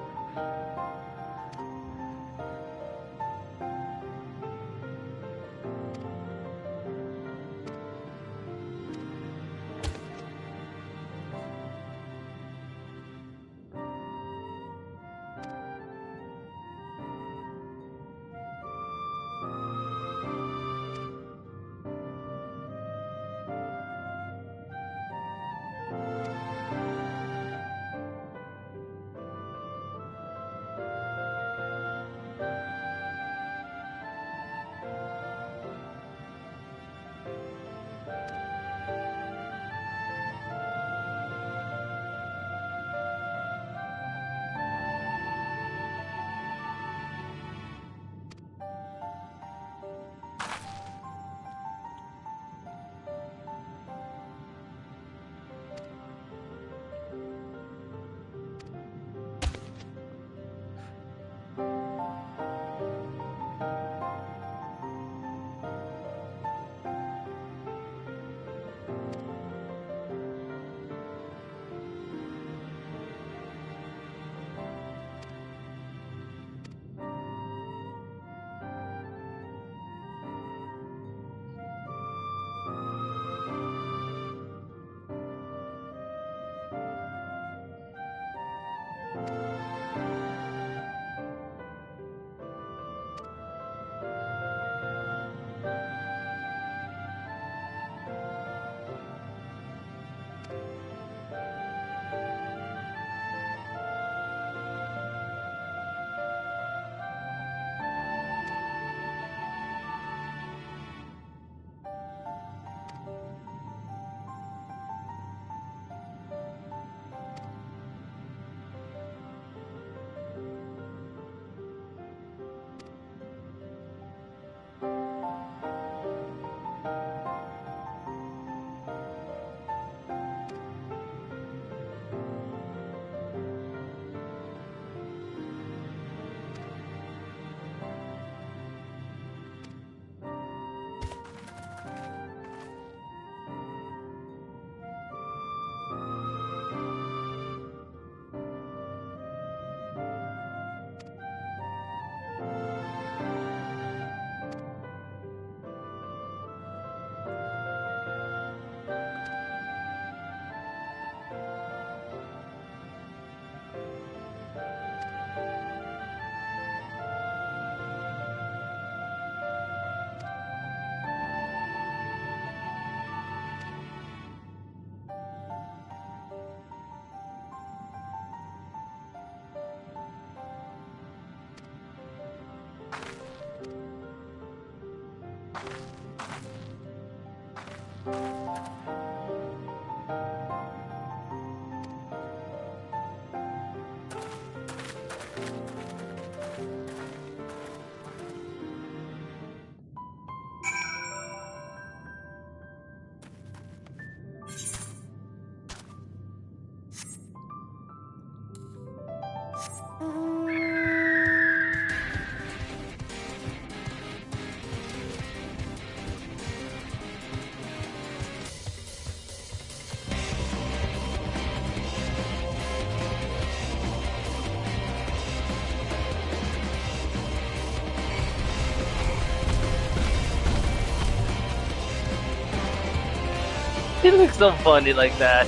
He looks so funny like that.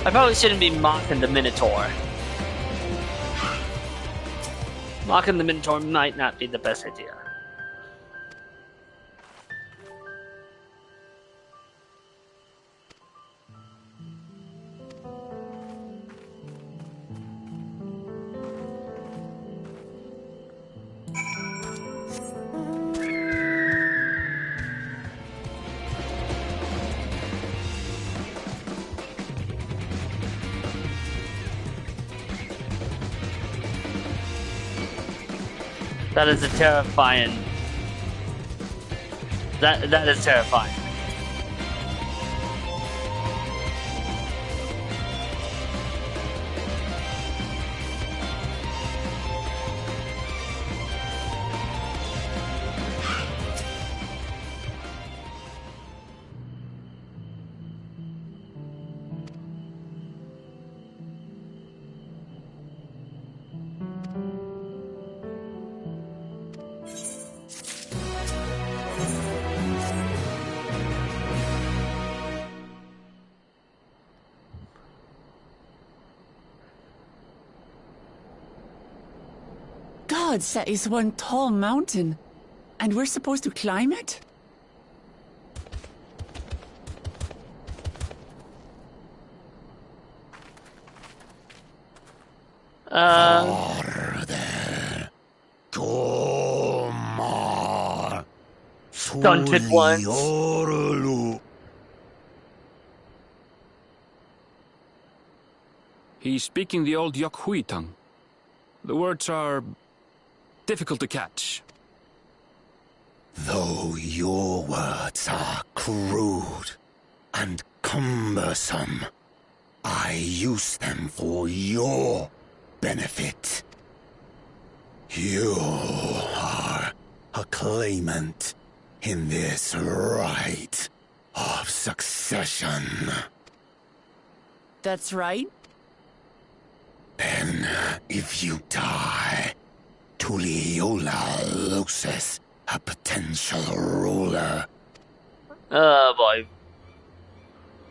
I probably shouldn't be mocking the Minotaur. Mocking the Minotaur might not be the best idea. That is a terrifying. That is terrifying. Gods, that is one tall mountain. And we're supposed to climb it? Farther. Tomar. Stunted ones. He's speaking the old Yokhui tongue. The words are difficult to catch. Though your words are crude and cumbersome, I use them for your benefit. You are a claimant in this right of succession. That's right. Then, if you die, Tuliyola loses a potential ruler. Oh boy.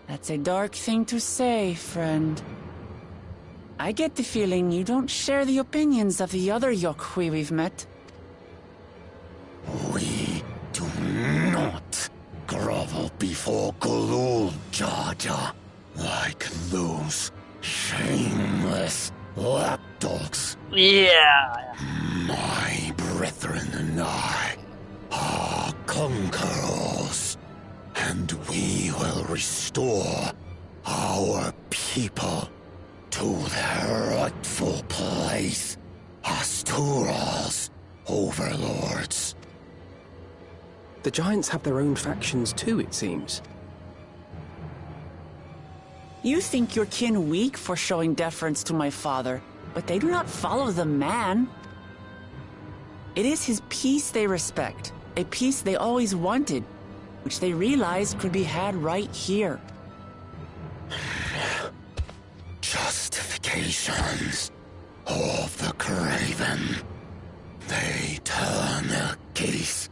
That's a dark thing to say, friend. I get the feeling you don't share the opinions of the other Yokhui we've met. We do not grovel before Gulul, Jar Jar, like those shameless lapdogs. Yeah. My brethren and I are conquerors, and we will restore our people to their rightful place as Tural's overlords. The Giants have their own factions too, it seems. You think your kin weak for showing deference to my father, but they do not follow the man. It is his peace they respect, a peace they always wanted, which they realized could be had right here. Justifications of the craven. They turn their gaze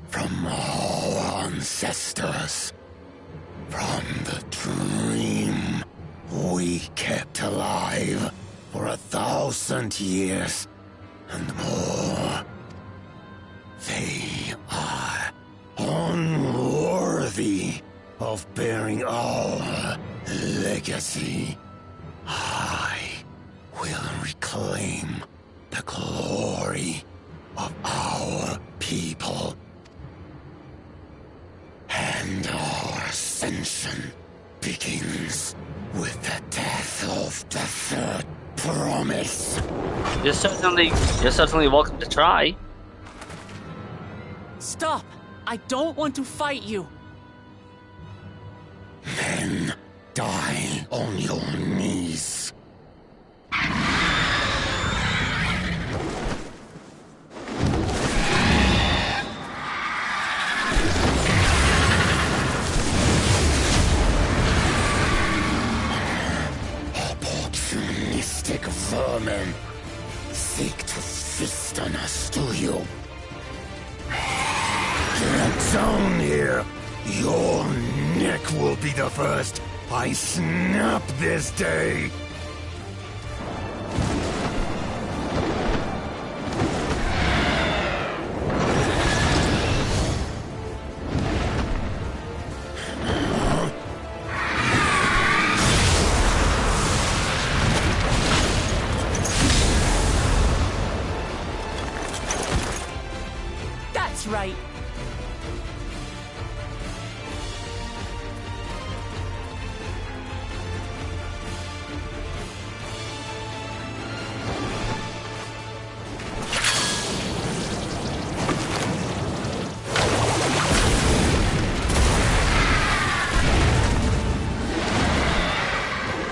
from our ancestors, from the dream we kept alive for 1,000 years and more. They are unworthy of bearing our legacy. I will reclaim the glory of our people. And ascension begins with the death of the third promise. You're certainly welcome to try. Stop! I don't want to fight you. Then die on your knees. Opportunistic vermin seek to feast on us, do you? Get down here! Your neck will be the first I snap this day! That's right.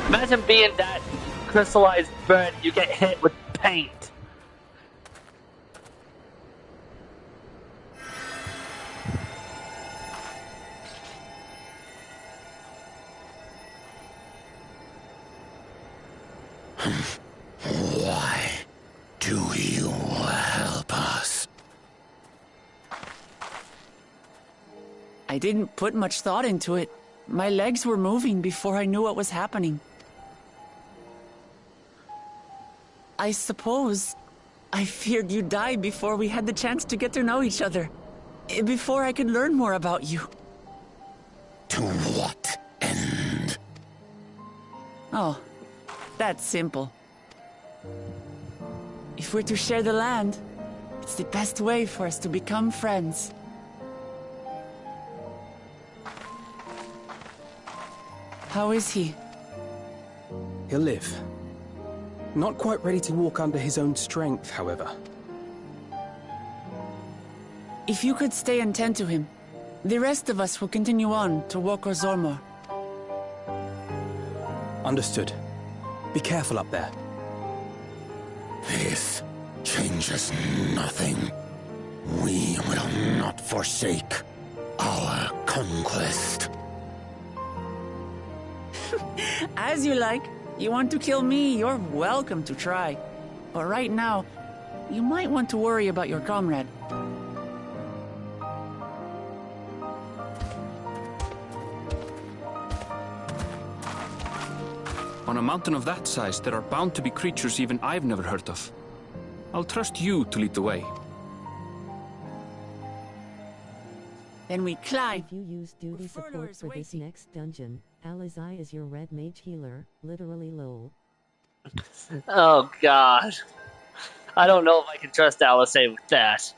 Imagine being that crystallized bird, you get hit with paint. Why do you help us? I didn't put much thought into it. My legs were moving before I knew what was happening. I suppose I feared you'd die before we had the chance to get to know each other. Before I could learn more about you. To what end? Oh, that's simple. If we're to share the land, it's the best way for us to become friends. How is he? He'll live. Not quite ready to walk under his own strength, however. If you could stay and tend to him, the rest of us will continue on to Wokor Zormor. Understood. Be careful up there. This changes nothing. We will not forsake our conquest. As you like. You want to kill me, you're welcome to try. But right now, you might want to worry about your comrade. On a mountain of that size, there are bound to be creatures even I've never heard of. I'll trust you to lead the way. Then we climb. If you use duty support for this next dungeon, Alizai is your red mage healer, literally lol. Oh god. I don't know if I can trust Alizai with that.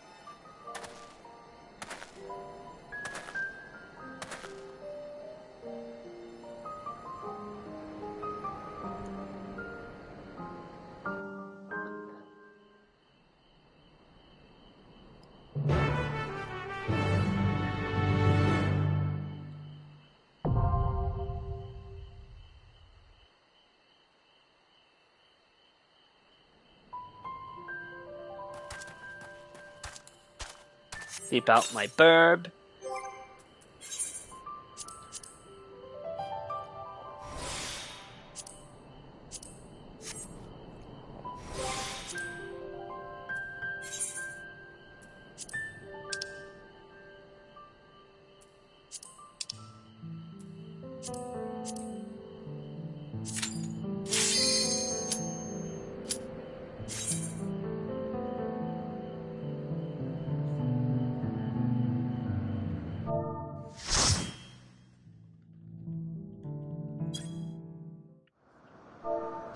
Seep out my burb.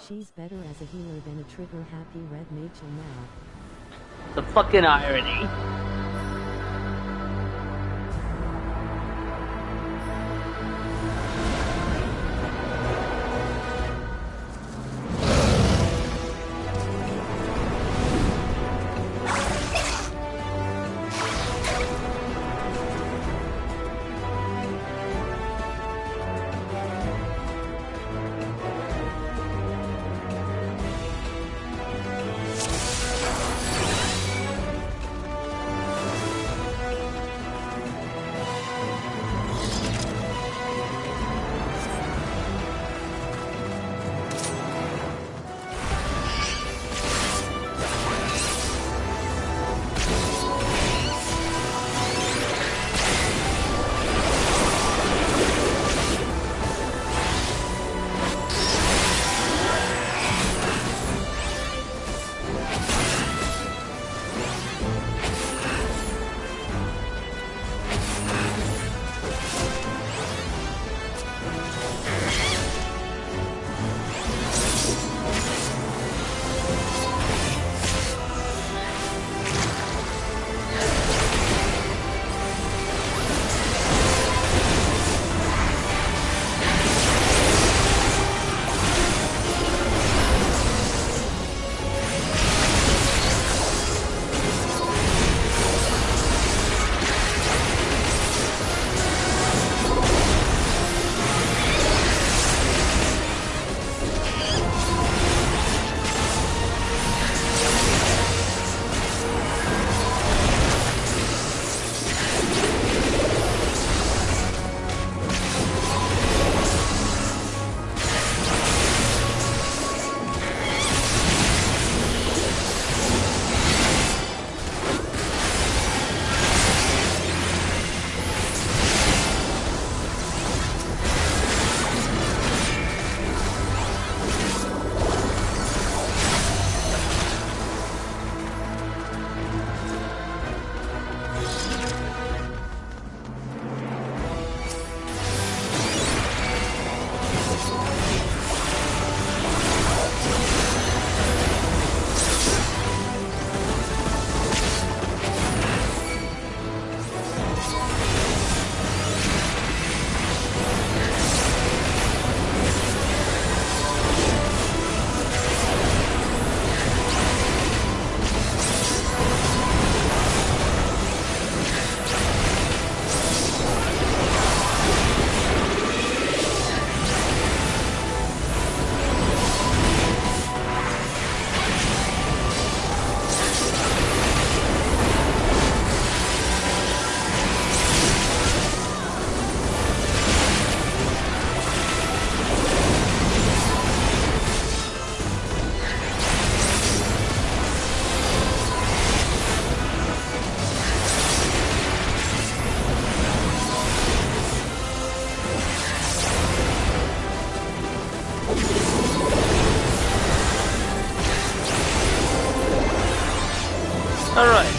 She's better as a healer than a trigger-happy red mage now. The fucking irony.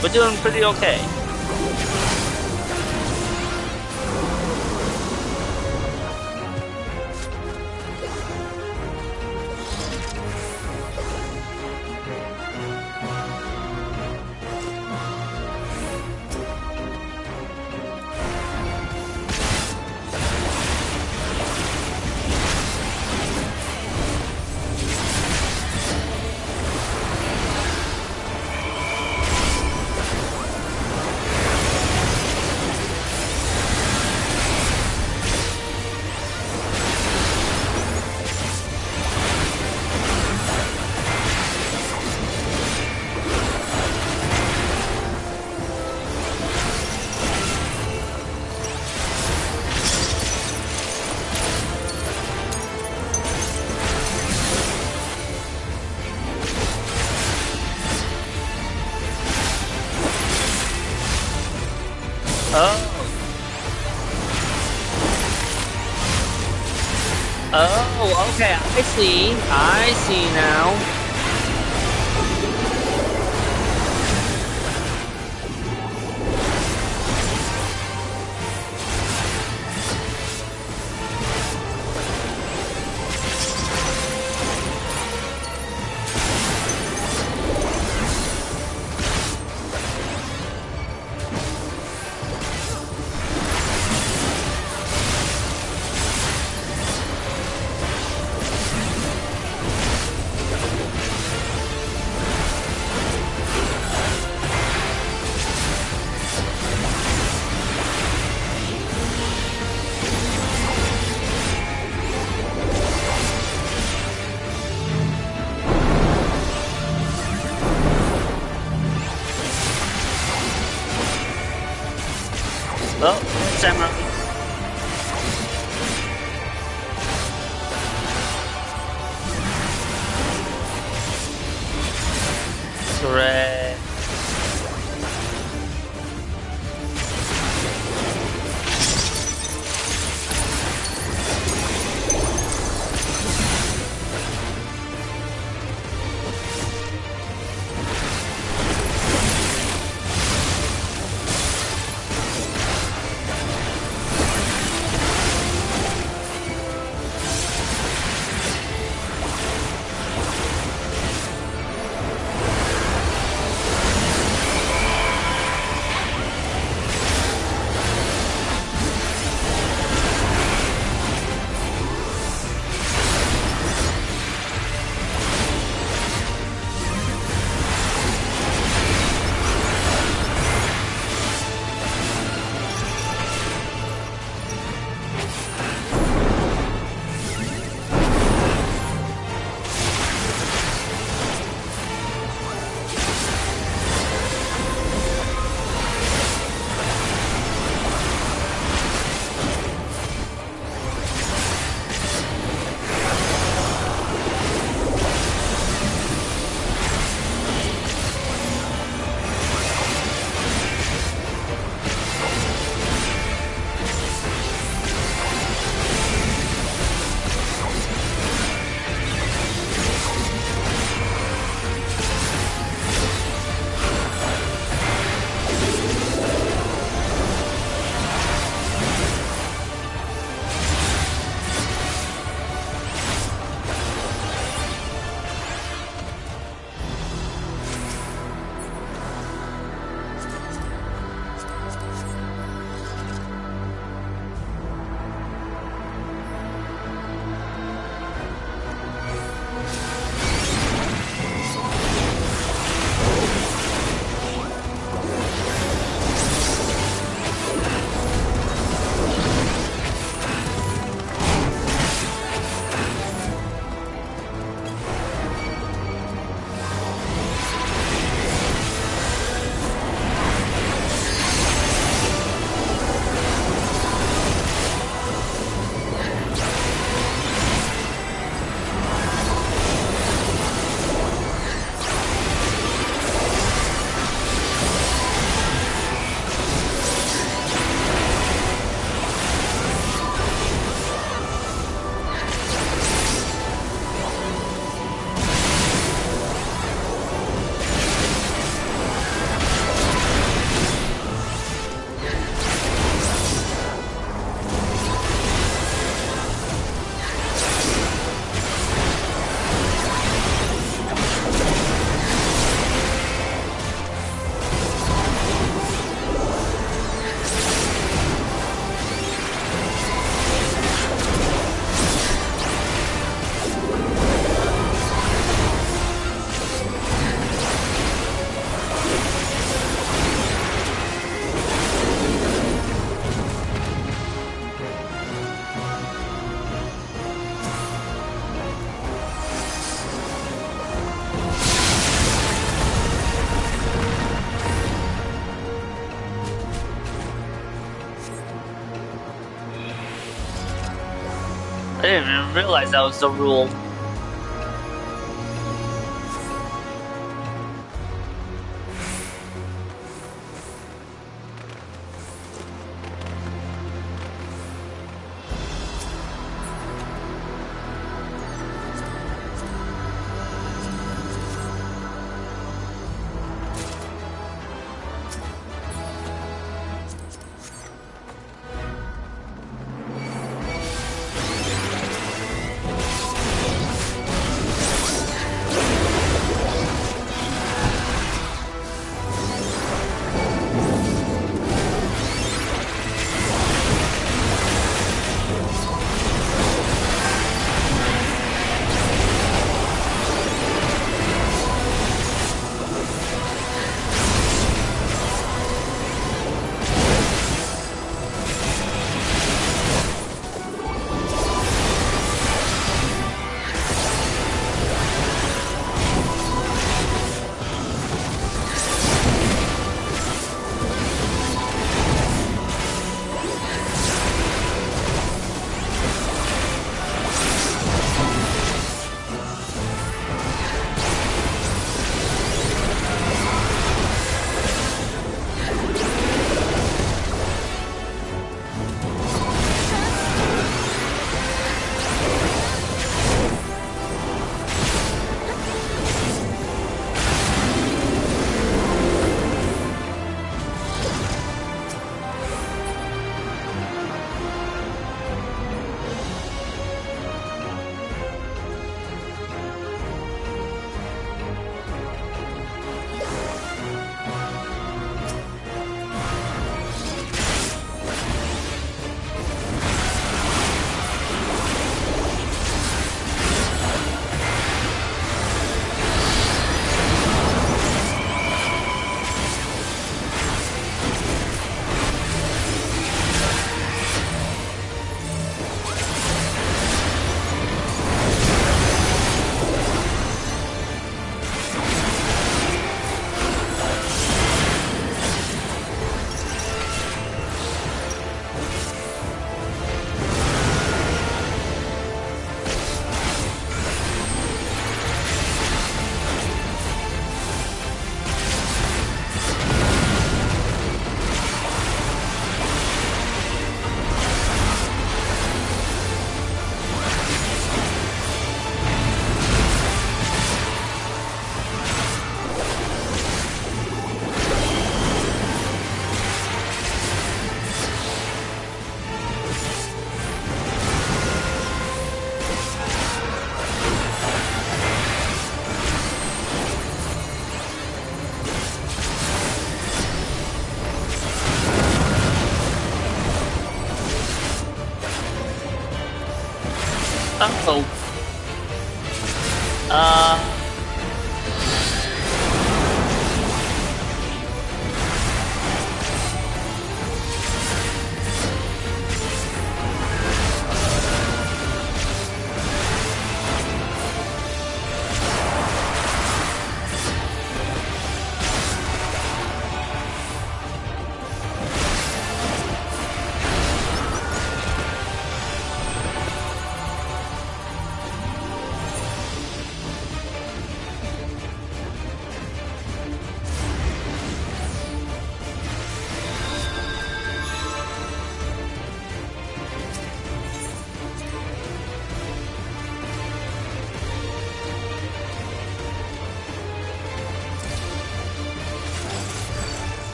We're doing pretty okay. Oh, okay, I see. I see now. I didn't even realize that was the rule. Uh-oh.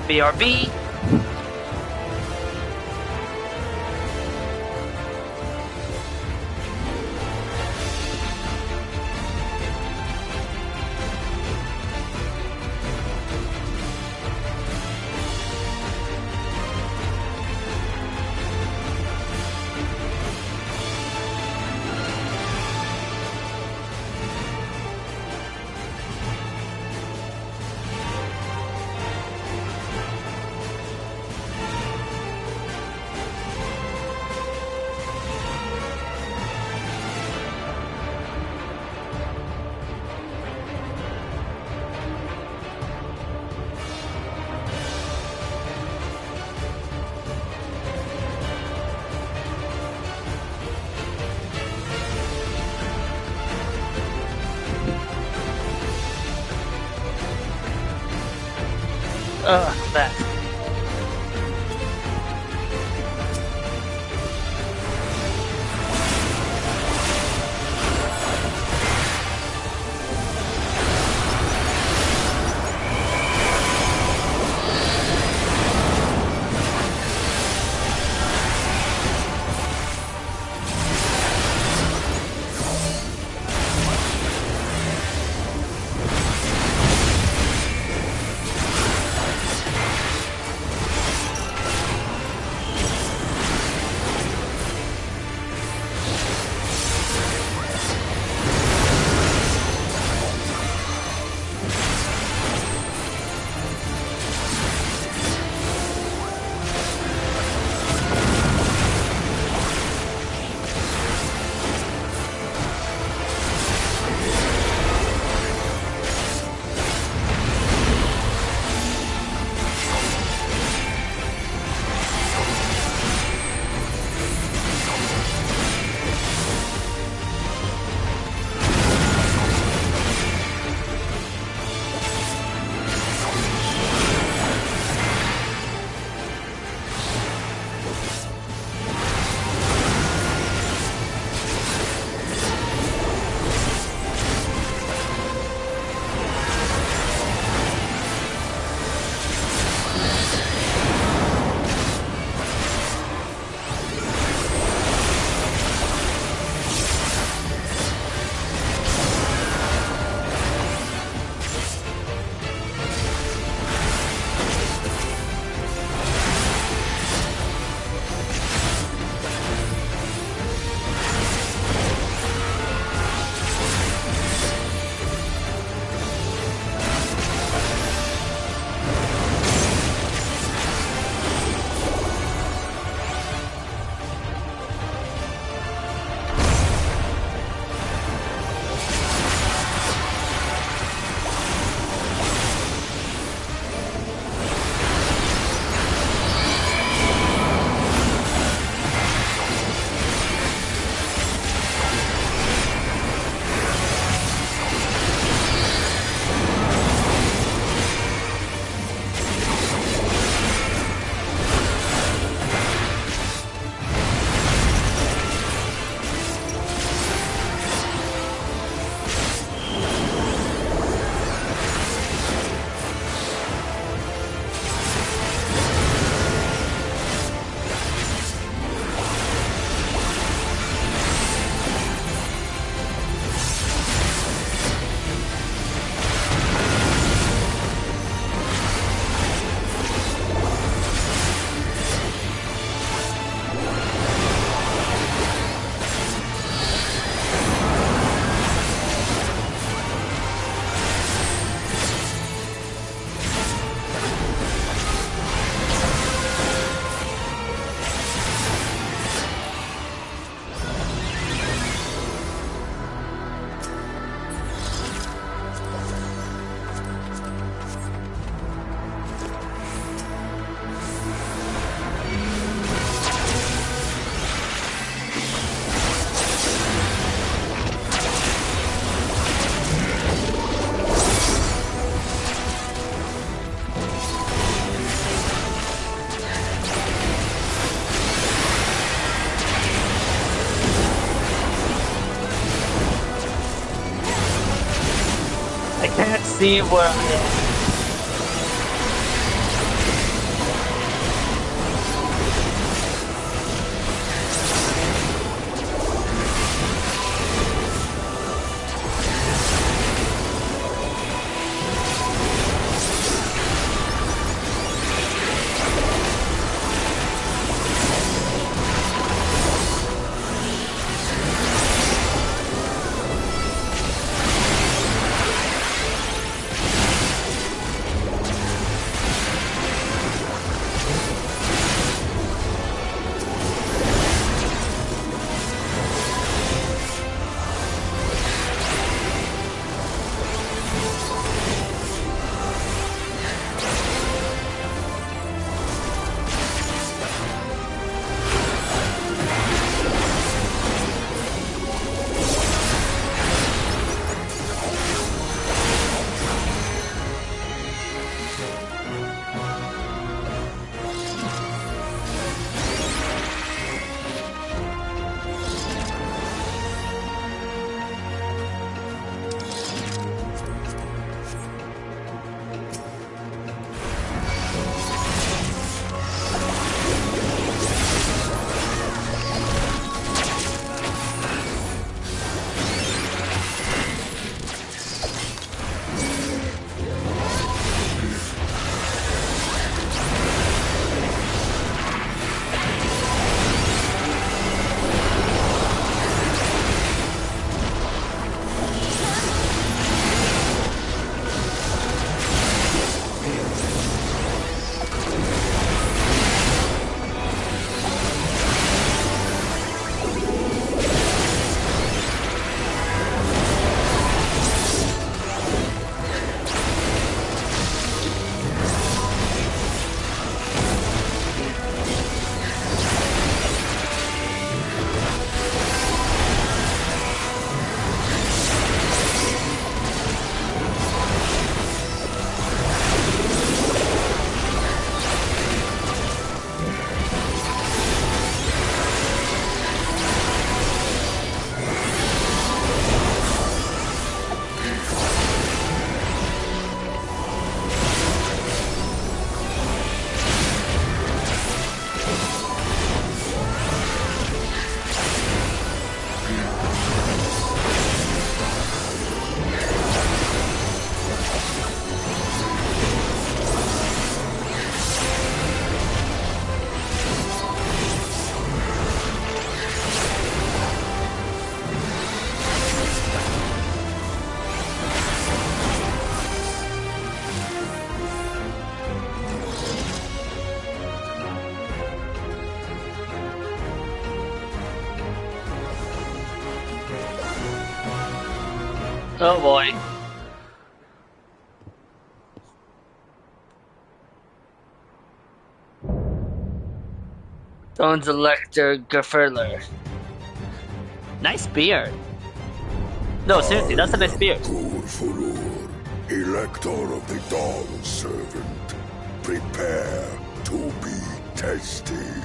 BRB. That. Can't see where I am. Oh boy. Owns Elector Gefurler. Nice beard. No, seriously, that's a nice beard. Elector of the Dawn Servant, prepare to be tested.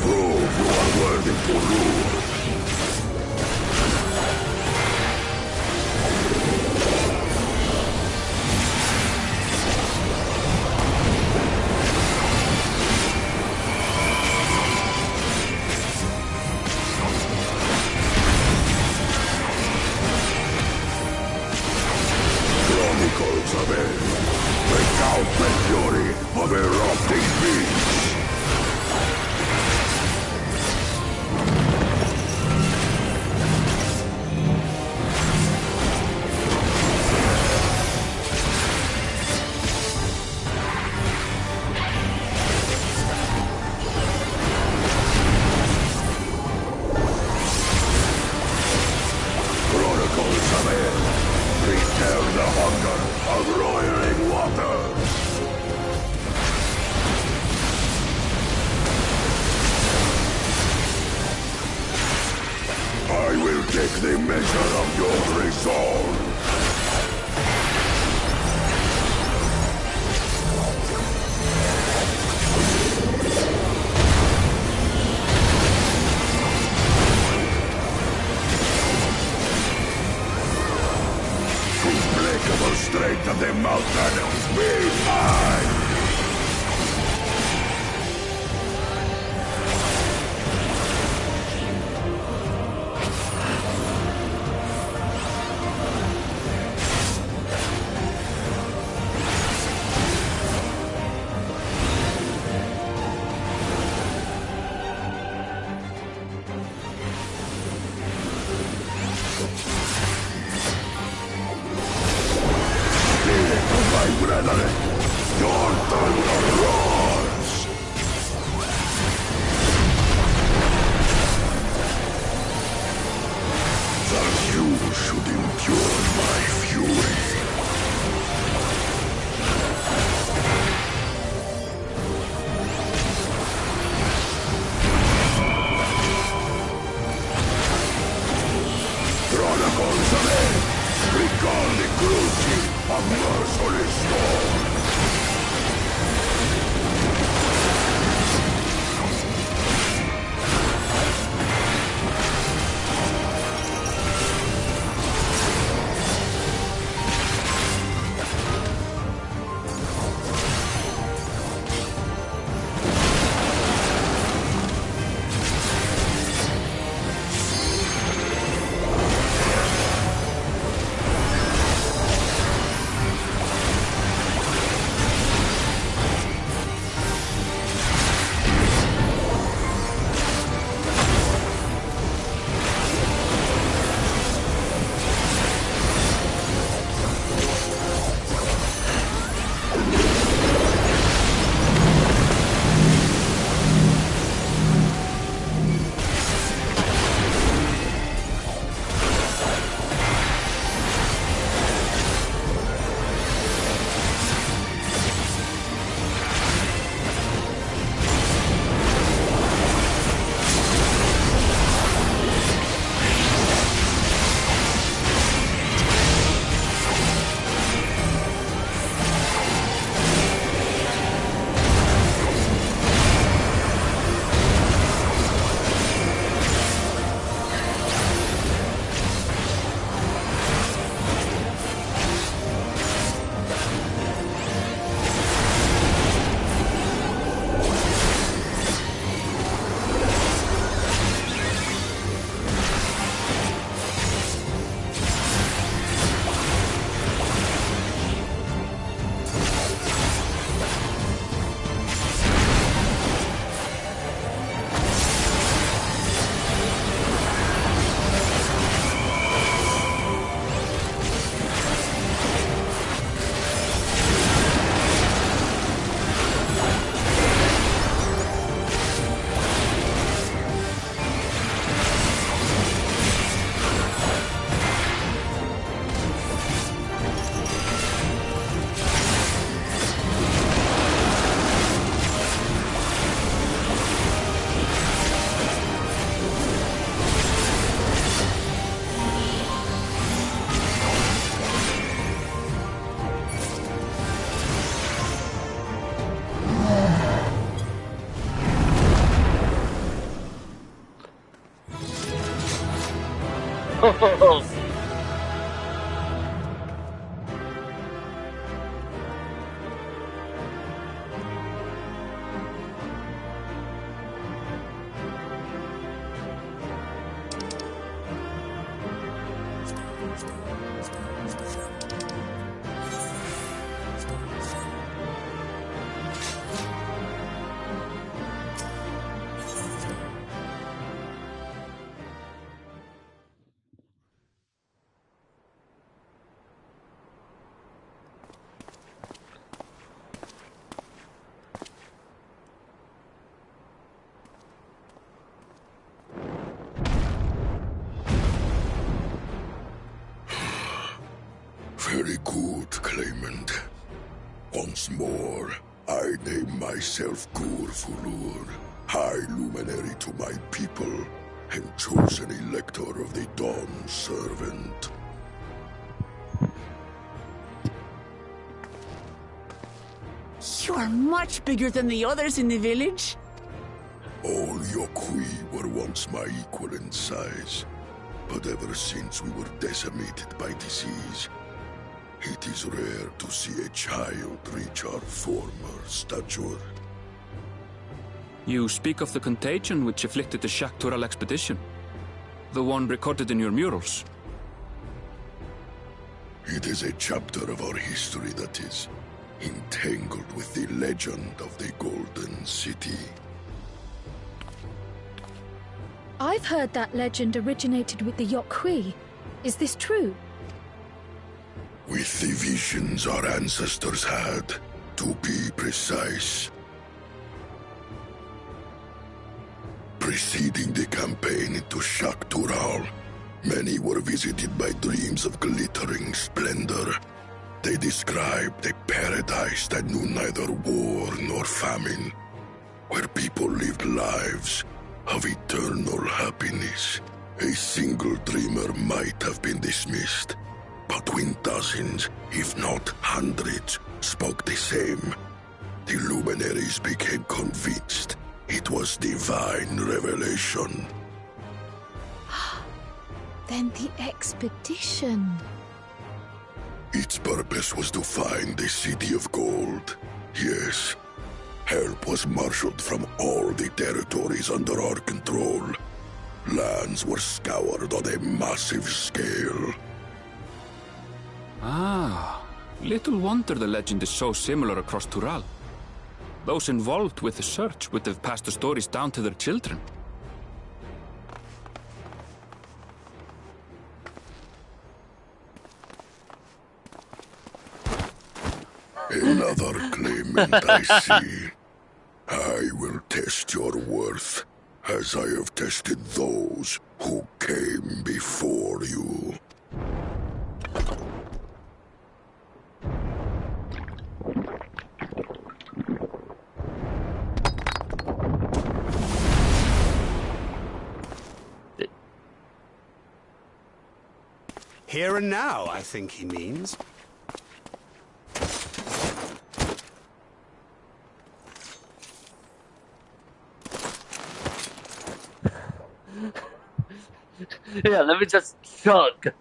Prove you are worthy to rule. Chronicles of it. Recount the fury of erupting beasts. Chronicles of it. Retell the hunger of roiling waters. I will take the measure of your resolve. Unbreakable strength of the mountain, be mine! My brethren, your thunder roars! That you should endure my fury. Chronicles of it, recall the cruelty of merciless storm. Very good, claimant. Once more, I name myself Gur-Fulur, High Luminary to my people, and chosen Elector of the Dawn Servant. You are much bigger than the others in the village. All Yokui were once my equal in size, but ever since we were decimated by disease, it is rare to see a child reach our former stature. You speak of the contagion which afflicted the Shaktural expedition? The one recorded in your murals? It is a chapter of our history that is entangled with the legend of the Golden City. I've heard that legend originated with the Yokui. Is this true? With the visions our ancestors had, to be precise. Preceding the campaign into Shaktural, many were visited by dreams of glittering splendor. They described a paradise that knew neither war nor famine, where people lived lives of eternal happiness. A single dreamer might have been dismissed, but when dozens, if not hundreds, spoke the same, the luminaries became convinced it was divine revelation. Then the expedition... Its purpose was to find the City of Gold. Yes, help was marshaled from all the territories under our control. Lands were scoured on a massive scale. Ah, little wonder the legend is so similar across Tural. Those involved with the search would have passed the stories down to their children. Another claimant, I see. I will test your worth, as I have tested those who came before you. Here and now, I think he means. Yeah, let me just chug.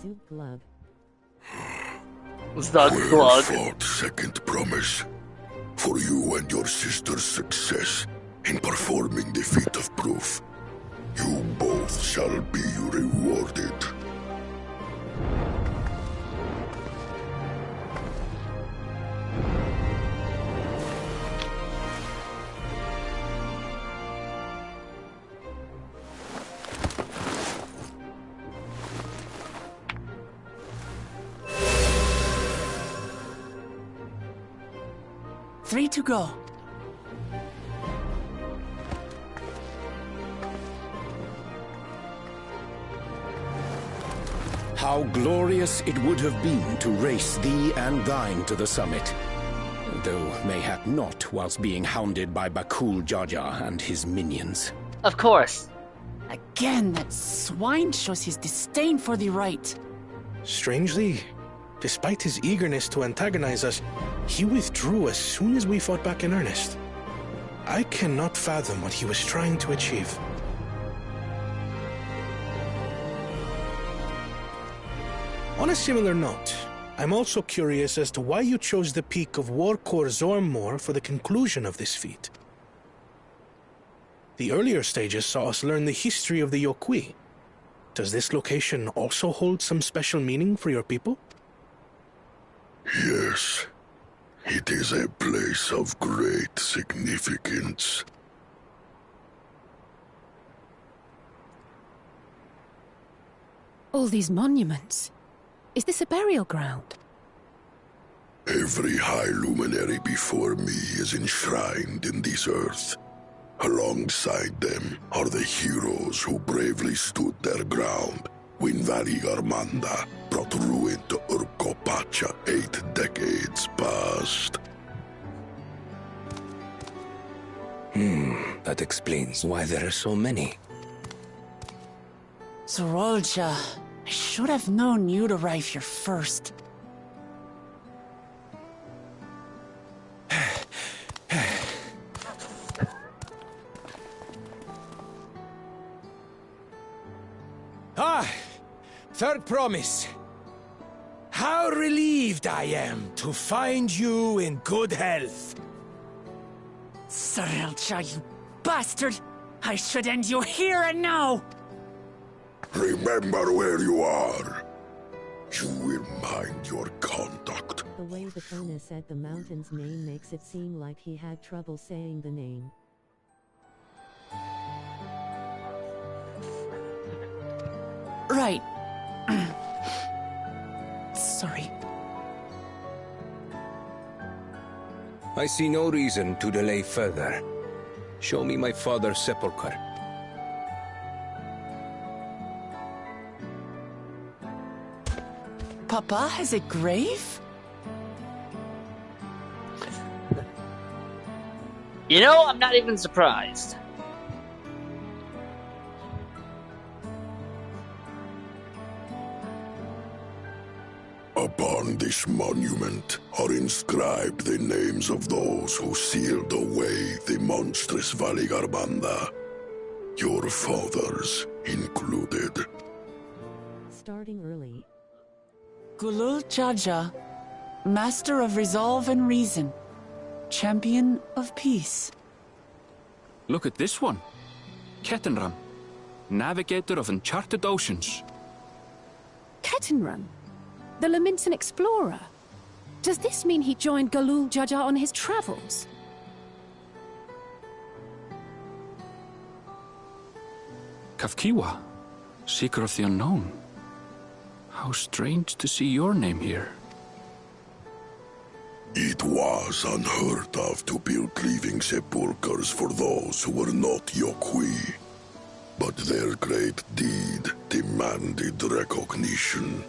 Zoot glug. Well fought, second promise. For you and your sister's success in performing the feat of proof, you both shall be rewarded. Three to go. How glorious it would have been to race thee and thine to the summit. though mayhap not whilst being hounded by Bakul Jaja and his minions. Of course. Again, that swine shows his disdain for the right. Strangely, despite his eagerness to antagonize us, he withdrew as soon as we fought back in earnest. I cannot fathom what he was trying to achieve. On a similar note, I'm also curious as to why you chose the peak of Warkor Zormor for the conclusion of this feat. The earlier stages saw us learn the history of the Yokui. Does this location also hold some special meaning for your people? Yes. It is a place of great significance. All these monuments. Is this a burial ground? Every high luminary before me is enshrined in this earth. Alongside them are the heroes who bravely stood their ground when Valigarmanda brought ruin to Urkopacha 8 decades past. That explains why there are so many. Zorolja, I should have known you'd arrive here first. Third promise. How relieved I am to find you in good health. Zorolja, you bastard! I should end you here and now! Remember where you are. You will mind your conduct. The way Batona said the mountain's name makes it seem like he had trouble saying the name. Right. Sorry. I see no reason to delay further. Show me my father's sepulchre. Papa has a grave? You know, I'm not even surprised. Upon this monument are inscribed the names of those who sealed away the monstrous Valigarmanda. Your fathers included. Starting early. Gulul Jaja, Master of Resolve and Reason, Champion of Peace. Look at this one. Kettenram, Navigator of Uncharted Oceans. Kettenrun? The Laminton explorer? Does this mean he joined Galul Jaja on his travels? Kafkiwa, Seeker of the Unknown. How strange to see your name here. It was unheard of to build living sepulchres for those who were not Yokui. But their great deed demanded recognition.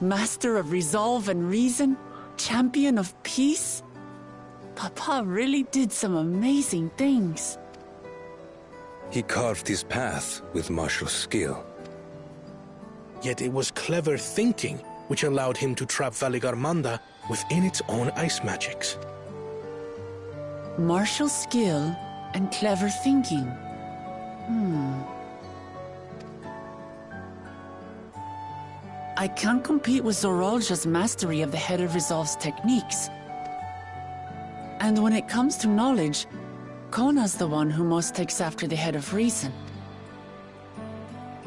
Master of Resolve and Reason, Champion of Peace? Papa really did some amazing things. He carved his path with martial skill. Yet it was clever thinking which allowed him to trap Valigarmanda within its own ice magics. Martial skill and clever thinking. I can't compete with Zorolja's mastery of the Head of Resolve's techniques. And when it comes to knowledge, Kona's the one who most takes after the Head of Reason.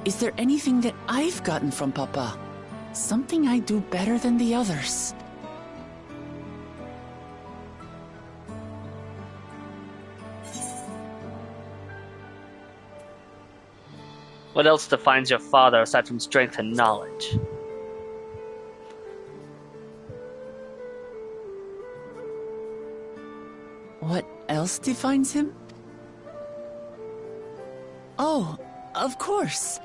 Is there anything that I've gotten from Papa? Something I do better than the others? What else defines your father aside from strength and knowledge? What else defines him? Oh, of course.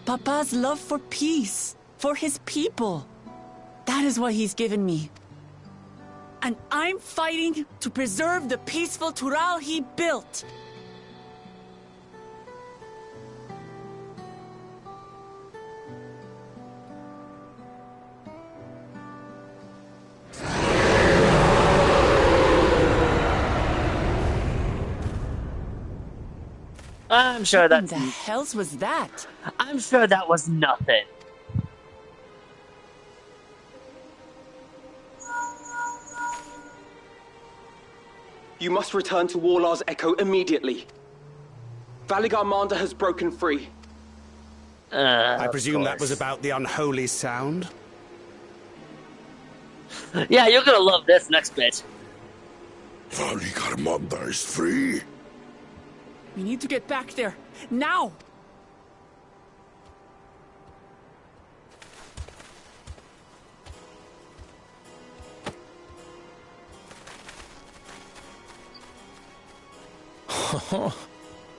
Papa's love for peace, for his people. That is what he's given me. And I'm fighting to preserve the peaceful Tural he built. I'm sure that's... What the hells was that? I'm sure that was nothing. You must return to Warlar's Echo immediately. Valigarmanda has broken free. I presume that was about the unholy sound? Yeah, you're gonna love this next bit. Valigarmanda is free? We need to get back there, now!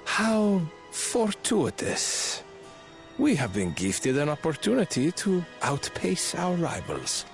How fortuitous. We have been gifted an opportunity to outpace our rivals.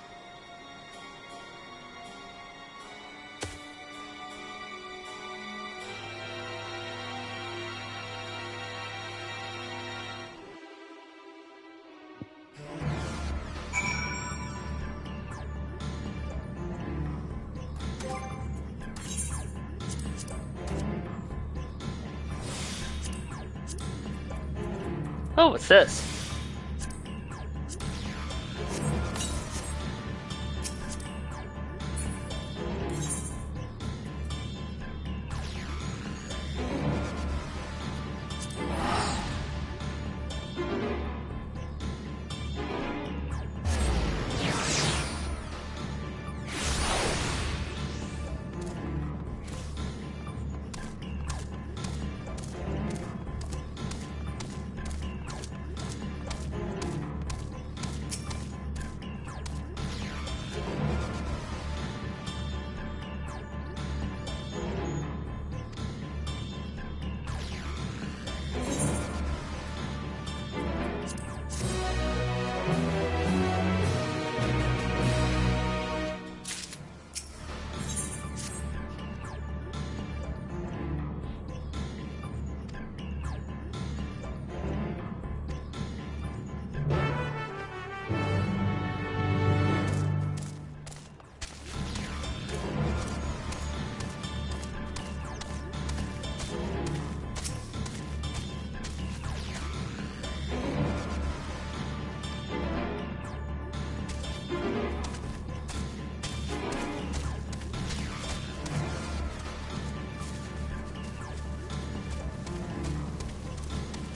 Oh, what's this?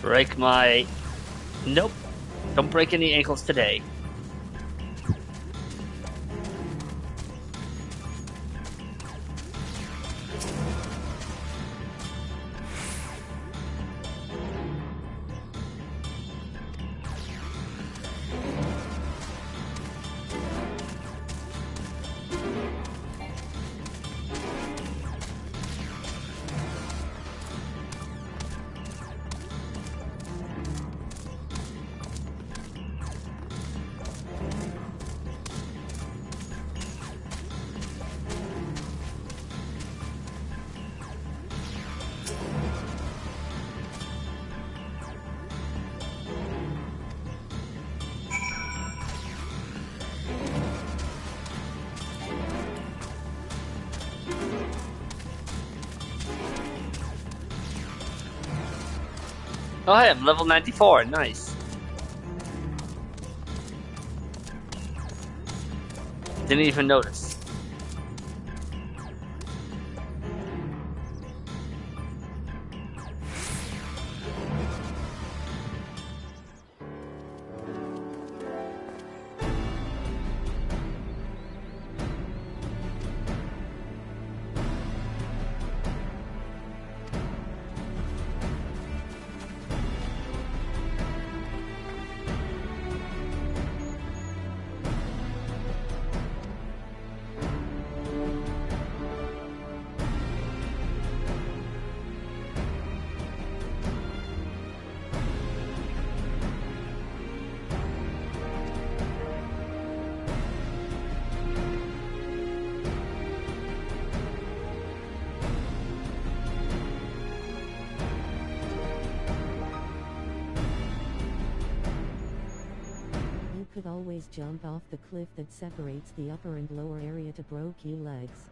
Break my... Nope. Don't break any ankles today. Oh, hey, I'm level 94. Nice. Didn't even notice. could always jump off the cliff that separates the upper and lower area to broke you legs.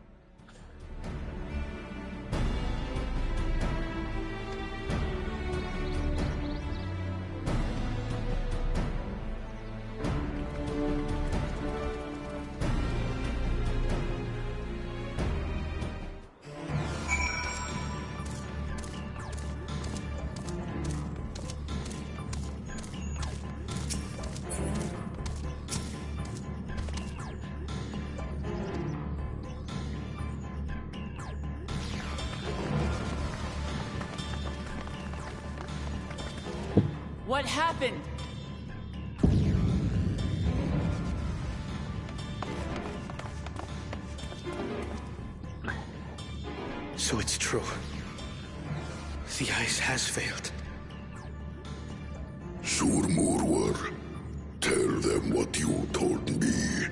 What happened? So it's true. The ice has failed. Surmurwar, tell them what you told me.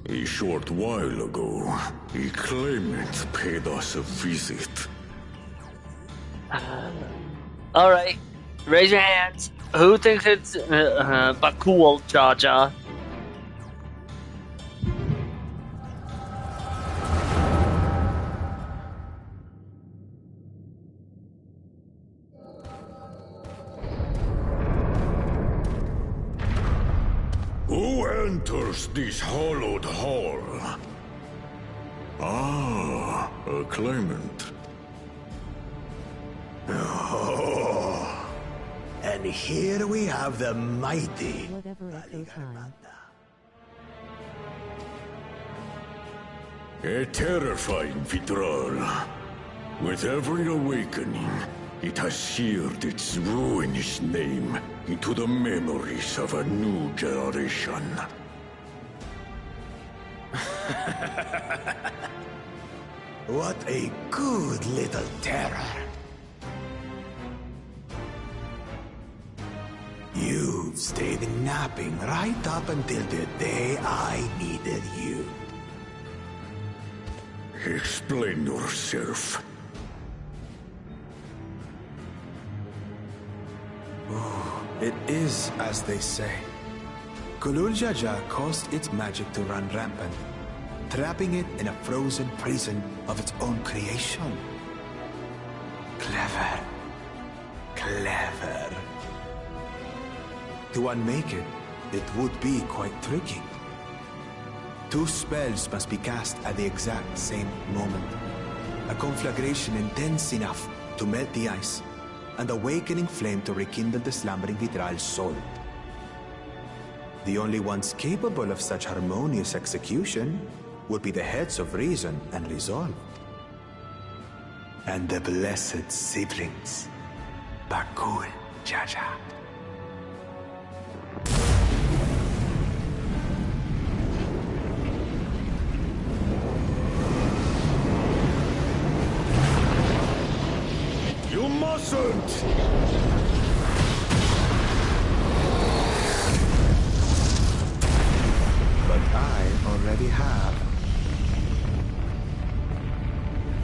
A short while ago, a claimant paid us a visit. Alright, raise your hands. Who thinks it's Bakul, Jar Jar? Who enters this hallowed hall? Ah, a claimant. Oh, and here we have the mighty A terrifying withdrawal. With every awakening, it has seared its ruinous name into the memories of a new generation. What a good little terror. You've stayed napping right up until the day I needed you. Explain yourself. It is as they say. Kulul Jaja caused its magic to run rampant, trapping it in a frozen prison of its own creation. Clever. Clever. To unmake it, it would be quite tricky. 2 spells must be cast at the exact same moment. A conflagration intense enough to melt the ice, and awakening flame to rekindle the slumbering Vitral's soul. The only ones capable of such harmonious execution would be the heads of reason and resolve. And the blessed siblings, Bakul Jaja. You mustn't! But I already have.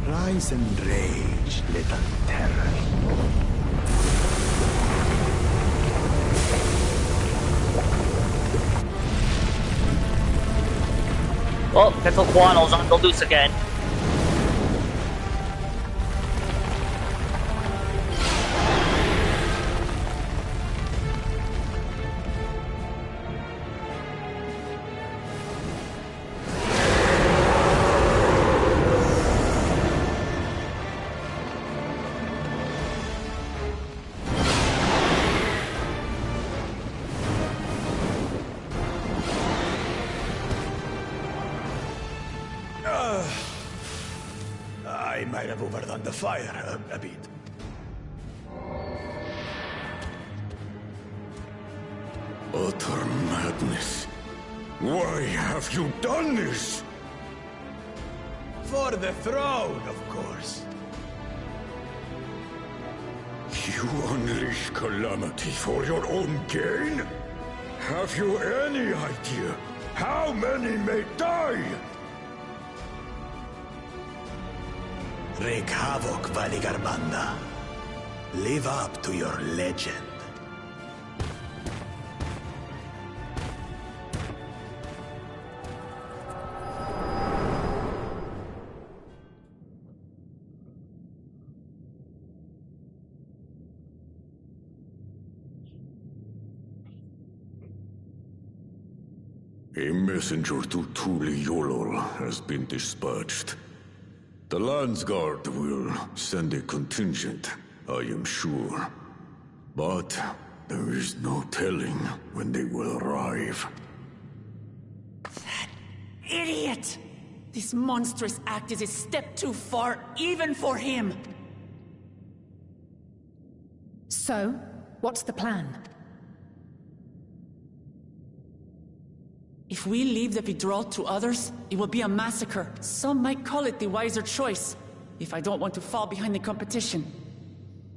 Rise and rage, little terror. Oh, Quetzalcoatl's on the loose again. I might have overdone the fire a bit. Utter madness. Why have you done this? For the throne, of course. You unleash calamity for your own gain? Have you any idea how many may die? Wreak havoc, Valigarbanda. Live up to your legend. A messenger to Tuliolol has been dispatched. The Landsguard will send a contingent, I am sure. But there is no telling when they will arrive. Idiot! This monstrous act is a step too far, even for him! So, what's the plan? If we leave the withdrawal to others, it will be a massacre. Some might call it the wiser choice, if I don't want to fall behind the competition.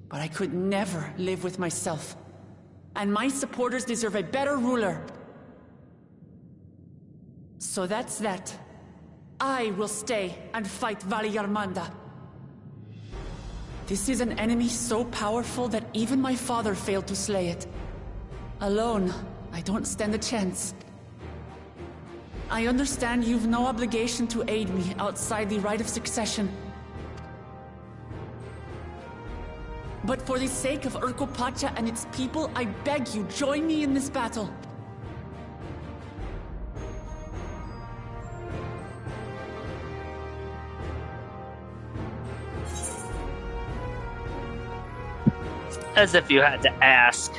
But I could never live with myself. And my supporters deserve a better ruler. So that's that. I will stay and fight Valigarmanda. This is an enemy so powerful that even my father failed to slay it. Alone, I don't stand a chance. I understand you've no obligation to aid me outside the right of succession. But for the sake of Urkopacha and its people, I beg you, join me in this battle. As if you had to ask.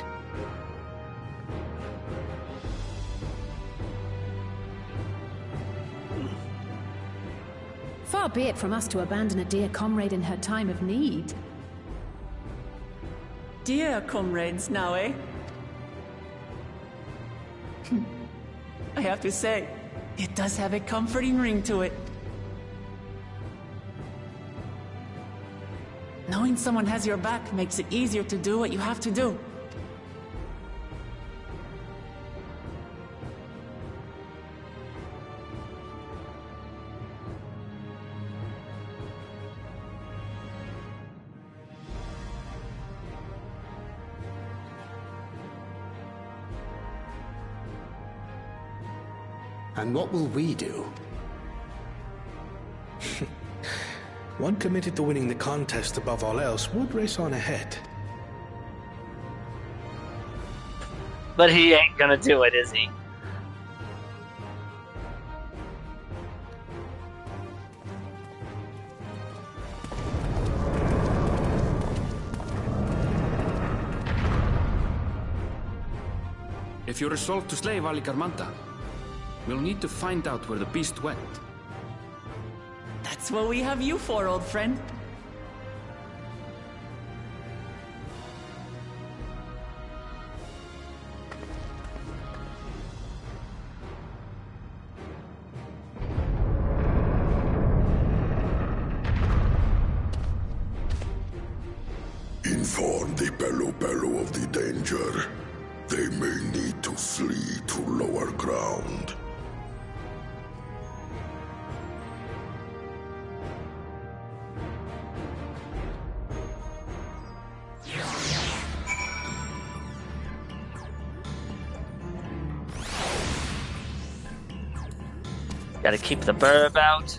Far be it from us to abandon a dear comrade in her time of need. Dear comrades now, eh? I have to say, it does have a comforting ring to it. Knowing someone has your back makes it easier to do what you have to do. And what will we do? One committed to winning the contest above all else would race on ahead. But he ain't gonna do it, is he? If you resolve to slay Valigarmanda, we'll need to find out where the beast went. That's what we have you for, old friend. Inform the Bello of the danger. They may need to flee to lower ground. Gotta keep the burb out.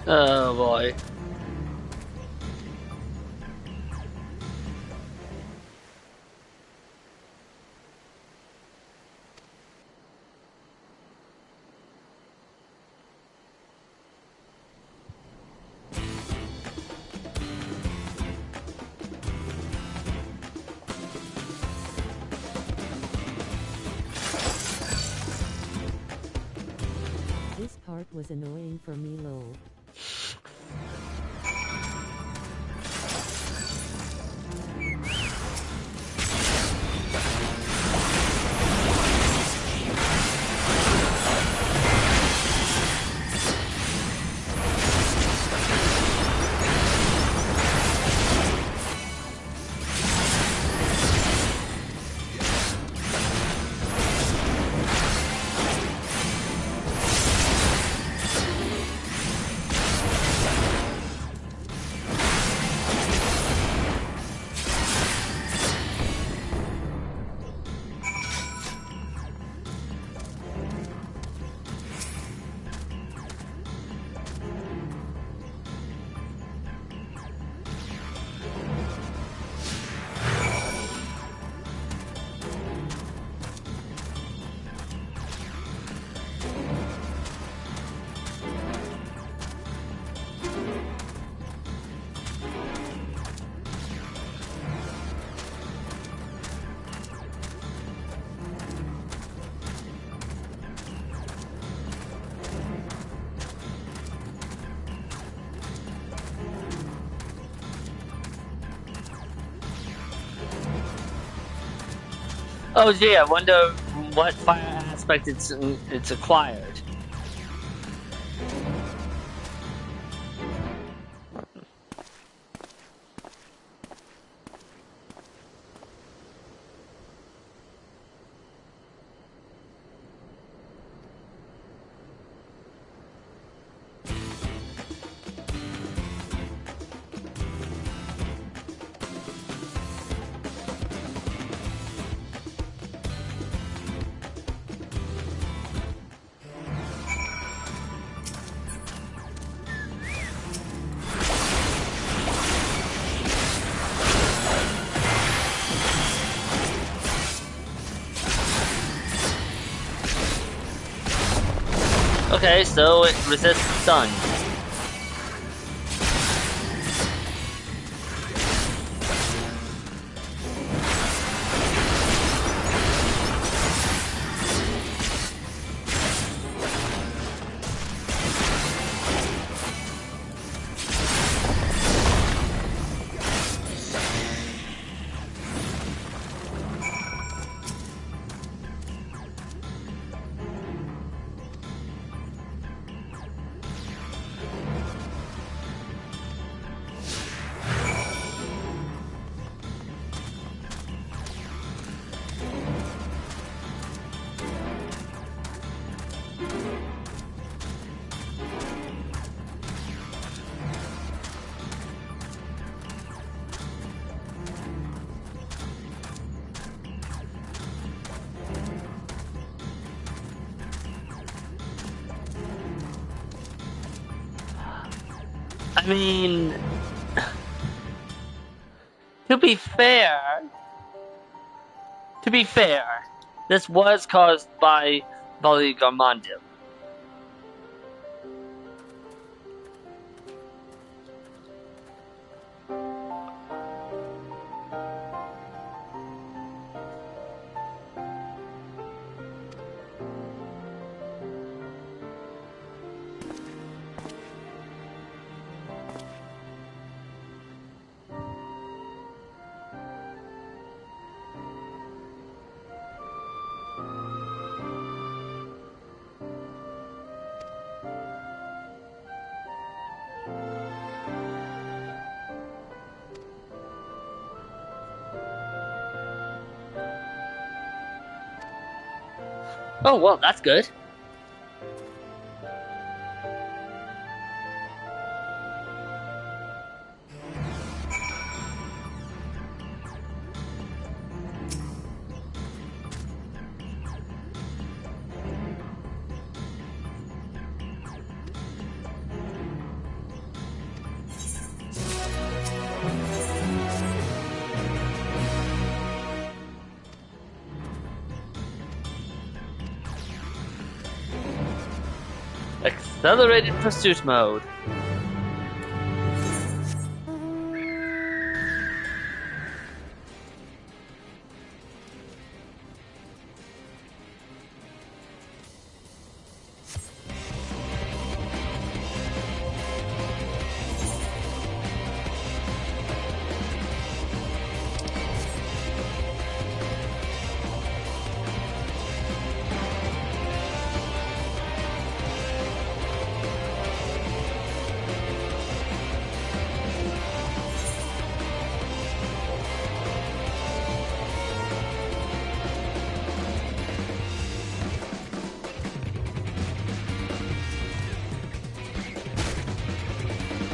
Oh boy. This part was annoying for me, lol. Oh gee, I wonder what fire aspect it's acquired. Okay, so it resists stun. I mean, to be fair, this was caused by Valigarmandil. Oh, well, that's good. Accelerated pursuit mode.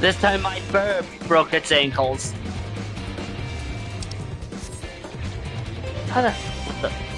This time my bird broke its ankles. How the... What the...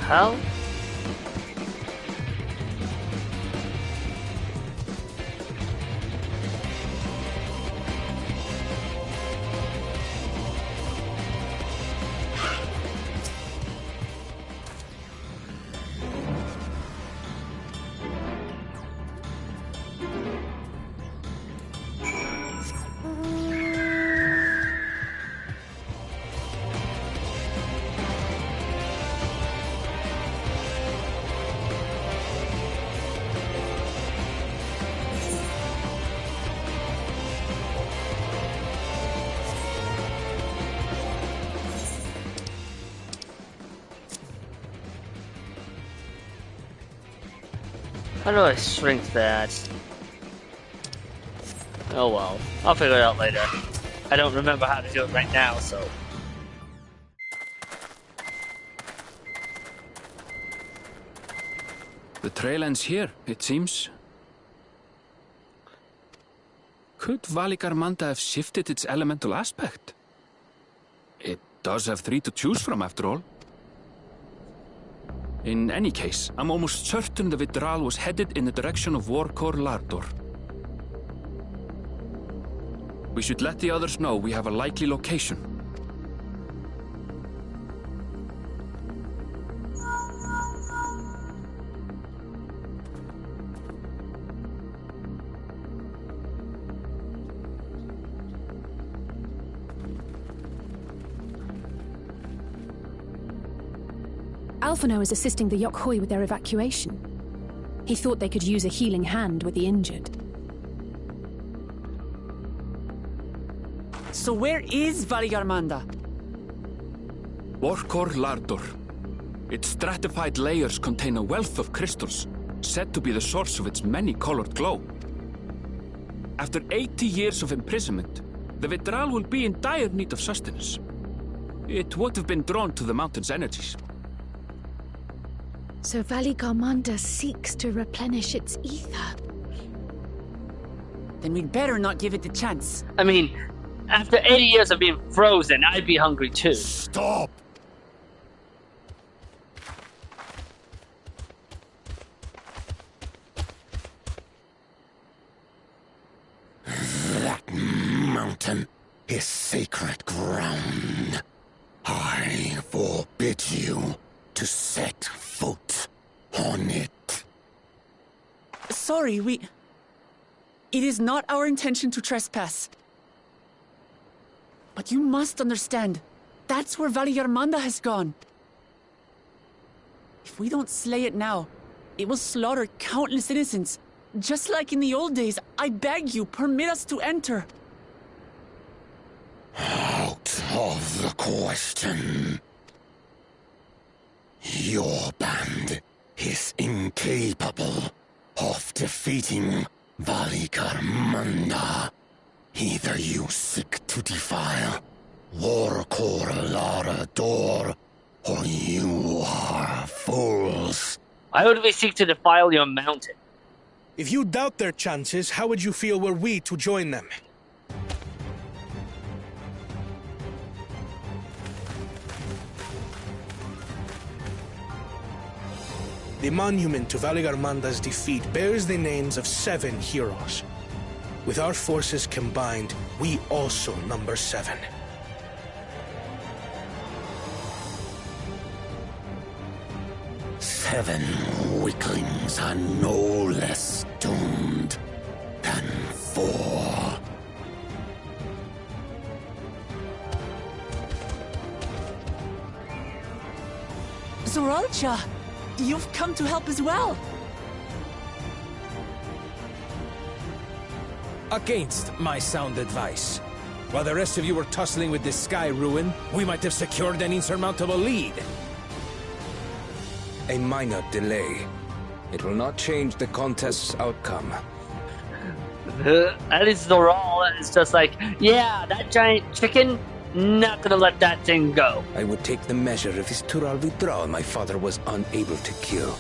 hell? How do I shrink that? Oh well, I'll figure it out later. I don't remember how to do it right now, so... The trail ends here, it seems. Could Valigarmanda have shifted its elemental aspect? It does have 3 to choose from, after all. In any case, I'm almost certain the Vidral was headed in the direction of Warkor Lardor. We should let the others know we have a likely location. Alphino is assisting the Yokhoi with their evacuation. He thought they could use a healing hand with the injured. So where is Valigarmanda? Orkor Lardor. Its stratified layers contain a wealth of crystals, said to be the source of its many-colored glow. After 80 years of imprisonment, the Vitral will be in dire need of sustenance. It would have been drawn to the mountain's energies. So Valigarmanda seeks to replenish its ether. Then we'd better not give it the chance. I mean, after 80 years of being frozen, I'd be hungry too. Stop! That mountain is sacred ground. I forbid you to set foot on it. Sorry, It is not our intention to trespass. But you must understand, that's where Valigarmanda has gone. If we don't slay it now, it will slaughter countless innocents. Just like in the old days, I beg you, permit us to enter. Out of the question. Your band is incapable of defeating Valigarmanda. Either you seek to defile Orkor Lardor, or you are fools. Why would we seek to defile your mountain? If you doubt their chances, how would you feel were we to join them? The monument to Valigarmanda's defeat bears the names of 7 heroes. With our forces combined, we also number 7. Seven weaklings are no less doomed than 4. Zoralcha, you've come to help as well. Against my sound advice. While the rest of you were tussling with this sky ruin, we might have secured an insurmountable lead. A minor delay. It will not change the contest's outcome. At least Zoral is just like, yeah, that giant chicken, not gonna let that thing go. I would take the measure of his Tural Vitral my father was unable to kill.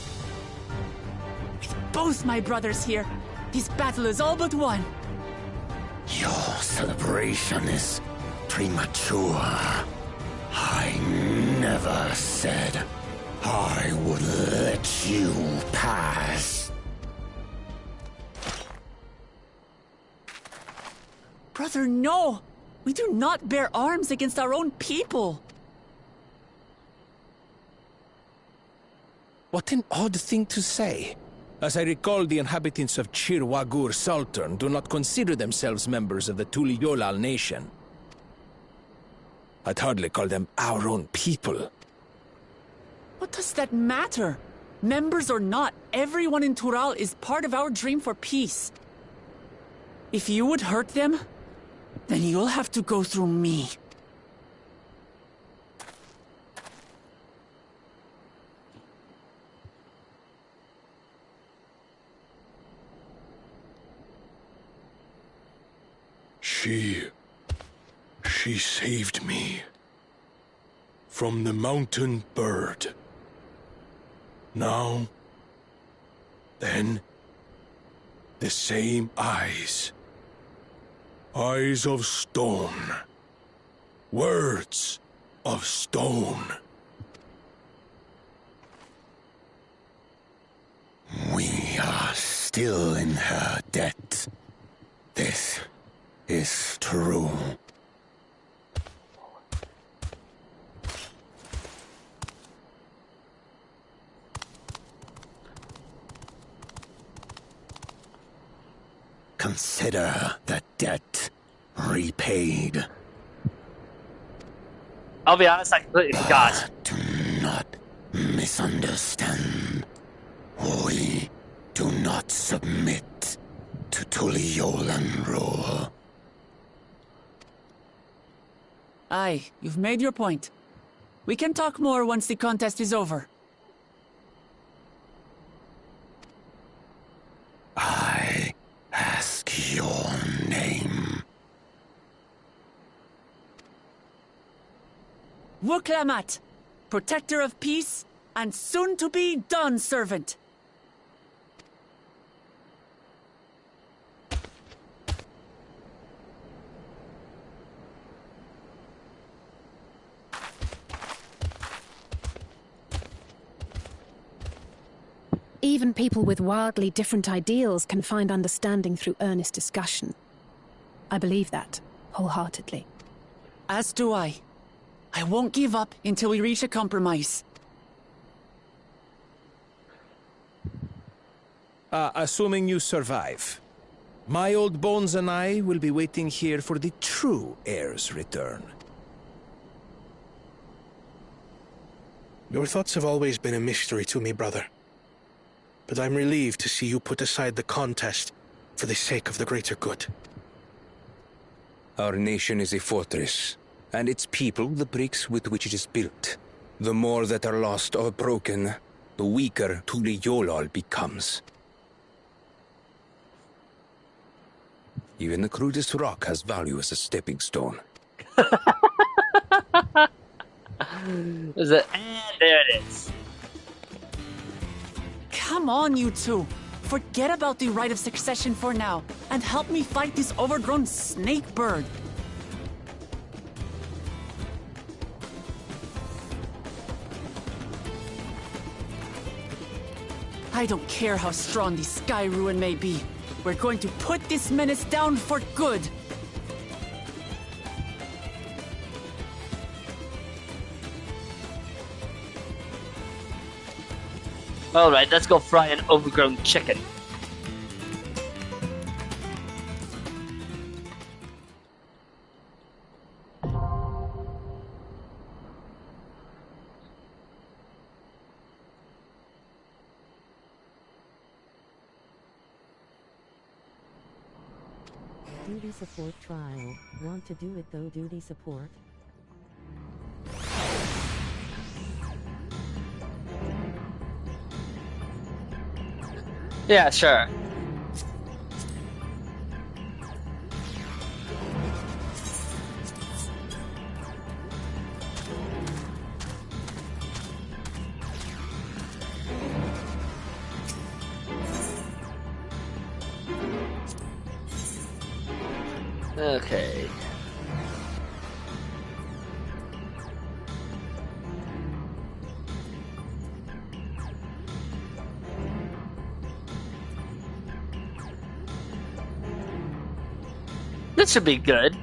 With both my brothers here, this battle is all but won. Your celebration is premature. I never said I would let you pass. Brother, no! We do not bear arms against our own people. What an odd thing to say. As I recall, the inhabitants of Chir Wagur Sultan do not consider themselves members of the Tuliyolal nation. I'd hardly call them our own people. What does that matter? Members or not, everyone in Tural is part of our dream for peace. If you would hurt them, then you'll have to go through me. She saved me from the mountain bird. Now, then, the same eyes. Eyes of stone. Words of stone. We are still in her debt. This is true. Consider the debt repaid. I'll be honest, I completely forgot. Do not misunderstand. We do not submit to Tuliolan rule. Aye, you've made your point. We can talk more once the contest is over. I ask your name. Wuklamat, protector of peace, and soon-to-be Dawn servant. Even people with wildly different ideals can find understanding through earnest discussion. I believe that, wholeheartedly. As do I. I won't give up until we reach a compromise. Assuming you survive. My old bones and I will be waiting here for the true heir's return. Your thoughts have always been a mystery to me, brother. But I'm relieved to see you put aside the contest for the sake of the greater good. Our nation is a fortress, and its people the bricks with which it is built. The more that are lost or broken, the weaker Tuliyollal becomes. Even the crudest rock has value as a stepping stone. Is it? And there it is. Come on, you two. Forget about the right of succession for now, and help me fight this overgrown snake bird. I don't care how strong the Sky Ruin may be. We're going to put this menace down for good. Alright, let's go fry an overgrown chicken. Duty support trial. Want to do it though, duty support? Yeah, sure. Okay. This should be good.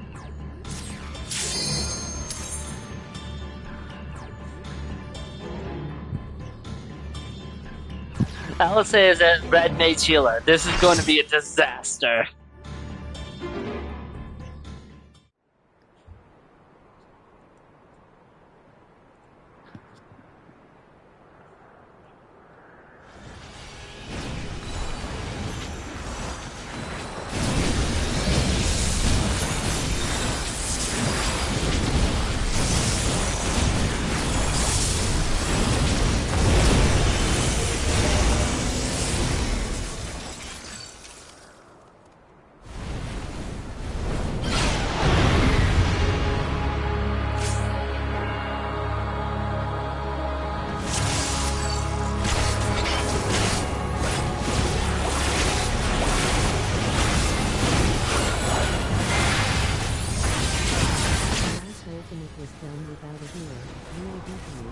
Alice is a red mage healer. This is going to be a disaster. Was done without a healer. Real deeply.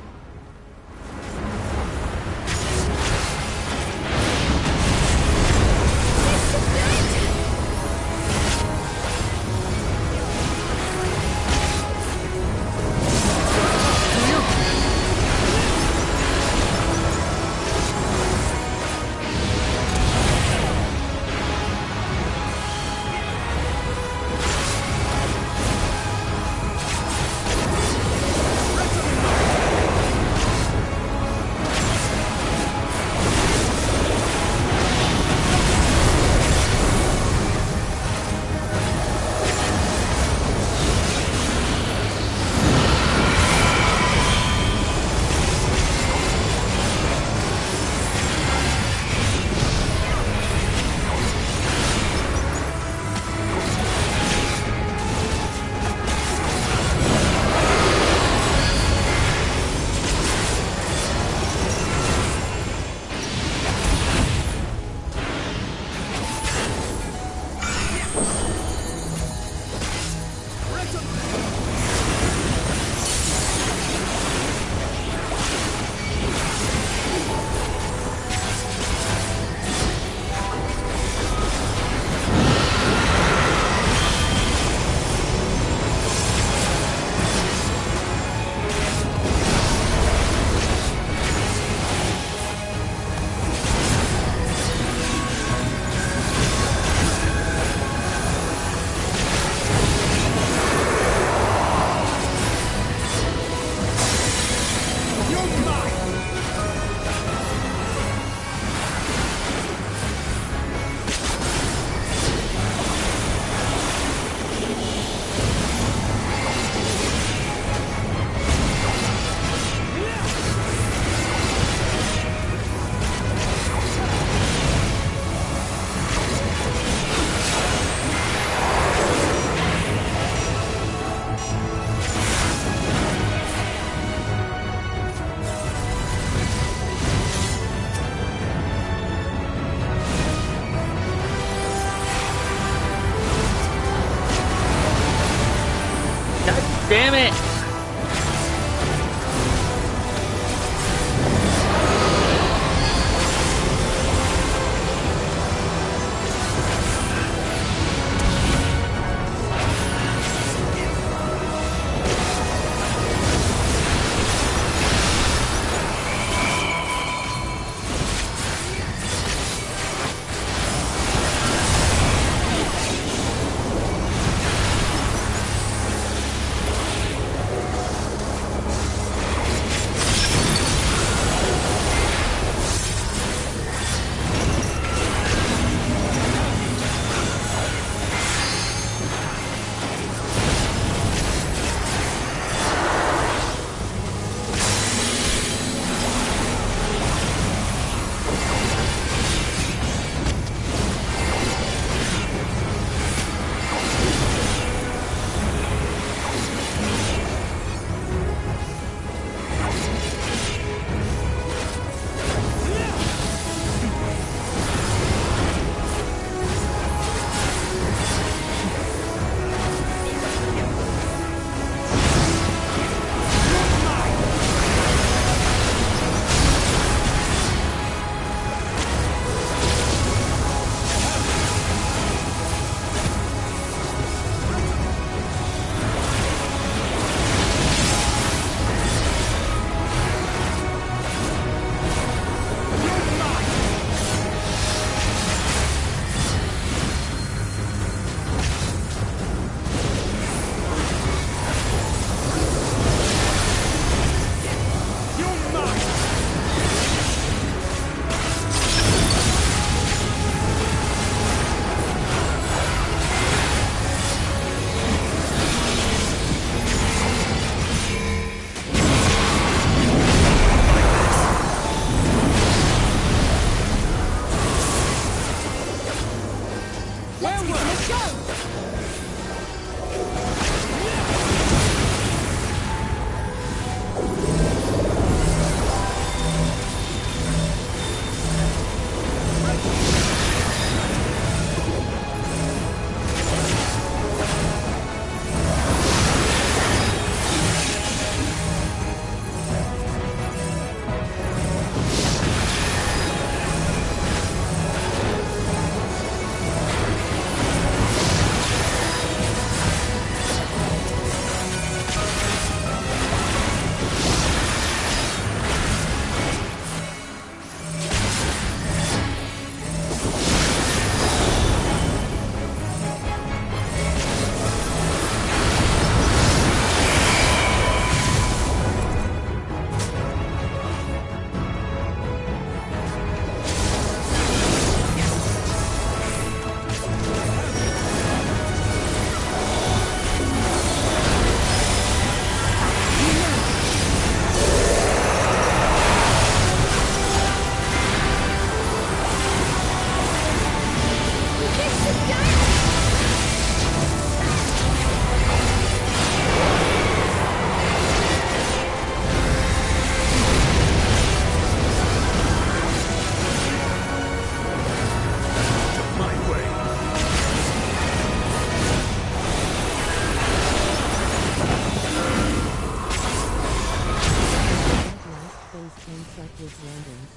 like his landings.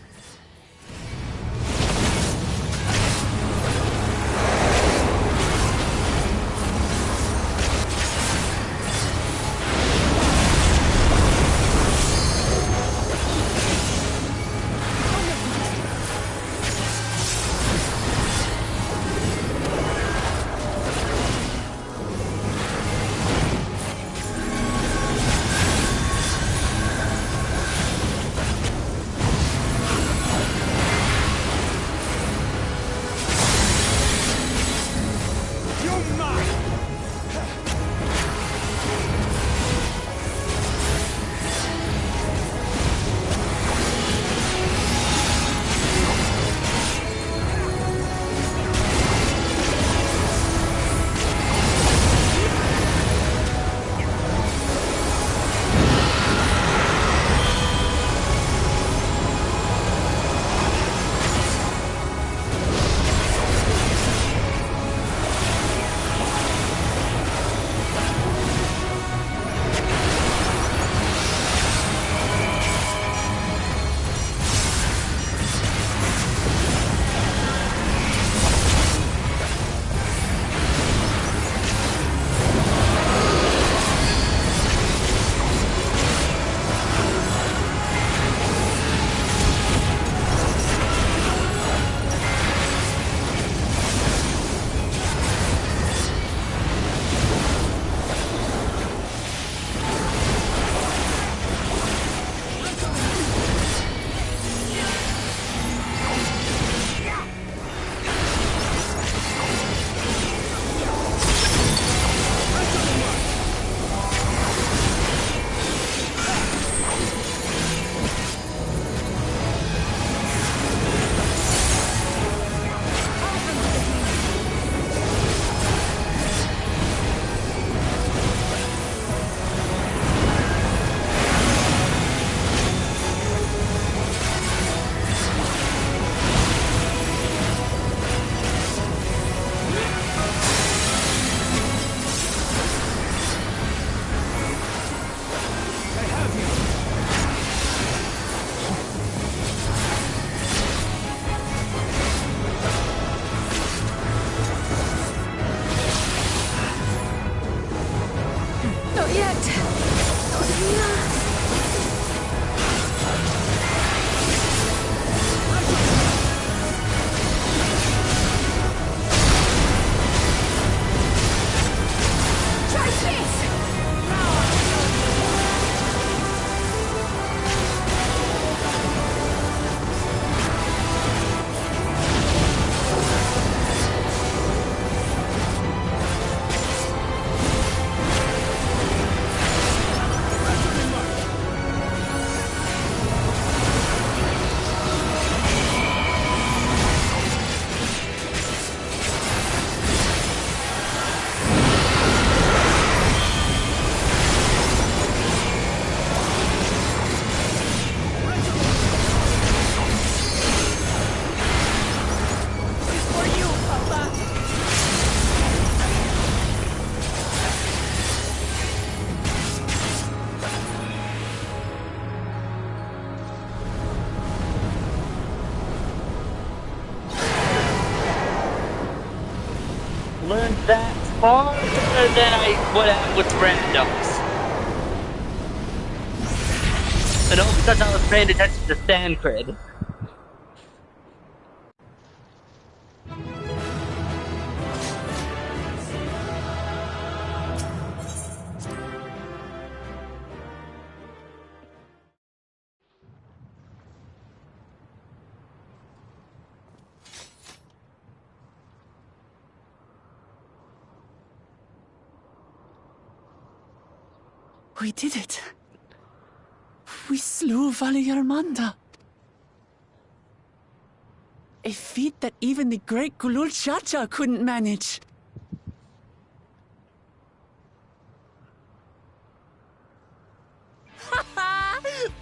Learned that far better than I would have with randoms. And all because I was paying attention to Stancred. We did it. We slew Valiarmanda. A feat that even the great Gulul Chacha couldn't manage.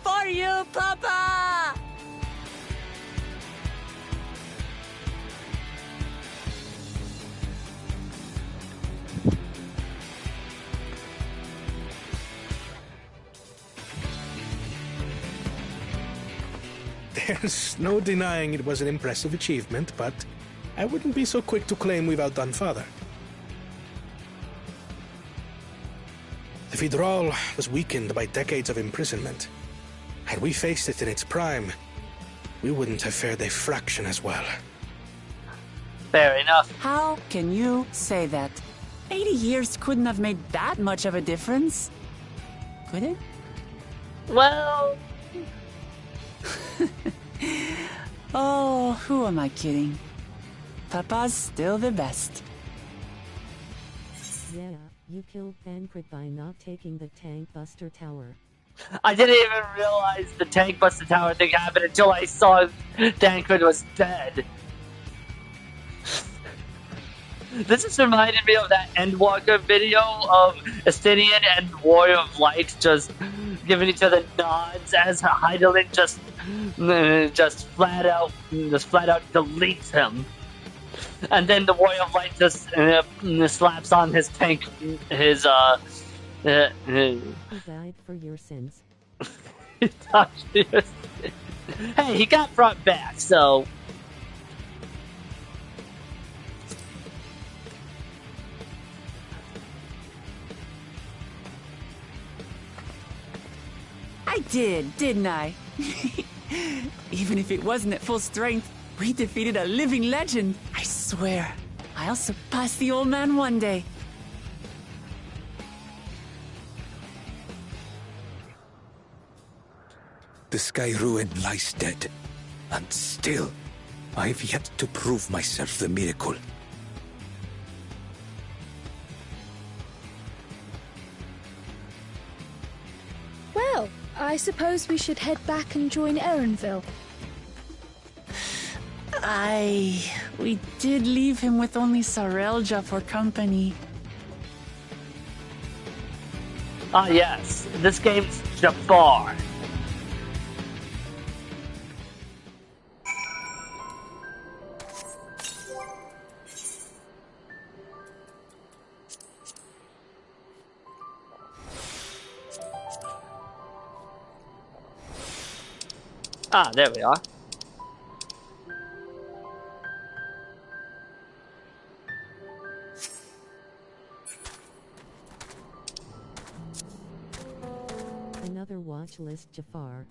For you, Papa! There's no denying it was an impressive achievement, but I wouldn't be so quick to claim we've outdone Father. The Fidral was weakened by decades of imprisonment. Had we faced it in its prime, we wouldn't have fared a fraction as well. Fair enough. How can you say that? 80 years couldn't have made that much of a difference. Could it? Well... Oh, who am I kidding? Papa's still the best. Yeah, you killed Tancred by not taking the Tank Buster Tower. I didn't even realize the Tank Buster Tower thing happened until I saw Tancred was dead. This just reminded me of that Endwalker video of Estinian and Warrior of Light just giving each other nods as Heidelin just flat out deletes him, and then the Warrior of Light just slaps on his tank, his He died for your sins. Hey, he got brought back, so. I did, didn't I? Even if it wasn't at full strength, we defeated a living legend. I swear, I'll surpass the old man one day. The Sky Ruin lies dead, and still, I've yet to prove myself the miracle. Well, I suppose we should head back and join Erenville. We did leave him with only Sarelja for company. Ah yes, this game's Jafar. Ah, there we are. Another watch list, Jafar.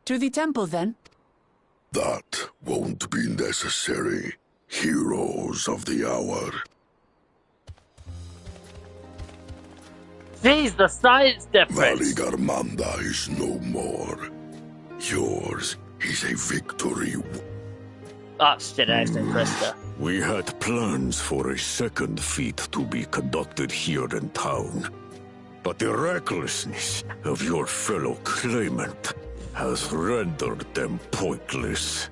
To the temple, then? That won't be necessary. Heroes of the hour. Jeez, the size difference. Valigarmanda is no more. Yours is a victory. Oh, shit, I said Krista. We had plans for a second feat to be conducted here in town. But the recklessness of your fellow claimant has rendered them pointless.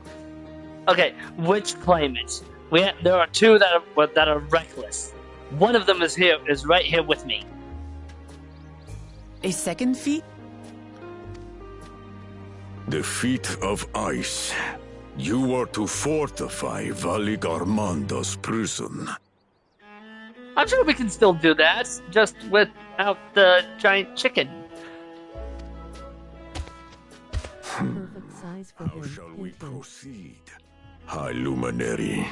Okay, which claimants? There are two that are reckless. One of them is right here with me. A second feat? The feat of ice. You are to fortify Valigarmanda's prison. I'm sure we can still do that, just without the giant chicken. Perfect size for How him. shall we proceed, High Luminary?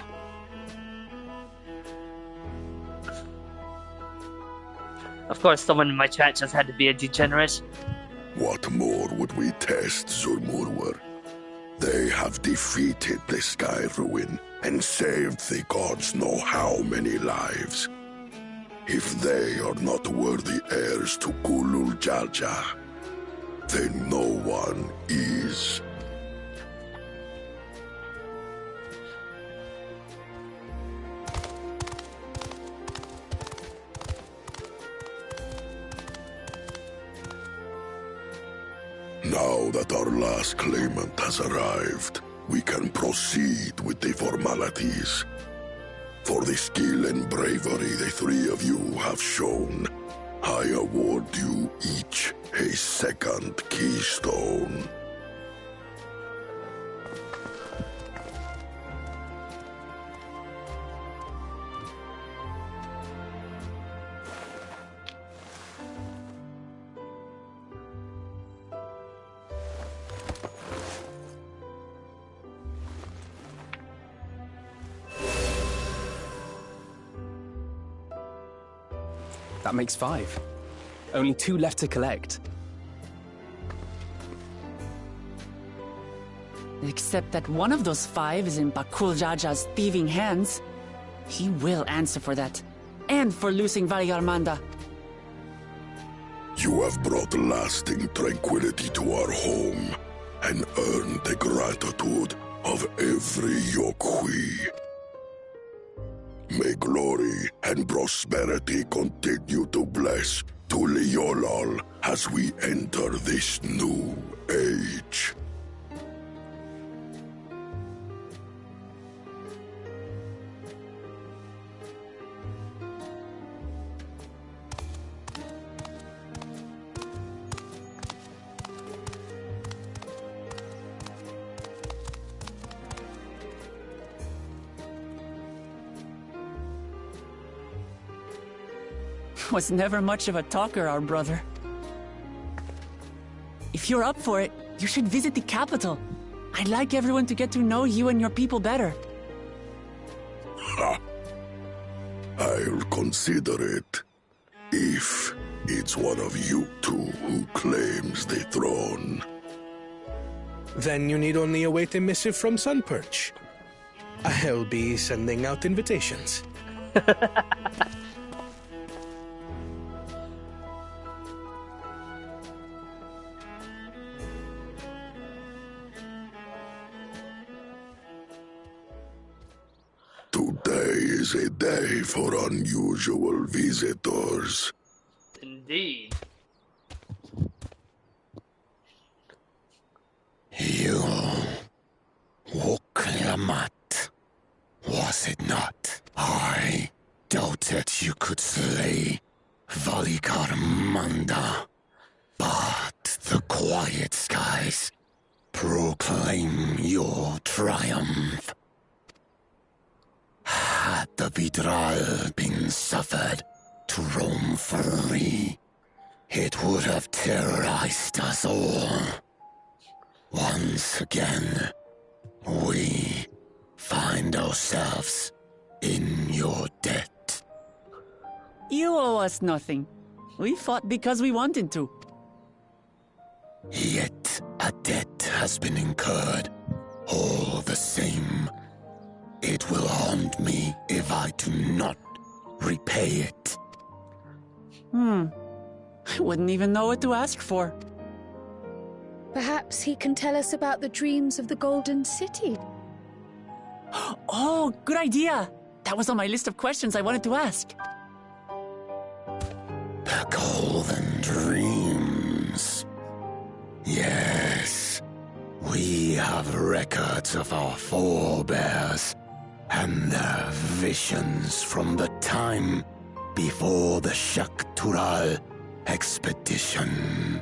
Of course, someone in my chat just had to be a degenerate. What more would we test, Zurmurwer? They have defeated the Sky Ruin and saved the gods know how many lives. If they are not worthy heirs to Kulul Jalja, then no one is. Now that our last claimant has arrived, we can proceed with the formalities. For the skill and bravery the three of you have shown, I award you each a second keystone. That makes 5. Only 2 left to collect. Except that one of those 5 is in Bakul Jaja's thieving hands. He will answer for that. And for losing Valigarmanda. You have brought lasting tranquility to our home and earned the gratitude of every Yokui. May glory and prosperity continue to bless Tuliolal as we enter this new age. Was never much of a talker, our brother. If you're up for it, you should visit the capital. I'd like everyone to get to know you and your people better. Ha! I'll consider it. If it's one of you two who claims the throne. Then you need only await a missive from Sunperch. I'll be sending out invitations. Today is a day for unusual visitors. Indeed. You woke Lamat, was it not? I doubted you could slay Valigarmanda, but the quiet skies proclaim your triumph. Had the Vidral been suffered to roam free, it would have terrorized us all. Once again, we find ourselves in your debt. You owe us nothing. We fought because we wanted to. Yet a debt has been incurred. All the same, it will haunt me if I do not repay it. I wouldn't even know what to ask for. Perhaps he can tell us about the dreams of the Golden City. Oh, good idea! That was on my list of questions I wanted to ask. The Golden Dreams. Yes, we have records of our forebears and their visions from the time before the Shaktural expedition.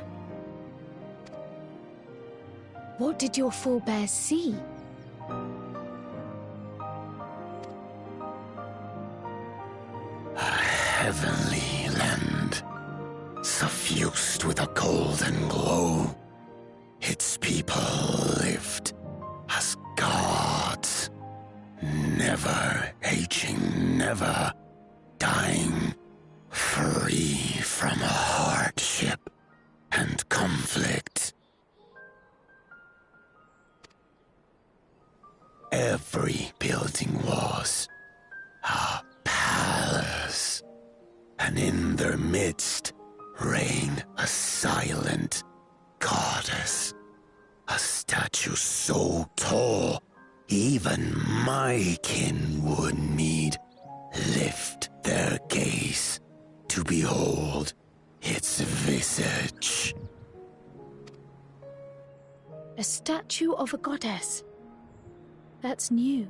What did your forebears see? A heavenly land, suffused with a golden glow. Its people lived as gods, never aging, never dying, free from hardship and conflict. Every building was a palace, and in their midst reigned a silent goddess, a statue so tall even my kin would need lift their gaze to behold its visage. A statue of a goddess. That's new.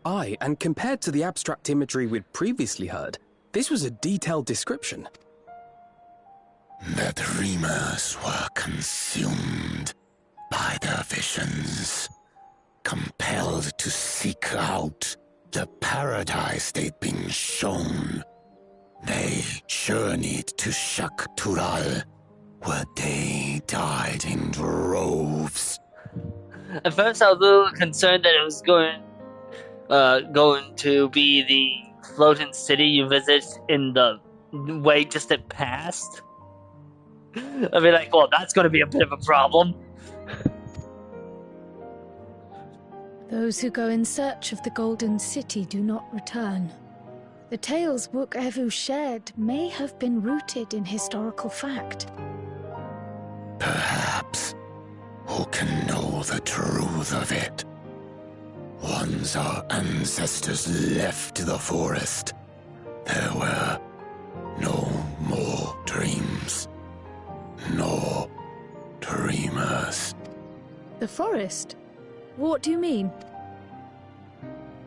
Aye, and compared to the abstract imagery we'd previously heard, this was a detailed description. The dreamers were consumed by their visions, compelled to seek out the paradise they'd been shown. They journeyed to Shaktural, where they died in droves. At first, I was a little concerned that it was going to be the floating city you visit in the way distant past. I'd be like, well, that's going to be a bit of a problem. Those who go in search of the Golden City do not return. The tales Wook Evu shared may have been rooted in historical fact. Perhaps. Who can know the truth of it? Once our ancestors left the forest, there were no more dreams, no dreamers. The forest? What do you mean?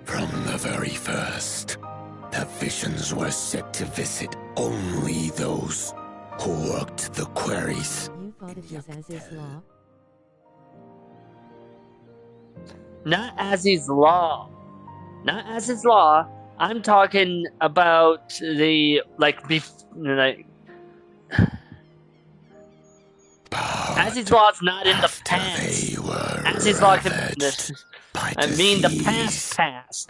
From the very first, the visions were set to visit only those who worked the quarries. You thought it was as is law? Not as is law. Not as is law. I'm talking about the as is law is not in the past. As is law I mean the past.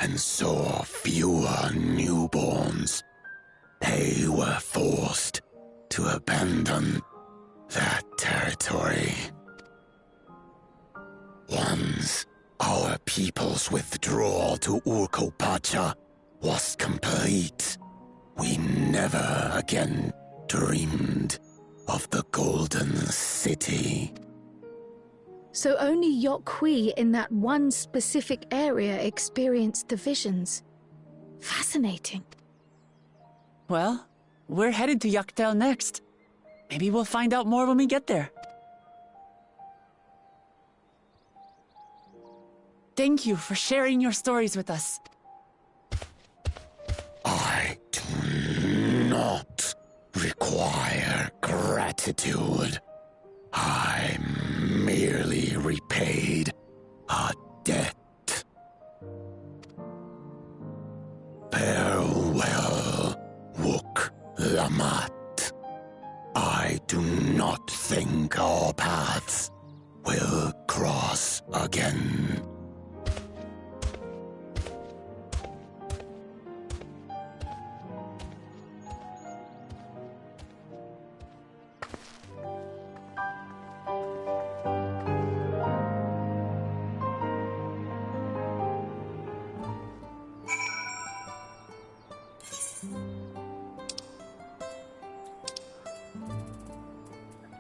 And saw fewer newborns. They were forced to abandon that territory. Once our people's withdrawal to Urkopacha was complete, we never again dreamed of the Golden City. So only Yokhui in that one specific area experienced the visions. Fascinating. Well, we're headed to Yaktel next. Maybe we'll find out more when we get there. Thank you for sharing your stories with us. I do not require gratitude. I merely repaid a debt. Farewell, Wook Lamat. I do not think our paths will cross again.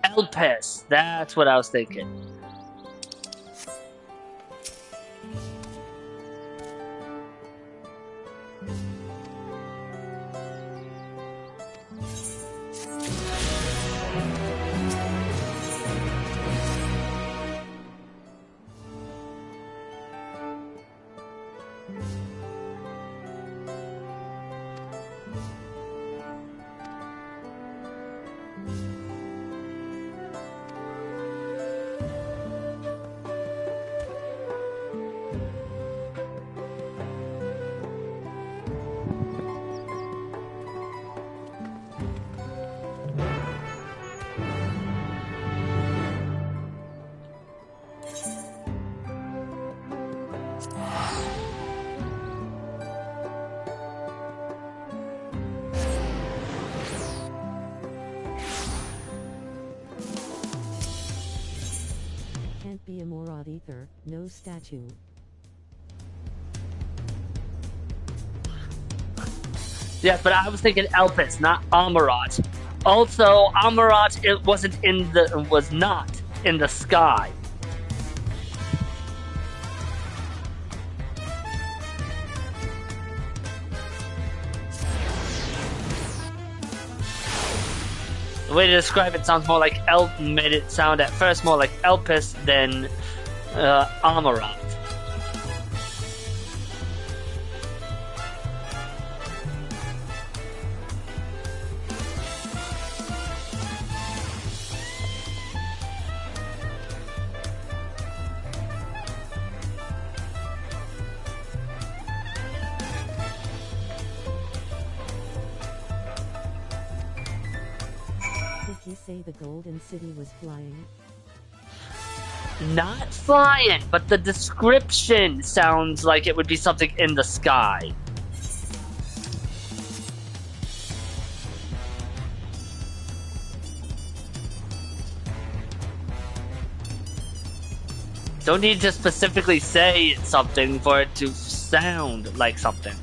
Elpis, that's what I was thinking. ether, no statue. Yes, but I was thinking Elpis, not Amarat. Also, Amarat was not in the sky. The way to describe it sounds more like made it sound at first more like Elpis than Amarat. Did he say the Golden City was flying? Not flying, but the description sounds like it would be something in the sky. Don't need to specifically say something for it to sound like something.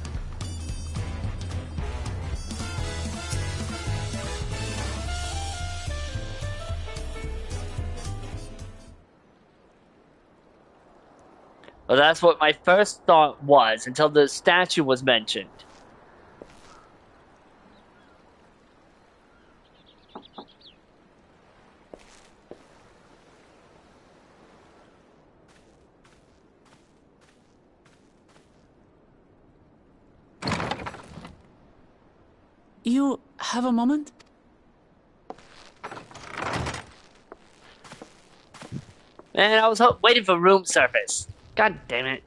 Well, that's what my first thought was until the statue was mentioned. You have a moment? Man, I was waiting for room service. God damn it.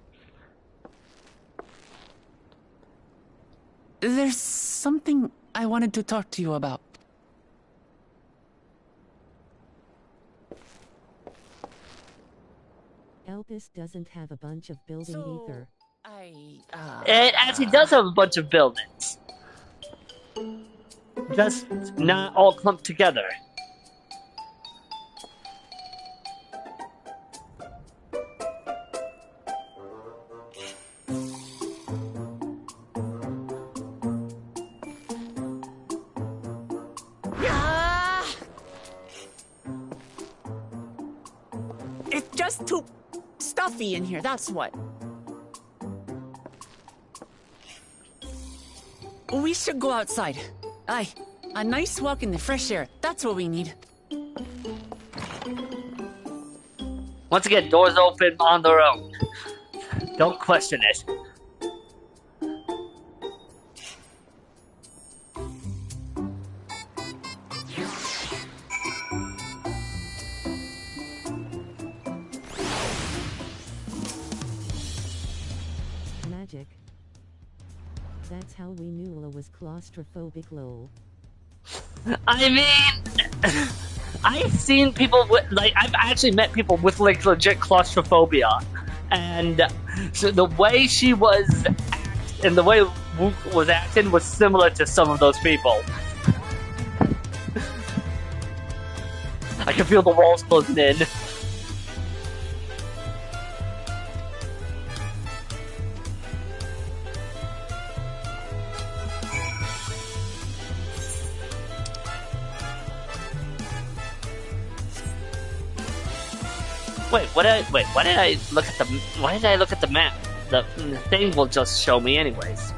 There's something I wanted to talk to you about. Elpis doesn't have a bunch of building ether. It actually does have a bunch of buildings. Just not all clumped together. It's just too stuffy in here, that's what. We should go outside. Aye, a nice walk in the fresh air. That's what we need. Once again, doors open on their own. Don't question it. Magic. That's how we knew Ula was claustrophobic, lol. I mean, I've seen people with, I've actually met people with, legit claustrophobia. And so the way she was and the way Wook was acting was similar to some of those people. I can feel the walls closing in. Wait, why did I look at the map? The thing will just show me anyways.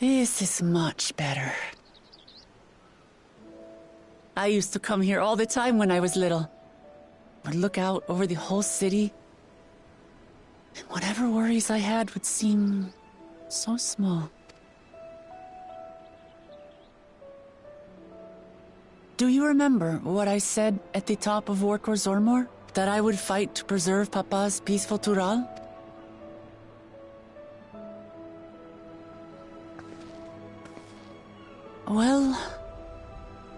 This is much better. I used to come here all the time when I was little. Would look out over the whole city, and whatever worries I had would seem so small. Do you remember what I said at the top of Orkor Zormor? That I would fight to preserve Papa's peaceful Tural? Well,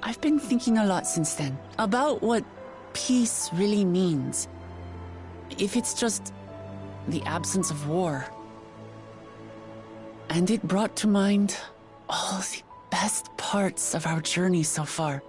I've been thinking a lot since then about what peace really means. If it's just the absence of war. And it brought to mind all the best parts of our journey so far.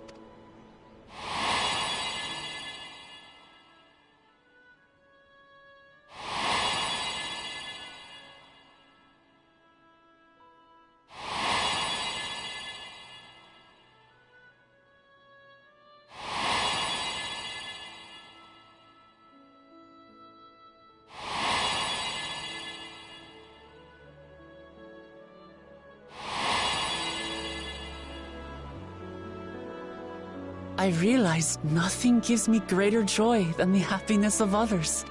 I realized nothing gives me greater joy than the happiness of others.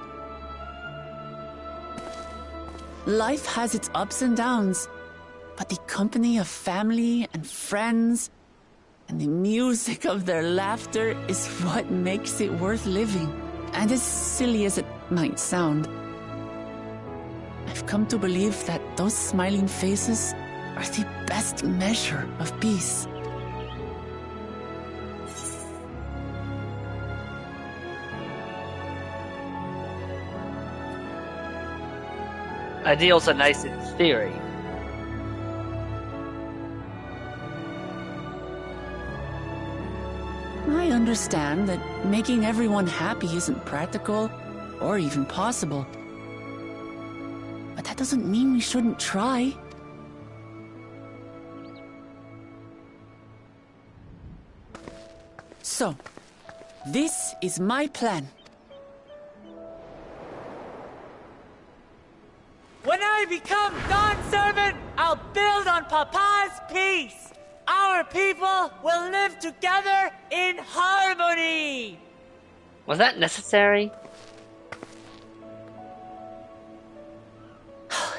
Life has its ups and downs, but the company of family and friends and the music of their laughter is what makes it worth living. And as silly as it might sound, I've come to believe that those smiling faces are the best measure of peace. Ideals are nice in theory. I understand that making everyone happy isn't practical or even possible. But that doesn't mean we shouldn't try. So, this is my plan. When I become Dawn's servant, I'll build on Papa's peace. Our people will live together in harmony. Was that necessary?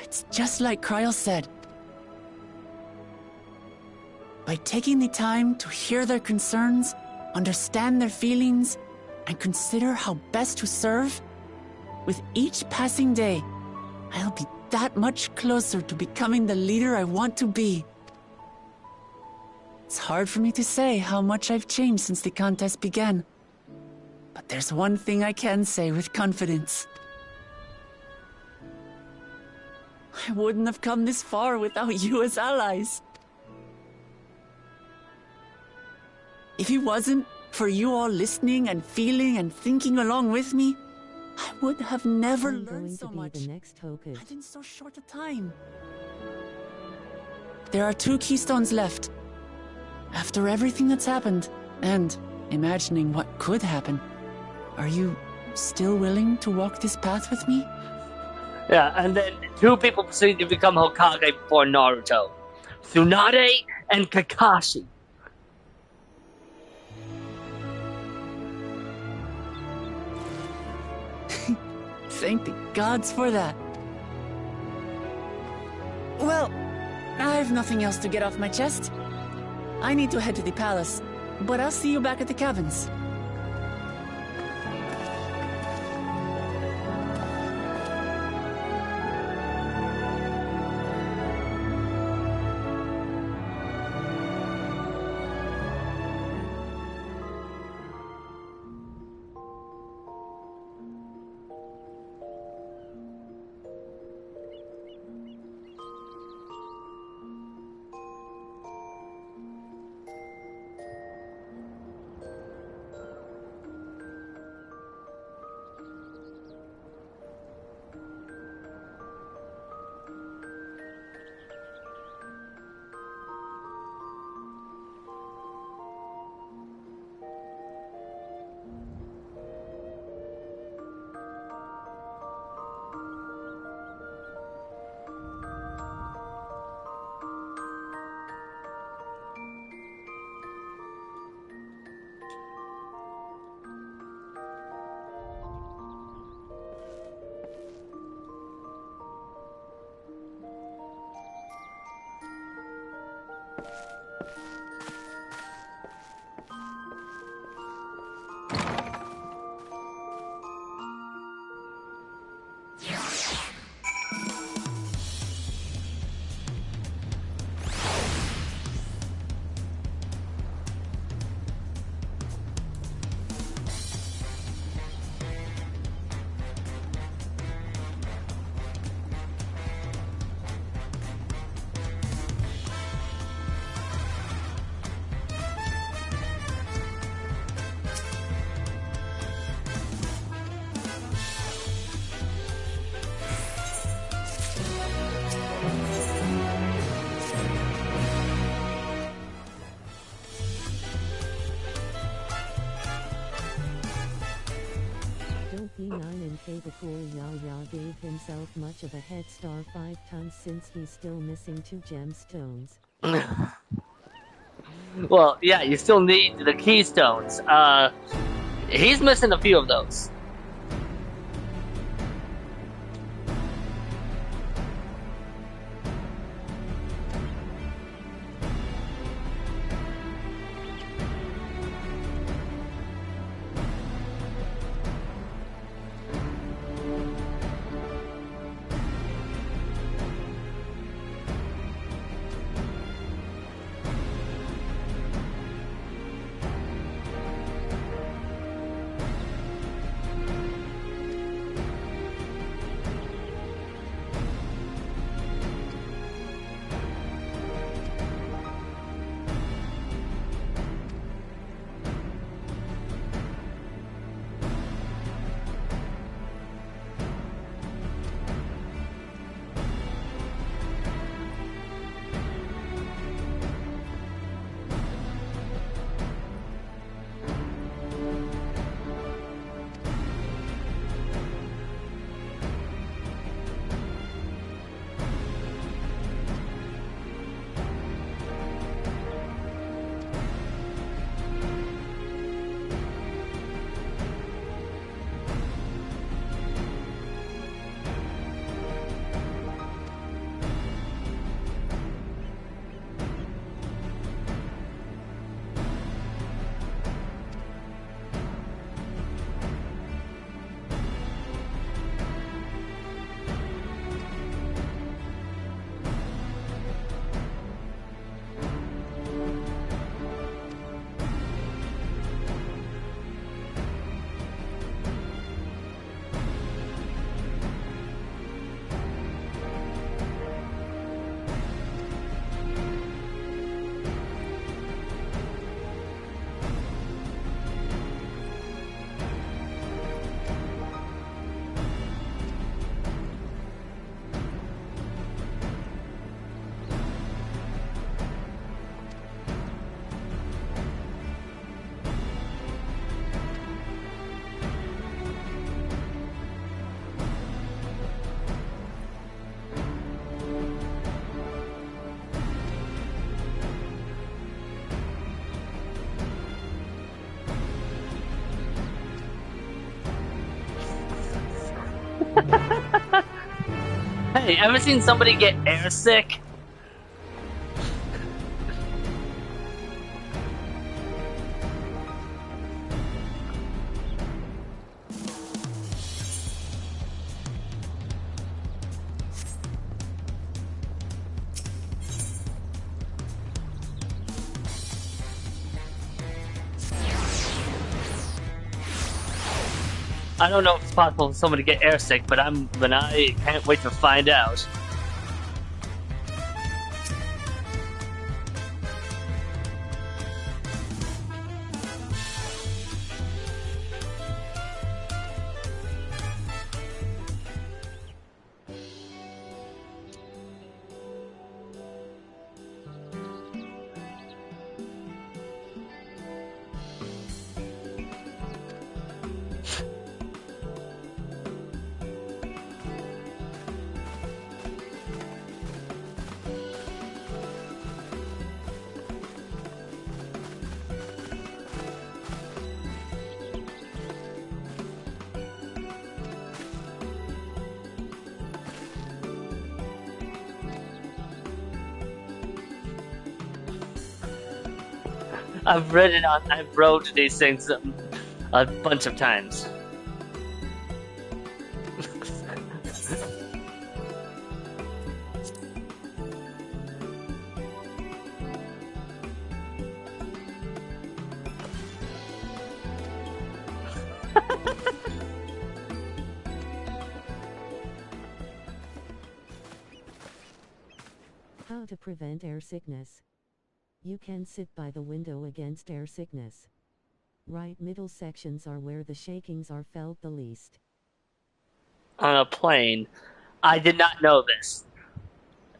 It's just like Kryl said. By taking the time to hear their concerns, understand their feelings, and consider how best to serve, with each passing day, I'll be that much closer to becoming the leader I want to be. It's hard for me to say how much I've changed since the contest began. But there's one thing I can say with confidence. I wouldn't have come this far without you as allies. If it wasn't for you all listening and feeling and thinking along with me, I would have never learned so much, and in so short a time. There are 2 keystones left. After everything that's happened, and imagining what could happen, are you still willing to walk this path with me? Yeah, and then 2 people proceed to become Hokage before Naruto. Tsunade and Kakashi. Thank the gods for that. Well, I've nothing else to get off my chest. I need to head to the palace, but I'll see you back at the cabins. P9 and Katakuri Yaya gave himself much of a head start 5 times since he's still missing 2 gemstones. Well, yeah, you still need the keystones. He's missing a few of those. Hey, ever seen somebody get airsick? I don't know if it's possible for someone to get airsick, but I can't wait to find out. I've wrote these things a bunch of times. How to prevent air sickness. You can sit by the window against air sickness. Right middle sections are where the shakings are felt the least. On a plane. I did not know this.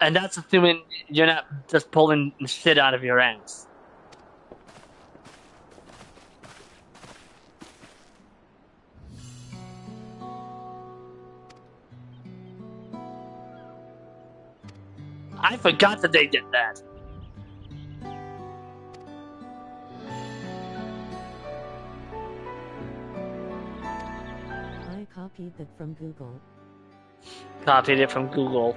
And that's assuming you're not just pulling shit out of your ass. I forgot that they did that. I copied that from Google. Copied it from Google.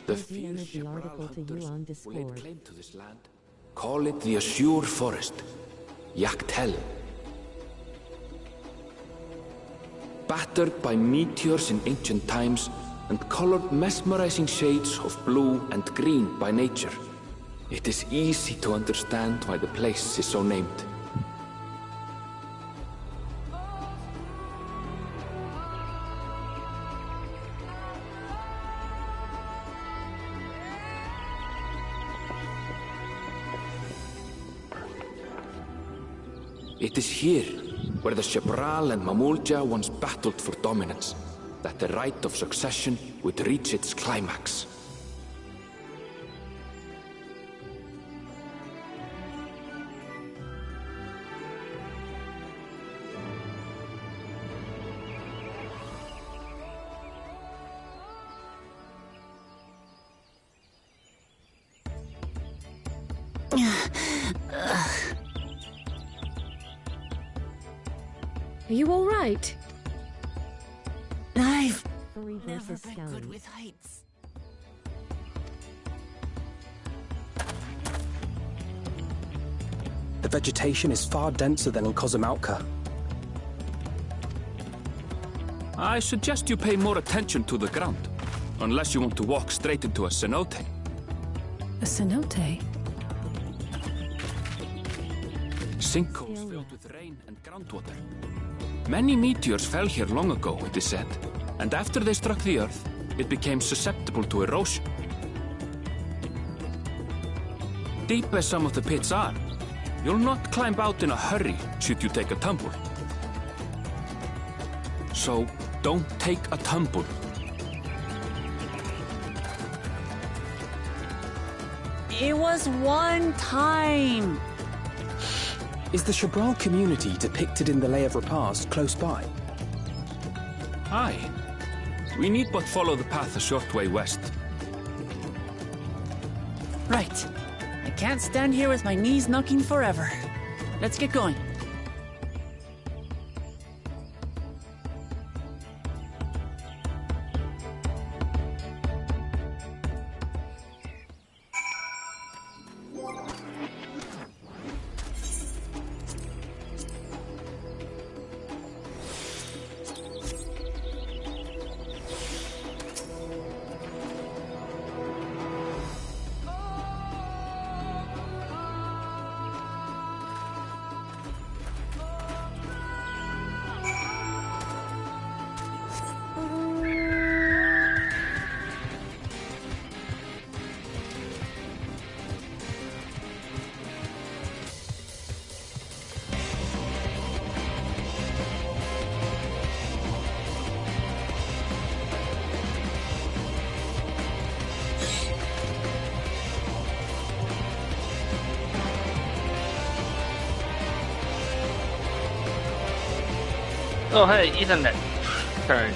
The fierce the article to you on hunters will lay Discord. claim to this land. Call it the Azure Forest, Yaktel. Battered by meteors in ancient times and colored mesmerizing shades of blue and green by nature, it is easy to understand why the place is so named. It is here, where the Shebral and Mamulja once battled for dominance, that the right of succession would reach its climax. Are you all right? I've Furry never versus been Skelly. good with heights. The vegetation is far denser than in Cozumauca. I suggest you pay more attention to the ground, unless you want to walk straight into a cenote. A cenote? Sinkholes filled with rain and groundwater. Many meteors fell here long ago, it is said, and after they struck the Earth, it became susceptible to erosion. Deep as some of the pits are, you'll not climb out in a hurry should you take a tumble. So, don't take a tumble. It was one time. Is the Shebral community depicted in the Lay of Repast close by? Aye. We need but follow the path a short way west. Right. I can't stand here with my knees knocking forever. Let's get going. So hey, Ethernet turn.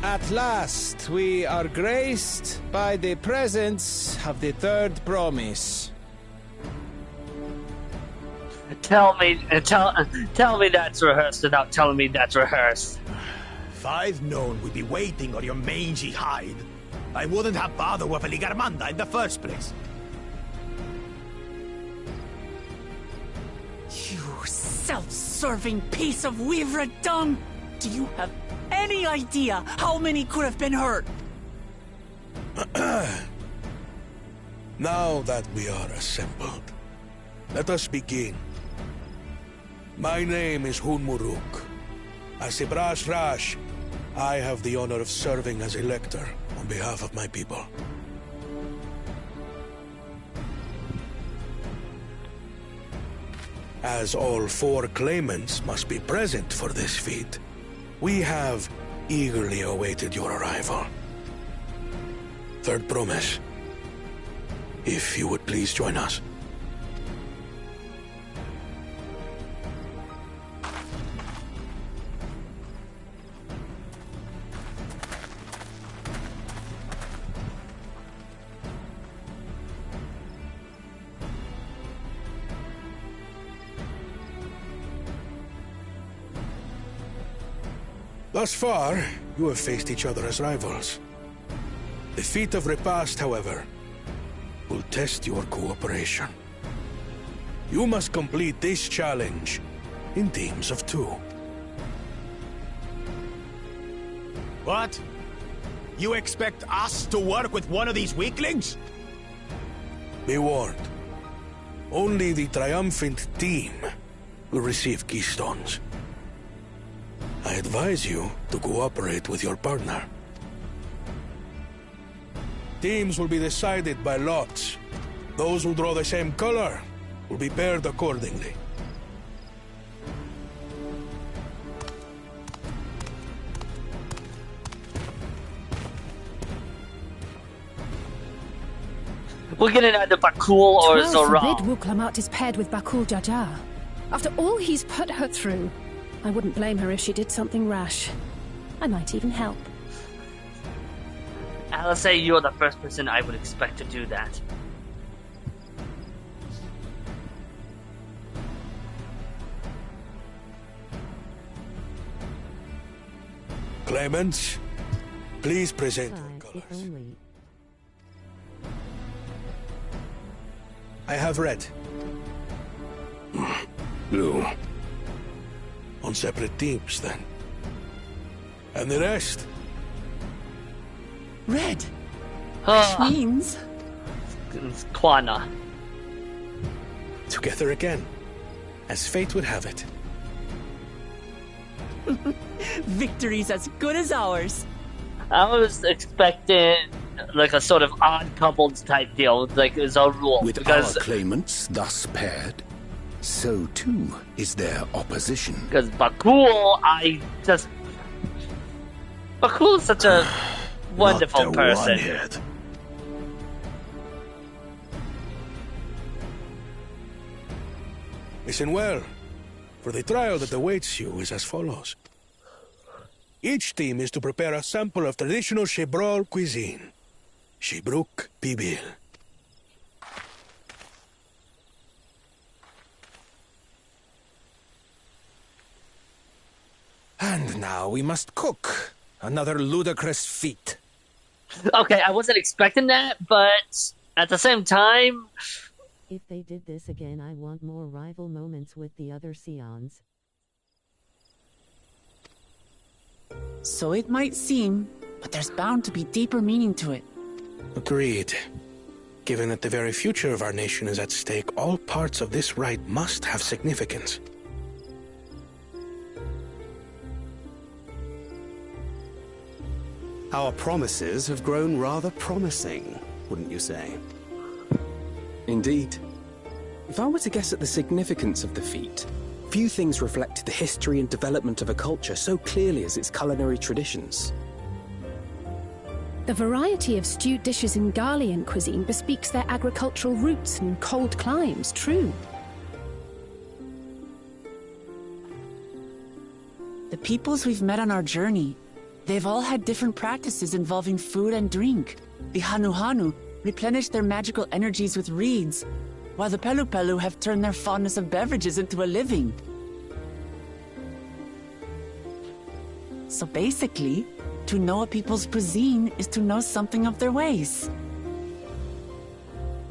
At last, we are graced by the presence of the third promise. Tell me that's rehearsed without telling me that's rehearsed. If I'd known we'd be waiting on your mangy hide, I wouldn't have bothered with Ligarmanda in the first place. You self-serving piece of weaver dung! Do you have any idea how many could have been hurt? Now that we are assembled, let us begin. My name is Hunmuruk. As Ibrash Rash, I have the honor of serving as elector on behalf of my people. As all four claimants must be present for this feat, we have eagerly awaited your arrival. Third promise, if you would please join us. Thus far, you have faced each other as rivals. The feat of repast, however, will test your cooperation. You must complete this challenge in teams of 2. What? You expect us to work with one of these weaklings? Be warned. Only the triumphant team will receive keystones. I advise you to cooperate with your partner. Teams will be decided by lots. Those who draw the same color will be paired accordingly. We're getting either Bakul or Zoral. Forbid Wuklamat is paired with Bakul Jajar. After all he's put her through, I wouldn't blame her if she did something rash. I might even help. I'll say you're the first person I would expect to do that. Claimants, please present your colors. I have red. Blue. On separate teams, then. And the rest? Red. Which means... It's Kwana. Together again, as fate would have it. Victory's as good as ours. I was expecting like a sort of odd couples type deal, like as a rule. With because our claimants thus paired, so too is their opposition. Because Bakul, Bakul is such a wonderful person. Listen well, for the trial that awaits you is as follows. Each team is to prepare a sample of traditional Shebrol cuisine. Shibruk Bibil. And now we must cook. Another ludicrous feat. Okay, I wasn't expecting that, but at the same time... If they did this again, I want more rival moments with the other Scions. So it might seem, but there's bound to be deeper meaning to it. Agreed. Given that the very future of our nation is at stake, all parts of this rite must have significance. Our promises have grown rather promising, wouldn't you say? Indeed. If I were to guess at the significance of the feat, few things reflect the history and development of a culture so clearly as its culinary traditions. The variety of stewed dishes in Garlean cuisine bespeaks their agricultural roots and cold climes, true. The peoples we've met on our journey, they've all had different practices involving food and drink. The Hanu replenish their magical energies with reeds, while the Pelu have turned their fondness of beverages into a living. So basically, to know a people's cuisine is to know something of their ways.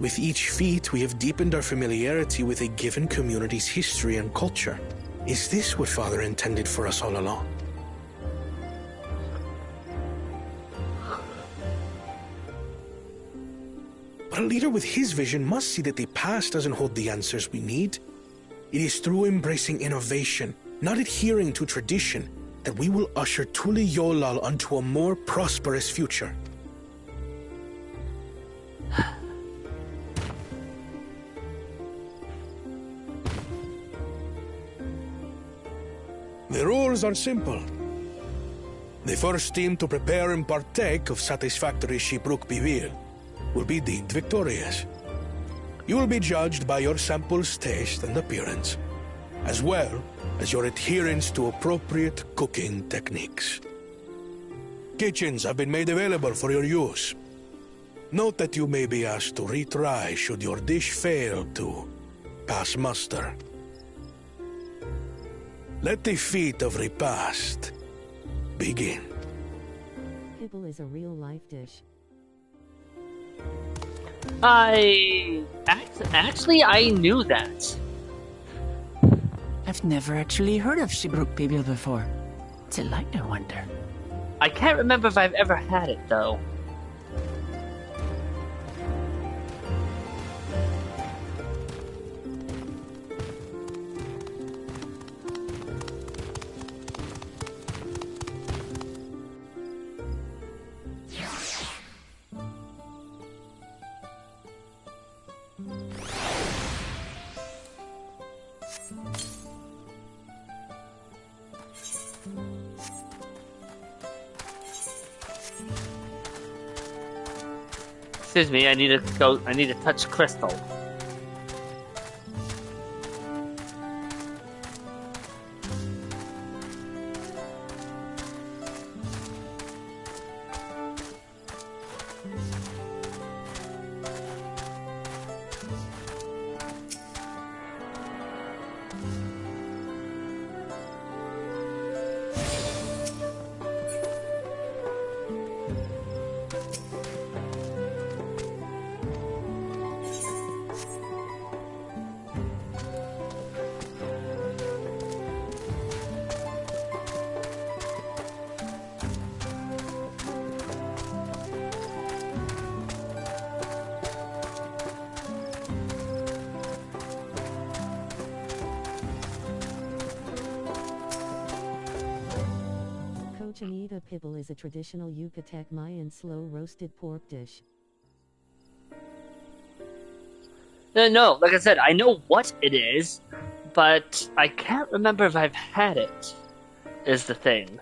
With each feat, we have deepened our familiarity with a given community's history and culture. Is this what Father intended for us all along? But a leader with his vision must see that the past doesn't hold the answers we need. It is through embracing innovation, not adhering to tradition, that we will usher Tuli Yolal onto a more prosperous future. The rules are simple. The first team to prepare and partake of satisfactory Shibruk Bivir will be deemed victorious. You will be judged by your sample's taste and appearance, as well as your adherence to appropriate cooking techniques. Kitchens have been made available for your use. Note that you may be asked to retry should your dish fail to pass muster. Let the feat of repast begin. Kibble is a real-life dish. Actually, I knew that. I've never actually heard of Shibruk Bibil before. What's it like, I wonder? I can't remember if I've ever had it, though. Excuse me, I need to go. I need to touch Crystal. Cochinita pibil is a traditional Yucatec Mayan slow-roasted pork dish. No, like I said, I know what it is, but I can't remember if I've had it, is the thing.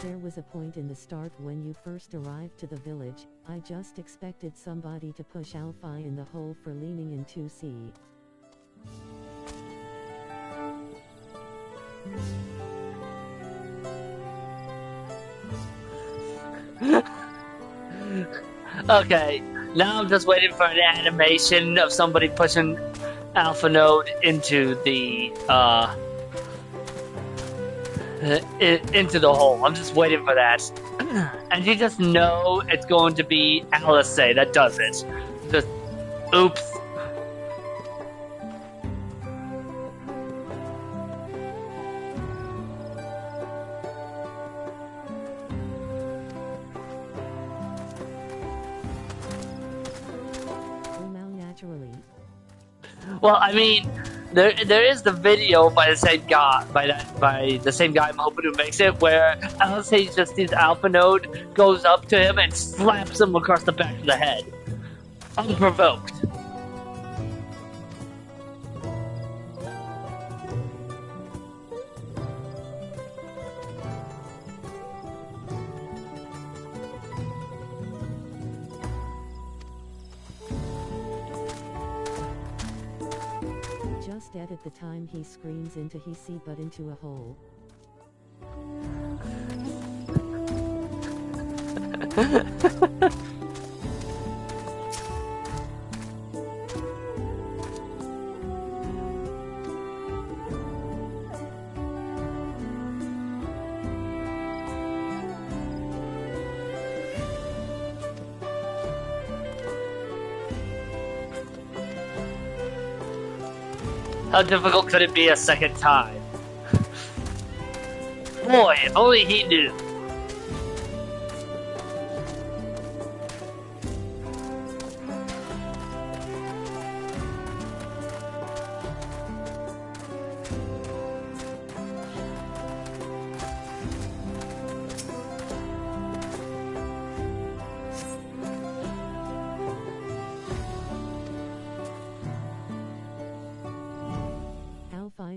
There was a point in the start when you first arrived to the village. I just expected somebody to push Alphi in the hole for leaning in 2C. Okay, now I'm just waiting for an animation of somebody pushing Alpha Node into the into the hole. I'm just waiting for that. And you just know it's going to be Alice that does it. Just, oops. Well, I mean, there is the video by the same guy, by the same guy I'm hoping who makes it, where Alice just sees Alpha Node, goes up to him and slaps him across the back of the head, unprovoked. Just edit the time he screams into he see but into a hole. How difficult could it be a second time? Boy, if only he knew.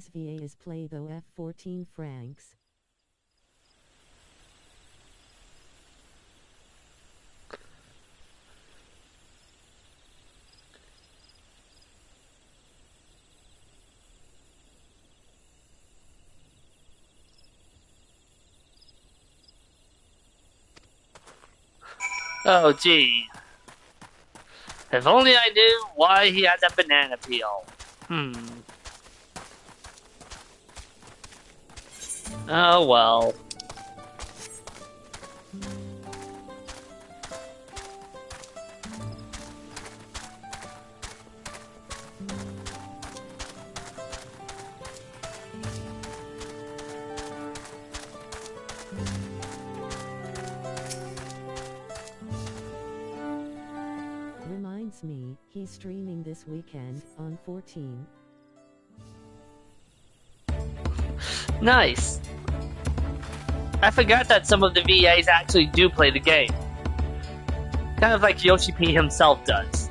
Rise VA is play though F14 francs. Oh, gee. If only I knew why he had that banana peel. Oh, well. Reminds me, he's streaming this weekend, on 14. Nice. I forgot that some of the VAs actually do play the game. Kind of like Yoshi P himself does.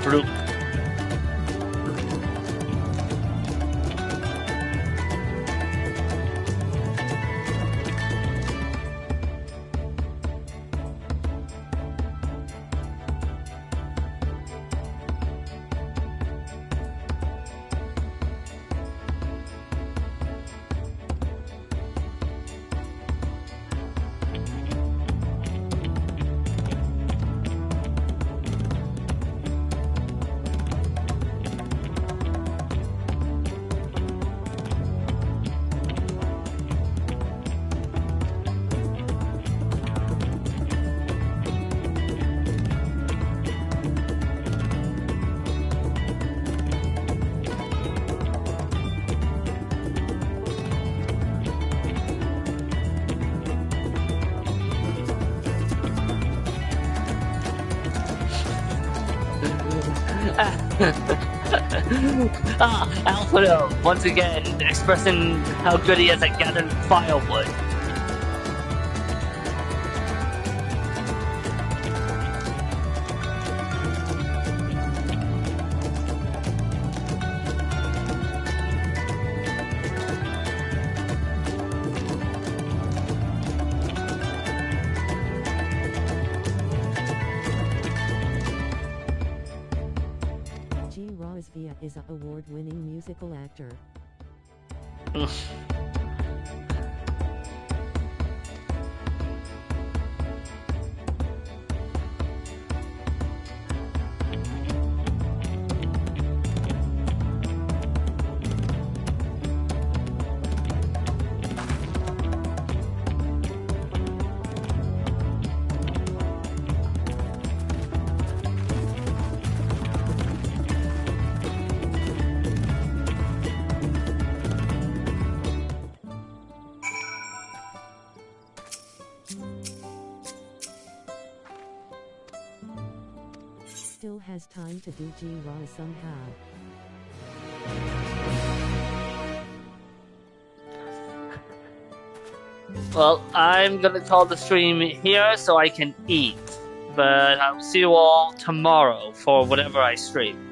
Group. Alfredo, once again, expressing how good he is at gathering firewood. Is an award-winning musical actor. Still has time to do G-Raw somehow. Well, I'm gonna call the stream here so I can eat. But I'll see you all tomorrow for whatever I stream.